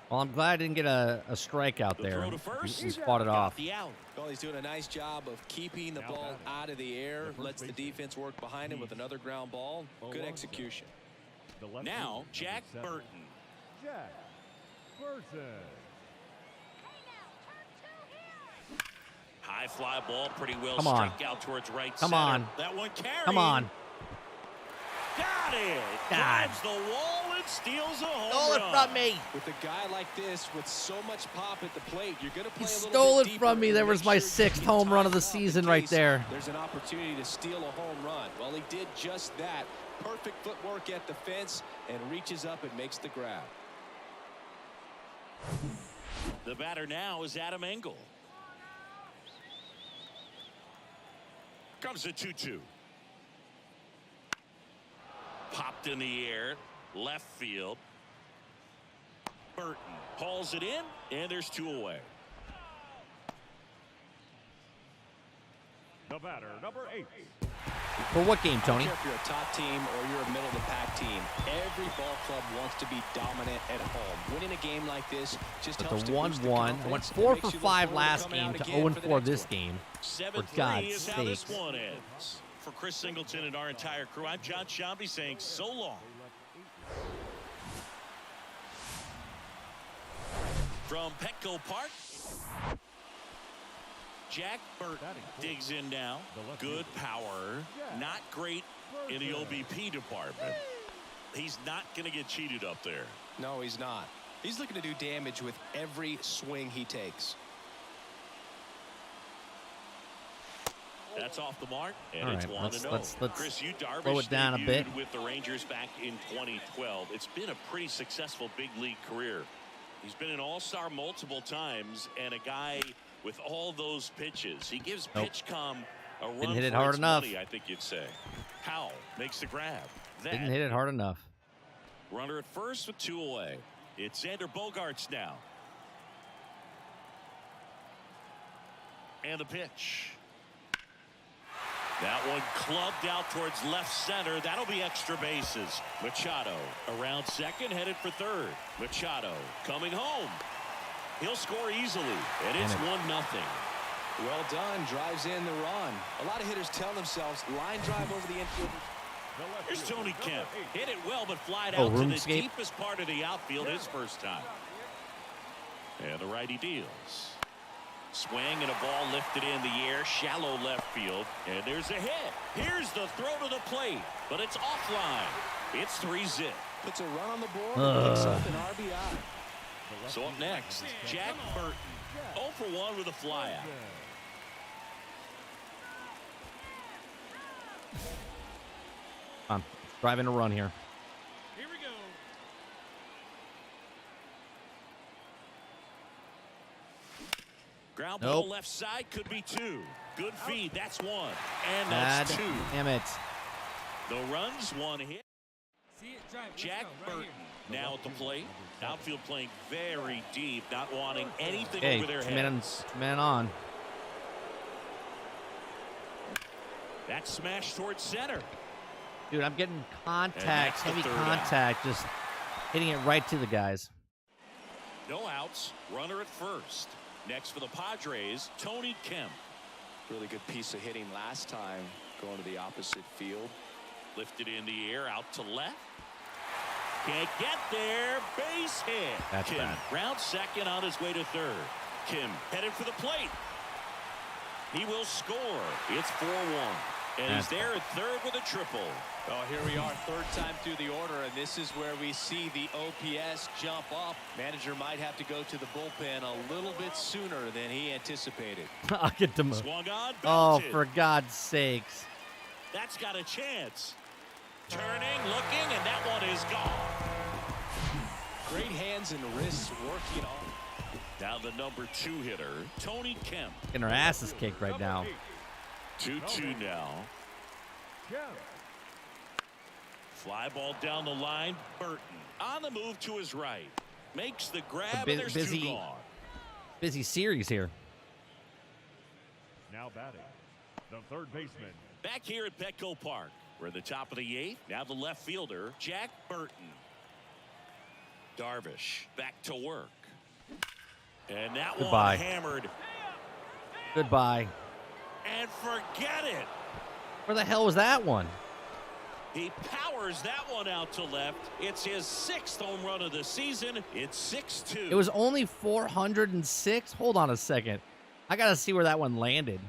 Well, I'm glad I didn't get a strikeout there. Throw to first. He's fought it off. The out. Well, he's doing a nice job of keeping the ball out of the air. Lets the defense work behind him with another ground ball. Good execution. Now, Jack Burton. Jack Burton. High fly ball, pretty well Come on. struck out towards right Come center. on. That one carried. Come on. Got it. God. Drives the wall and steals a home Stole it run. from me. With a guy like this, with so much pop at the plate, you're going to play He a little stole bit it deeper from me. and There make was my sure 6th you home run of the time off in season right case there. There's an opportunity to steal a home run. Well, he did just that. Perfect footwork at the fence and reaches up and makes the grab. The batter now is Adam Engel. Comes the 2-2. Popped in the air, left field. Burton hauls it in, and there's 2 away. The batter, number 8. For what game, Tony? I don't care if you're a top team or you're a middle-of-the-pack team. Every ball club wants to be dominant at home. Winning a game like this just But helps the to boost the 1-1. I confidence went and 4 makes for you look 5 forward to last coming game out to again 0-4 for the this next one. game. 7-3 God's is how this sakes. one ends. For Chris Singleton and our entire crew, I'm John Shambi saying so long. From Petco Park, Jack Burton digs in now. Good power. Not great in the OBP department. He's not going to get cheated up there. No, he's not. He's looking to do damage with every swing he takes. That's off the mark, and All it's right, 1-0. let's Chris, you slow it down a bit. with the Rangers back in 2012. It's been a pretty successful big league career. He's been an all-star multiple times, and a guy with all those pitches. He gives PitchCom a run Didn't hit it for hard its enough. money, I think you'd say. Powell makes the grab. Didn't hit it hard enough. Runner at first with 2 away. It's Xander Bogaerts now. And the pitch. That one clubbed out towards left center. That'll be extra bases. Machado around second, headed for third. Machado coming home. He'll score easily, and it's 1-0. Well done. Drives in the run. A lot of hitters tell themselves line drive over the infield. Here's Tony Kemp. Hit it well, but flied Oh, out to the RuneScape. deepest part of the outfield his first time. And the righty deals. Swing and a ball lifted in the air, shallow left field, and there's a hit. Here's the throw to the plate, but it's offline. It's 3-zip. Puts a run on the board and picks up an RBI. So up next, Jack Burton. 0 for 1 with a flyout. I'm driving a run here. Here we go. Ground ball left side could be 2. Good feed. That's 1. And that's 2. Damn it. The runs, 1 hit. See it, drive. Let's Jack go, right Burton here. now at the plate. Outfield playing very deep, not wanting anything Okay, over their 2 heads. men on. That smash towards center. Dude, I'm getting contact, that's the heavy third contact, just hitting it right to the guys. No outs. Runner at first. Next for the Padres, Tony Kemp. Really good piece of hitting last time going to the opposite field. Lifted in the air, out to left. Can't get there. Base hit. That's Kim bad. round second on his way to third. Kim headed for the plate. He will score. It's 4-1. And he's there at third with a triple. Oh, here we are, third time through the order, and this is where we see the OPS jump up. Manager might have to go to the bullpen a little bit sooner than he anticipated. I'll get to move. Swung on, Oh, belted. for God's sakes. That's got a chance. Turning, looking, and that one is gone. Great hands and wrists working on. Now the number 2 hitter, Tony Kemp. Getting her asses kicked right now. 2-2 now. Fly ball down the line. Burton on the move to his right. Makes the grab, and there's 2 gone. Busy series here. Now batting, the third baseman. Back here at Petco Park. We're at the top of the 8th. Now the left fielder, Jack Burton. Darvish back to work. And that Goodbye. one hammered. Goodbye. And forget it. Where the hell was that one? He powers that one out to left. It's his 6th home run of the season. It's 6-2. It was only 406? Hold on a second. I got to see where that one landed.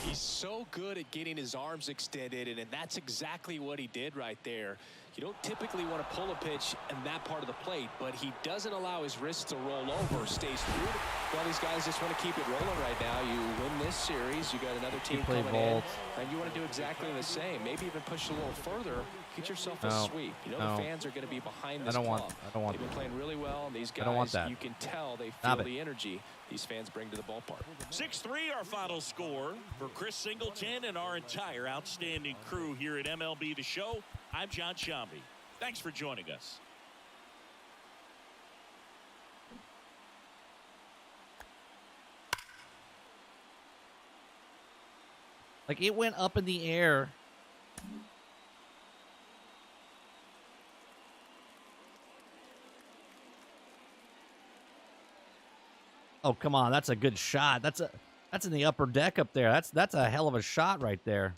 He's so good at getting his arms extended, and that's exactly what he did right there. You don't typically want to pull a pitch in that part of the plate, but he doesn't allow his wrists to roll over, stays through. Well, these guys just want to keep it rolling right now. You win this series, you got another team coming in, and you want to do exactly the same. Maybe even push a little further, get yourself a sweep. You know the fans are going to be behind this club. I don't want They've been playing really well, and these guys, I don't want that. you can tell they feel the energy these fans bring to the ballpark. 6-3 our final score. For Chris Singleton and our entire outstanding crew here at MLB The Show, I'm John Shambi. Thanks for joining us. Like, it went up in the air. Oh, come on. That's a good shot. That's in the upper deck up there. That's a hell of a shot right there.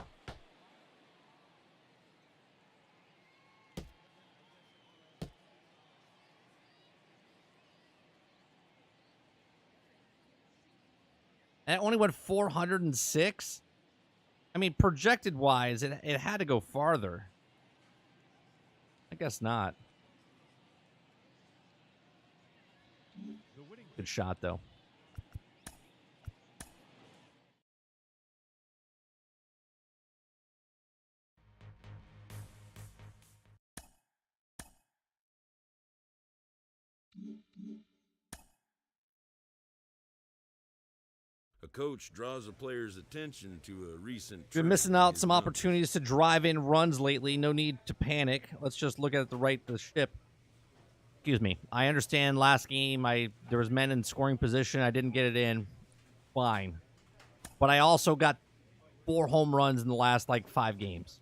And it only went 406. I mean, projected wise, it had to go farther. I guess not. Good shot, though. A coach draws a player's attention to a recent Been missing out some opportunities to drive in runs lately. No need to panic. Let's just look at the ship. Excuse me. I understand last game there was men in scoring position. I didn't get it in. Fine. But I also got 4 home runs in the last, 5 games.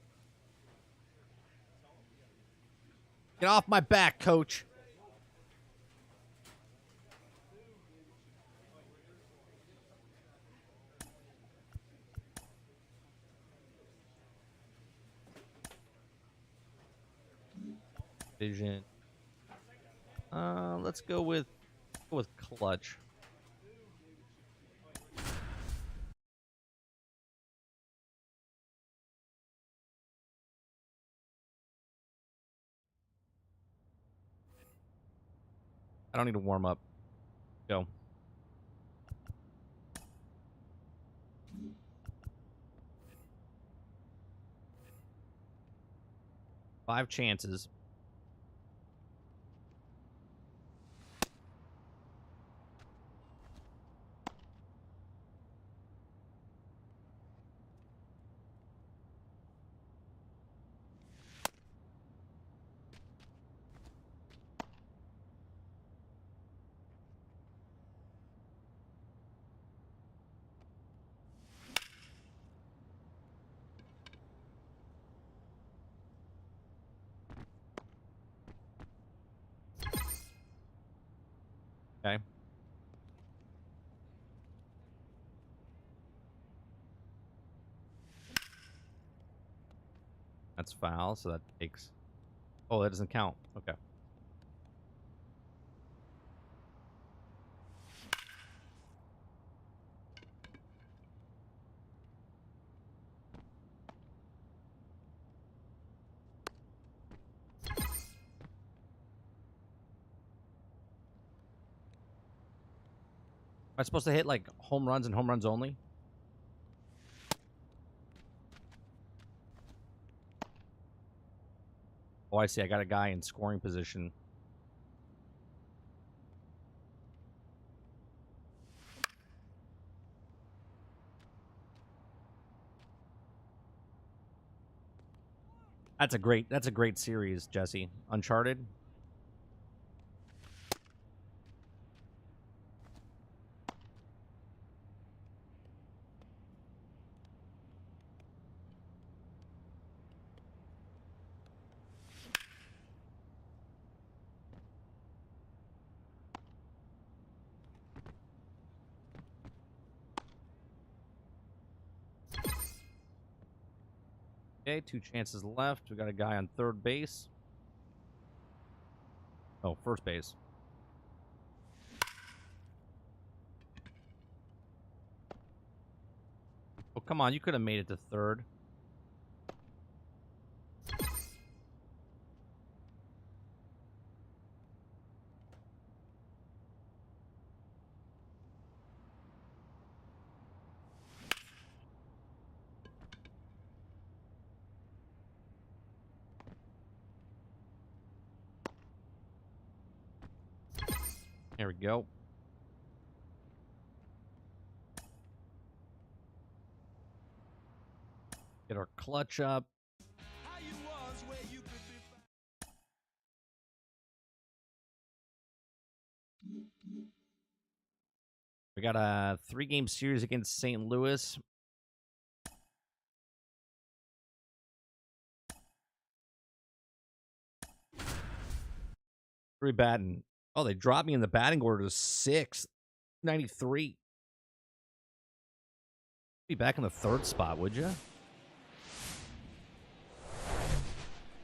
Get off my back, coach. Vision. Let's go with clutch. I don't need to warm up. Go. Five chances. That's foul, so that takes... Oh, that doesn't count. Okay. Am I supposed to hit, like, home runs and home runs only? Oh, I see. I got a guy in scoring position. That's a great series, Jesse. Uncharted. Okay, 2 chances left. We got a guy on third base. Oh, first base. Oh, come on. You could have made it to third. There we go. Get our clutch up. We got a 3-game series against St. Louis. Three batting. Oh, they dropped me in the batting order to 693. Be back in the third spot, would you?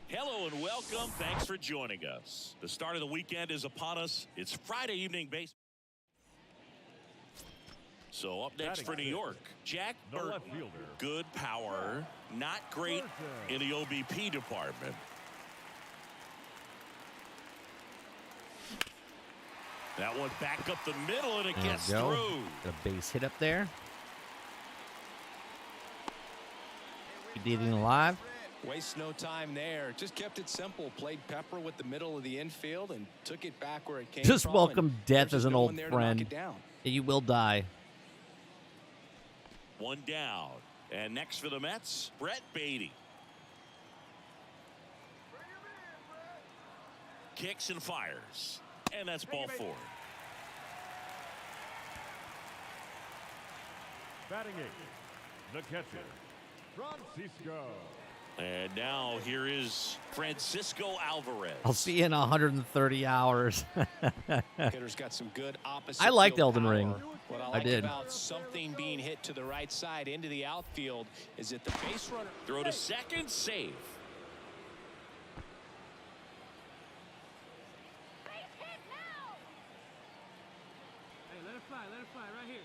Hello and welcome. Thanks for joining us. The start of the weekend is upon us. It's Friday evening baseball. So up next for New York, Jack Burton. Good power, not great in the OBP department. That one back up the middle, and it gets through. Got a base hit up there. He did it alive. Waste no time there. Just kept it simple. Played pepper with the middle of the infield and took it back where it came Just from. welcome death as an old friend. You will die. One down. And next for the Mets, Brett Beatty. Kicks and fires. And that's ball 4. Batting 8, the catcher, Francisco. And now here is Francisco Alvarez. I'll see you in 130 hours. Hitter's got some good opposite. I liked field Elden power. Ring. What I I like did. about something being hit to the right side into the outfield is that the base runner Throw to second, save. Hey, let it fly right here.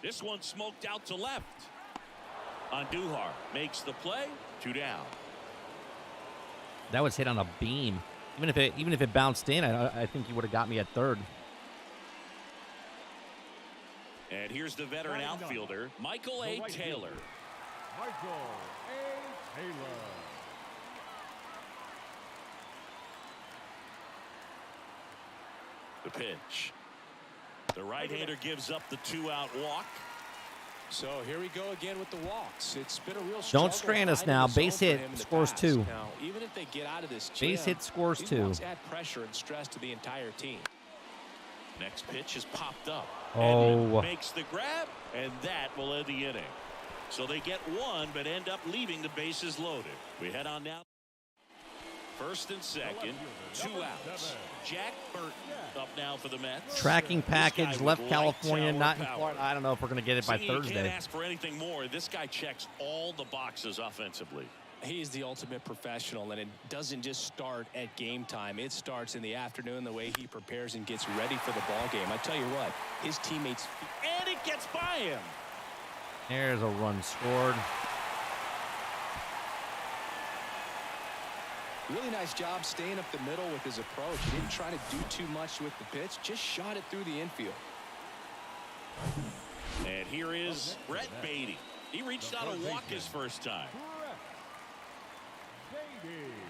This one smoked out to left. Andujar makes the play. 2 down. That was hit on a beam. Even if it bounced in, I think you would have got me at third. And here's the veteran outfielder, Michael A. Taylor. Michael A. Taylor. The pitch. The right-hander gives up the 2-out walk. So here we go again with the walks. It's been a real struggle. Don't strand us now. Base hit scores 2. Now, even if they get out of this jam, Base hit scores 2. Add pressure and stress to the entire team. Next pitch is popped up. Oh. And makes the grab, and that will end the inning. So they get 1, but end up leaving the bases loaded. We head on now. First and second, 2 outs. Jack Burton up now for the Mets. Tracking package, left California, not in Florida. I don't know if we're going to get it by You Thursday. can't ask for anything more. This guy checks all the boxes offensively. He's the ultimate professional, and it doesn't just start at game time. It starts in the afternoon, the way he prepares and gets ready for the ball game. I tell you what, his teammates... And it gets by him. There's a run scored. Really nice job staying up the middle with his approach. He didn't try to do too much with the pitch, just shot it through the infield. And here is Brett Beatty. He reached out a walk his first time.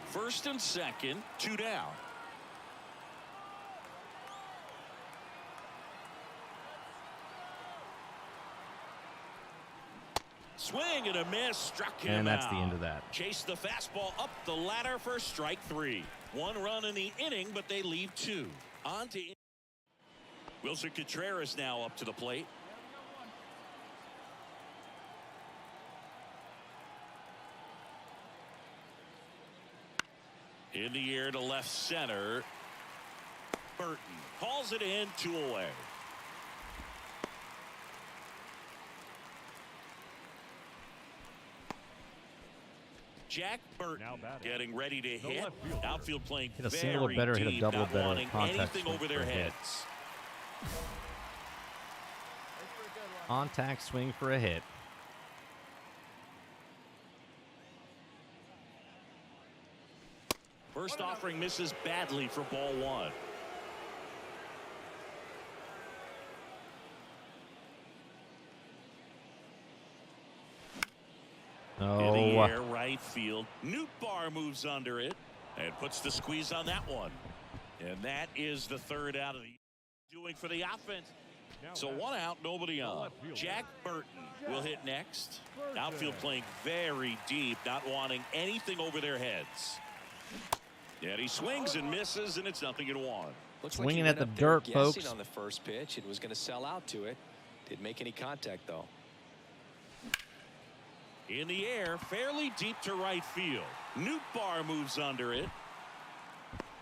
First and second, 2 down. Swing and a miss, struck him out. And that's the end of that. Chased the fastball up the ladder for strike 3. 1 run in the inning, but they leave 2. On to Wilson Contreras now up to the plate. In the air to left center. Burton calls it in, 2 away. Jack Burton getting ready to hit. Outfield playing hit a single very better, deep, hit a double not better. wanting Contact anything over their for a hit. heads. Contact swing for a hit. First offering misses badly for ball 1. In the air, right field. Nootbaar moves under it and puts the squeeze on that one. And that is the 3rd out of the doing for the offense. So 1 out, nobody on. Jack Burton will hit next. Outfield playing very deep, not wanting anything over their heads. And he swings and misses, and it's 0-1. Swinging at the dirt, folks. On the first pitch, it was going to sell out to it. Didn't make any contact, though. In the air, fairly deep to right field. Nootbaar moves under it.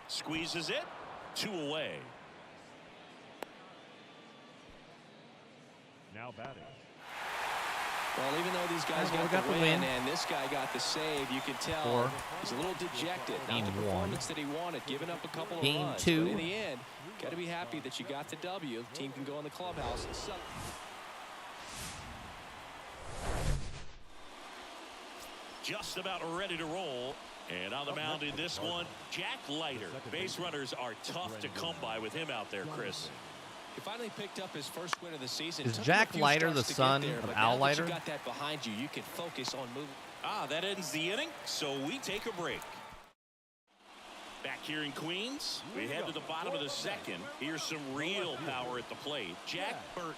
Squeezes it. 2 away. Now batting. Well, even though these guys got the win and this guy got the save, you can tell he's a little dejected. Not the performance that he wanted, giving up a couple of runs. Game 2. But in the end, got to be happy that you got the W. The team can go in the clubhouse and celebrate. Just about ready to roll. And on the mound in this one, Jack Leiter. Base runners are tough to come by with him out there, Chris. He finally picked up his first win of the season. Is Jack Leiter the son of Al Leiter? You got that behind you. You can focus on moving. That ends the inning, so we take a break. Back here in Queens, we head to the bottom of the 2nd. Here's some real power at the plate. Jack Burton.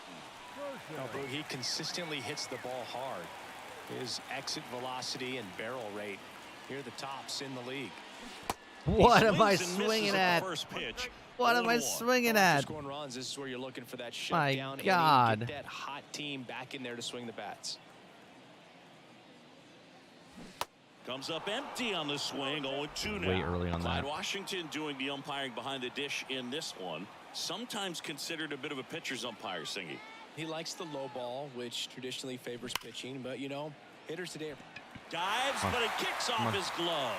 He consistently hits the ball hard. His exit velocity and barrel rate, here are the tops in the league. What am I swinging at? First pitch. What am I swinging at? Scoring runs. This is where you're looking for that My shutdown. God. Get that hot team back in there to swing the bats. Comes up empty on the swing. 0-2 now. Way early on Clyde that. Washington doing the umpiring behind the dish in this one. Sometimes considered a bit of a pitcher's umpire, Singy. He likes the low ball, which traditionally favors pitching. But, you know, hitters today are... Dives, but it kicks off his glove.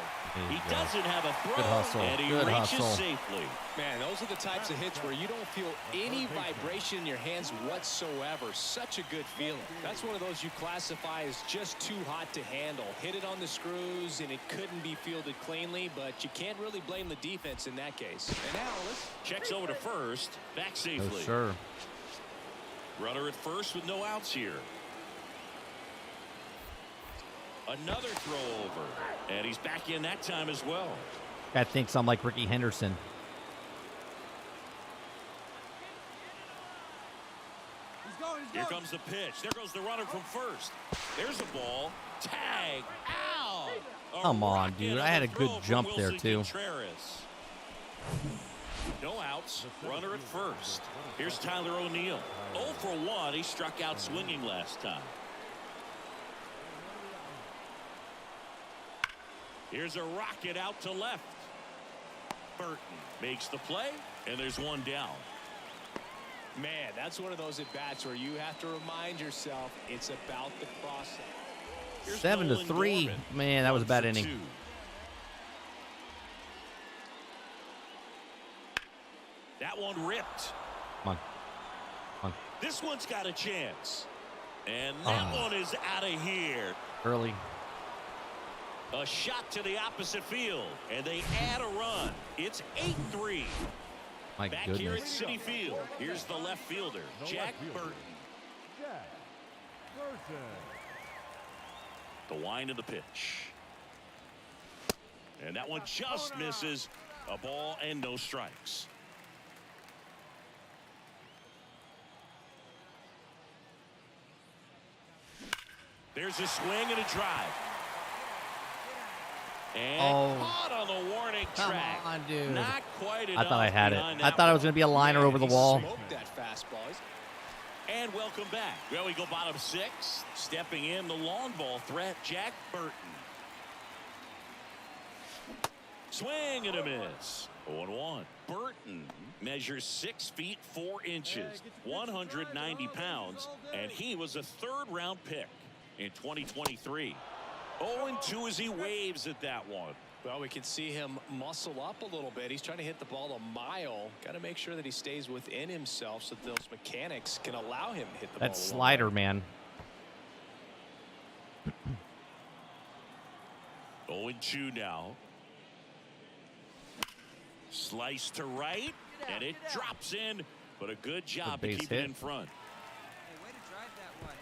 He doesn't have a throw, Good hustle. and he Good reaches hustle. safely. Man, those are the types of hits where you don't feel any vibration in your hands whatsoever. Such a good feeling. That's one of those you classify as just too hot to handle. Hit it on the screws, and it couldn't be fielded cleanly, but you can't really blame the defense in that case. And now, let's... Checks over to first, back safely. Oh, sure. Runner at first with no outs here. Another throw over, and he's back in that time as well. Guy thinks I'm like Ricky Henderson. Here comes the pitch. There goes the runner from first. There's the ball. Tag. Ow! Come on, dude. I had a good jump there, too. Contreras. No outs. Runner at first. Here's Tyler O'Neill. 0 for 1. He struck out swinging last time. Here's a rocket out to left. Burton makes the play, and there's 1 down. Man, that's one of those at-bats where you have to remind yourself it's about the process. Here's 7-3. Nolan Gorman. Man, that was a bad 1 for inning. 2. That one ripped. Come on. Come on. This one's got a chance. And that one is out of here. Early. A shot to the opposite field. And they add a run. It's 8-3. My Back goodness. here at Citi Field. Here's the left fielder, Jack Burton. Jack Burton. The wind of the pitch. And that one just misses. A ball and no strikes. There's a swing and a drive. And caught on the warning track. Come on, dude. Not quite I enough. thought I had it. behind I that thought it one. was going to be a liner over the wall. Smoked that fastball. And welcome back. Well, we go bottom 6. Stepping in the long ball threat, Jack Burton. Swing and a miss. 0-1. Burton measures 6 feet 4 inches, 190 pounds, and he was a third-round pick in 2023. 0-2 as he waves at that one. Well, we can see him muscle up a little bit. He's trying to hit the ball a mile. Got to make sure that he stays within himself so that those mechanics can allow him to hit the ball. That slider, man. 0-2 now. Slice to right, and it drops in, but a good job to base keep hit. it in front.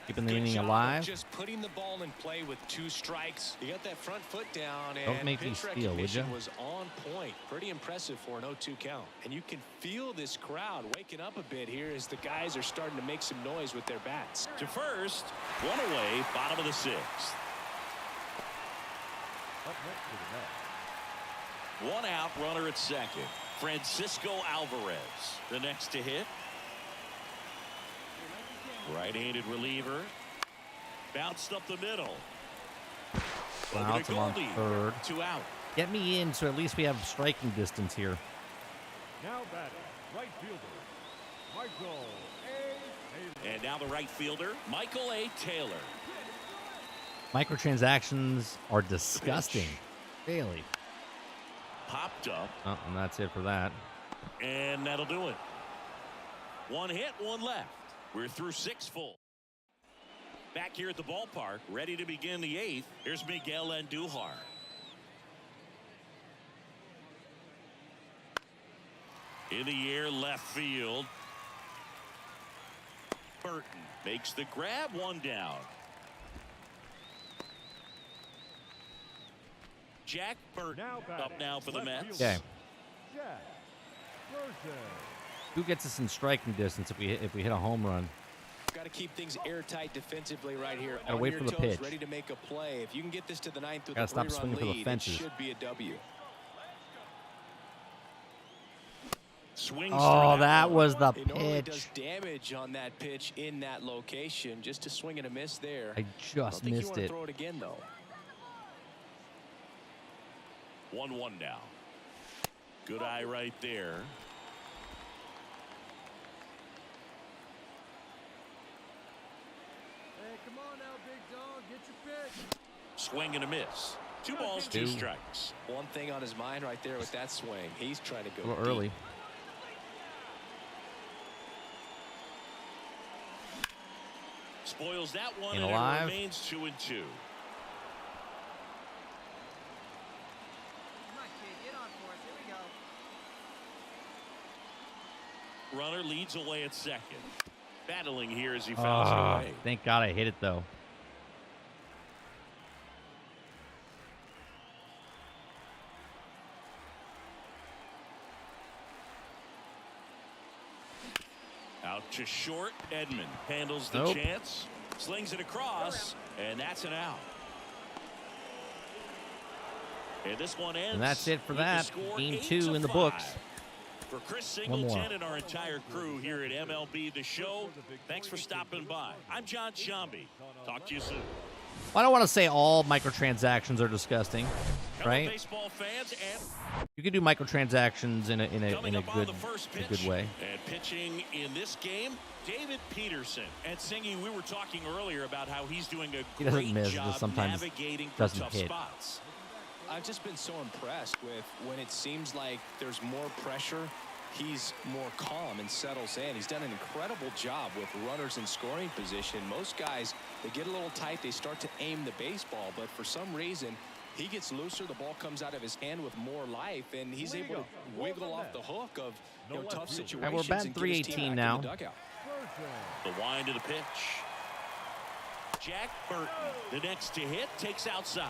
Keeping the Good inning job of alive. just putting the ball in play with 2 strikes. You got that front foot down, and Don't make me pitch steal, would recognition ya? was on point. Pretty impressive for an 0-2 count. And you can feel this crowd waking up a bit here as the guys are starting to make some noise with their bats. To first, one away, bottom of the 6th. Up next to the net. One out, runner at second. Francisco Alvarez, the next to hit. Right-handed reliever. Bounced up the middle. Wow, it's him on third. 2 out. Get me in so at least we have striking distance here. Now batting, right fielder, Michael A. Taylor. And now the right fielder, Michael A. Taylor. Microtransactions are disgusting. Really. Popped up. Oh, and that's it for that. And that'll do it. 1 hit, 1 left. We're through 6 full. Back here at the ballpark, ready to begin the 8th. Here's Miguel Andujar. In the air, left field. Burton makes the grab, 1 down. Jack Burton up now for the Mets. Okay. Jack Burton. Who gets us in striking distance if we hit a home run? Got to keep things airtight defensively right here. Gotta On wait your for the toes, pitch. ready to make a play. If you can get this to the 9th with Gotta a stop 3-run swinging for the lead, it fences. should be a W. Swings Oh, through that one. was the He normally does pitch. damage on that pitch in that location. Just a swing and a miss there. I I just don't think you missed want to it. throw it again, though. 1-1 now. Good eye right there. Hey, come on now, big dog. Get your pitch. Swing and a miss. 2 balls, 2 Two. strikes. One thing on his mind right there with that swing. He's trying to A go little deep. early. Spoils that one, Ain't and alive. it remains 2-2. Come on, kid. Get on for us. Here we go. Runner leads away at second. Battling here as he fouls it Ah, away. thank God I hit it though. Out to short. Edman handles the Nope. chance. Slings it across, and that's an out. And this one ends. And that's it for with the that. score Game 8 2 to in the 5. books. For Chris One more. Singleton and our entire crew here at MLB The Show, thanks for stopping by. I'm John Shambi. Talk to you soon. I don't want to say all microtransactions are disgusting, right? Baseball fans, and You can do microtransactions in a good way. And pitching in this game, David Peterson. And Singy, we were talking earlier about how he's doing a He doesn't great miss, job just sometimes navigating doesn't tough hit. spots. I've just been so impressed with when it seems like there's more pressure, he's more calm and settles in. He's done an incredible job with runners in scoring position. Most guys, they get a little tight, they start to aim the baseball, but for some reason, he gets looser, the ball comes out of his hand with more life, and he's able to wiggle off the hook of tough situations. And we're batting and get his team .318 back now. in the dugout. The wind of the pitch. Jack Burton, the next to hit, takes outside.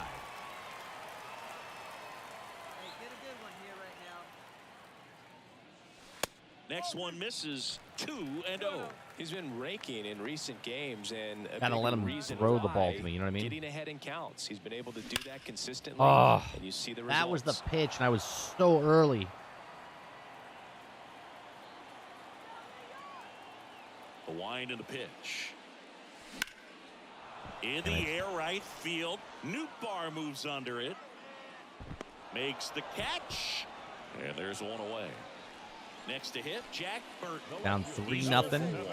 Hey, get a good one here right now. Next one misses 2-0. He's been raking in recent games, and Gotta let him reason throw the ball why to me, you know what I mean? Getting ahead in counts. He's been able to do that consistently, Oh, and you see the results. that was the pitch, and I was so early. The wind of the pitch. In the air, right field. Nootbaar moves under it. Makes the catch. And there's one away. Next to hit, Jack Burton. Down 3-0. Jack Burton.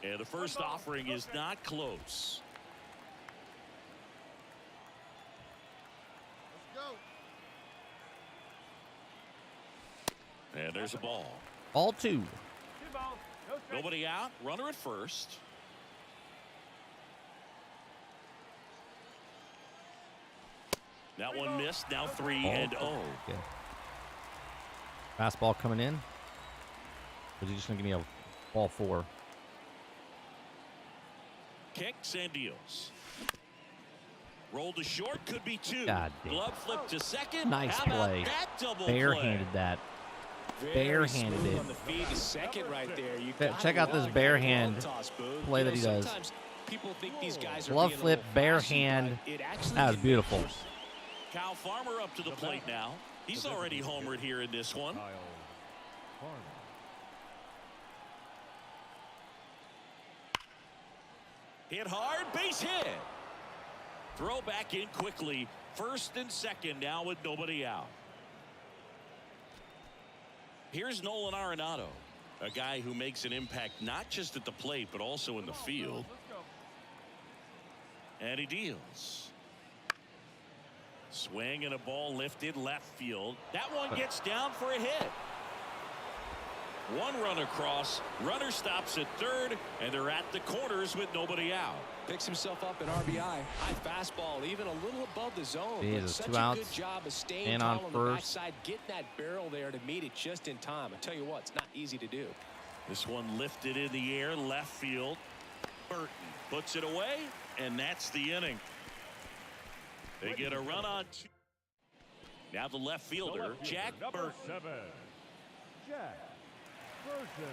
And the first offering is not close. And there's a ball. Ball 2. Nobody out. Runner at first. That one missed. Now 3-0. Okay. Fastball coming in. Or is he just going to give me a ball 4? Kicks and deals. Roll to short, could be 2. God damn. Glove flip to second. Nice How about play. that double Barehanded play? that. Very Barehanded smooth it. on the feed to second right there. You Check out this bare hand play that he does. Sometimes people think these guys are Glove being a flip, little bare flashy, hand. but it actually That was can- beautiful. Cal Farmer up to the plate now. He's already homered here in this one. Kyle Farmer. Hit hard, base hit. Throw back in quickly. First and second now with nobody out. Here's Nolan Arenado, a guy who makes an impact not just at the plate but also in the field. And he deals. Swing and a ball lifted left field. That one gets down for a hit. One run across, runner stops at third, and they're at the corners with nobody out. Picks himself up an RBI. High fastball, even a little above the zone. Jesus, But 2 such a outs. good job of staying And tall on on the first. backside, getting that barrel there to meet it just in time. I tell you what, it's not easy to do. This one lifted in the air, left field. Burton puts it away, and that's the inning. They get a run on 2. Now the left fielder, Jack Burton. 7. Jack Burton.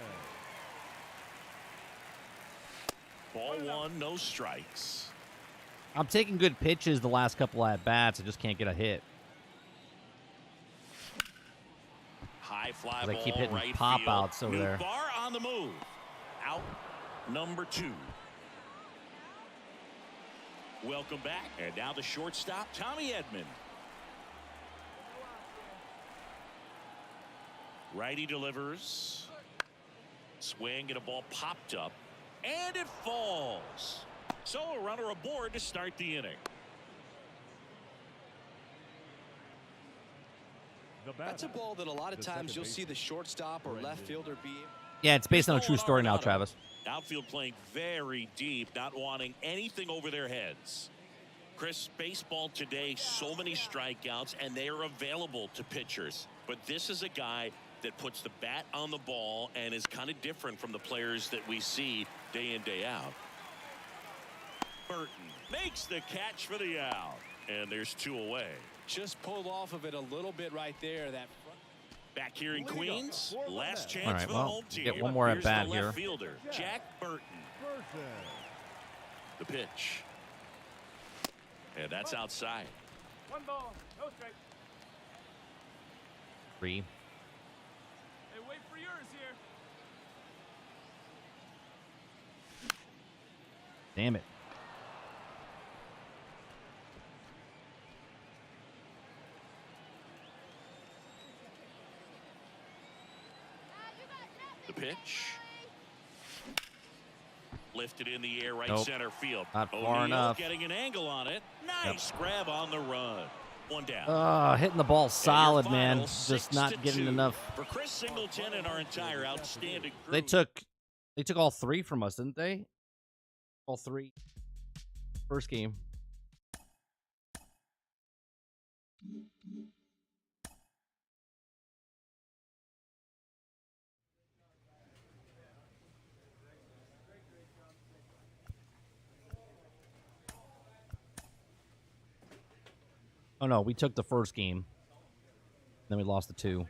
Ball 1, no strikes. I'm taking good pitches the last couple at bats. I just can't get a hit. High fly 'Cause I ball, keep hitting right pop field. outs over there. Nootbaar on the move. Out number 2. Welcome back. And now the shortstop, Tommy Edman. Righty delivers. Swing and a ball popped up. And it falls. So a runner aboard to start the inning. That's a ball that a lot of times you'll see the shortstop or left fielder be. Yeah, it's based on a true story now, Travis. Outfield playing very deep, not wanting anything over their heads. Chris, baseball today, so many strikeouts, and they are available to pitchers. But this is a guy that puts the bat on the ball and is kind of different from the players that we see day in, day out. Burton makes the catch for the out, and there's 2 away. Just pulled off of it a little bit right there. That Back here in Queens, last chance All right, for the well, home team. get one more at Here's bat the here. left fielder, Jack Burton. The pitch. And that's outside. 1 ball, no strike. 3. Hey, wait for yours here. Damn it. The pitch. Lifted in the air, right Nope. center field. Not far O'Neal enough. getting an angle on it. Nice grab on the run. One down. Hitting the ball solid, man. final, Just not getting 6-2 enough. For Chris Singleton and our entire outstanding crew. They took all 3 from us, didn't they? All 3. First game. Oh no, we took the first game. Then we lost the 2.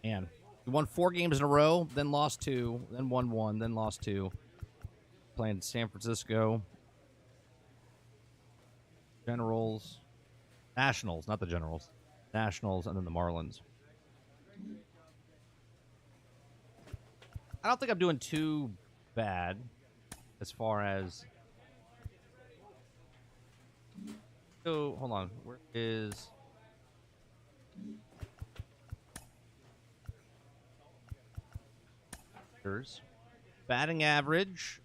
And we won 4 games in a row, then lost 2, then won 1, then lost 2. Playing San Francisco. Generals. Nationals, not the Generals. Nationals, and then the Marlins. I don't think I'm doing too bad as far as... So, hold on. Where is... Batting average.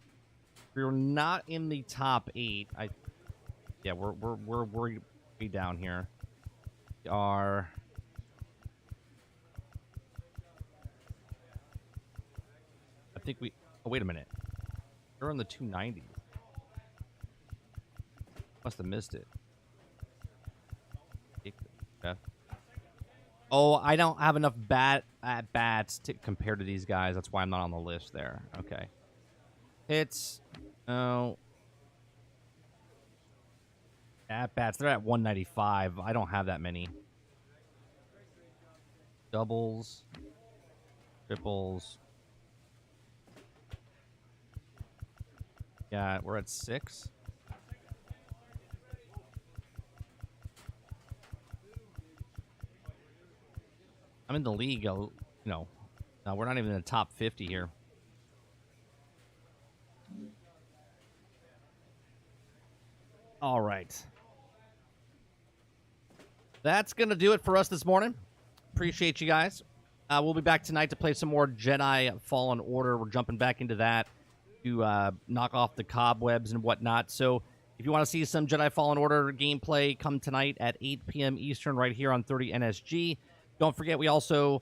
We're not in the top 8. Yeah, we're way down here. We are. I think we. Oh, wait a minute. We're in the 290s. Must have missed it. Okay. Oh, I don't have enough at-bats to compare to these guys. That's why I'm not on the list there. Okay. Hits. Oh. At-bats. They're at 195. I don't have that many. Doubles. Triples. Yeah, we're at 6. I'm in the league, no, we're not even in the top 50 here. All right. That's going to do it for us this morning. Appreciate you guys. We'll be back tonight to play some more Jedi Fallen Order. We're jumping back into that to knock off the cobwebs and whatnot. So if you want to see some Jedi Fallen Order gameplay, come tonight at 8 p.m. Eastern right here on 30 NSG. Don't forget, we also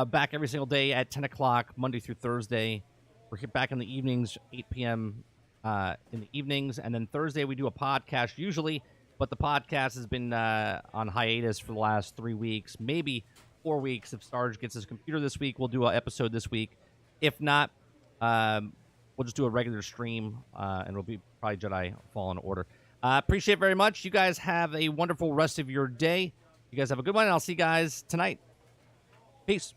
back every single day at 10 o'clock, Monday through Thursday. We're back in the evenings, 8 p.m. In the evenings. And then Thursday, we do a podcast usually, but the podcast has been on hiatus for the last 3 weeks, maybe 4 weeks. If Sarge gets his computer this week, we'll do an episode this week. If not, we'll just do a regular stream, and it'll be probably Jedi Fallen Order. Appreciate it very much. You guys have a wonderful rest of your day. You guys have a good one, and I'll see you guys tonight. Peace.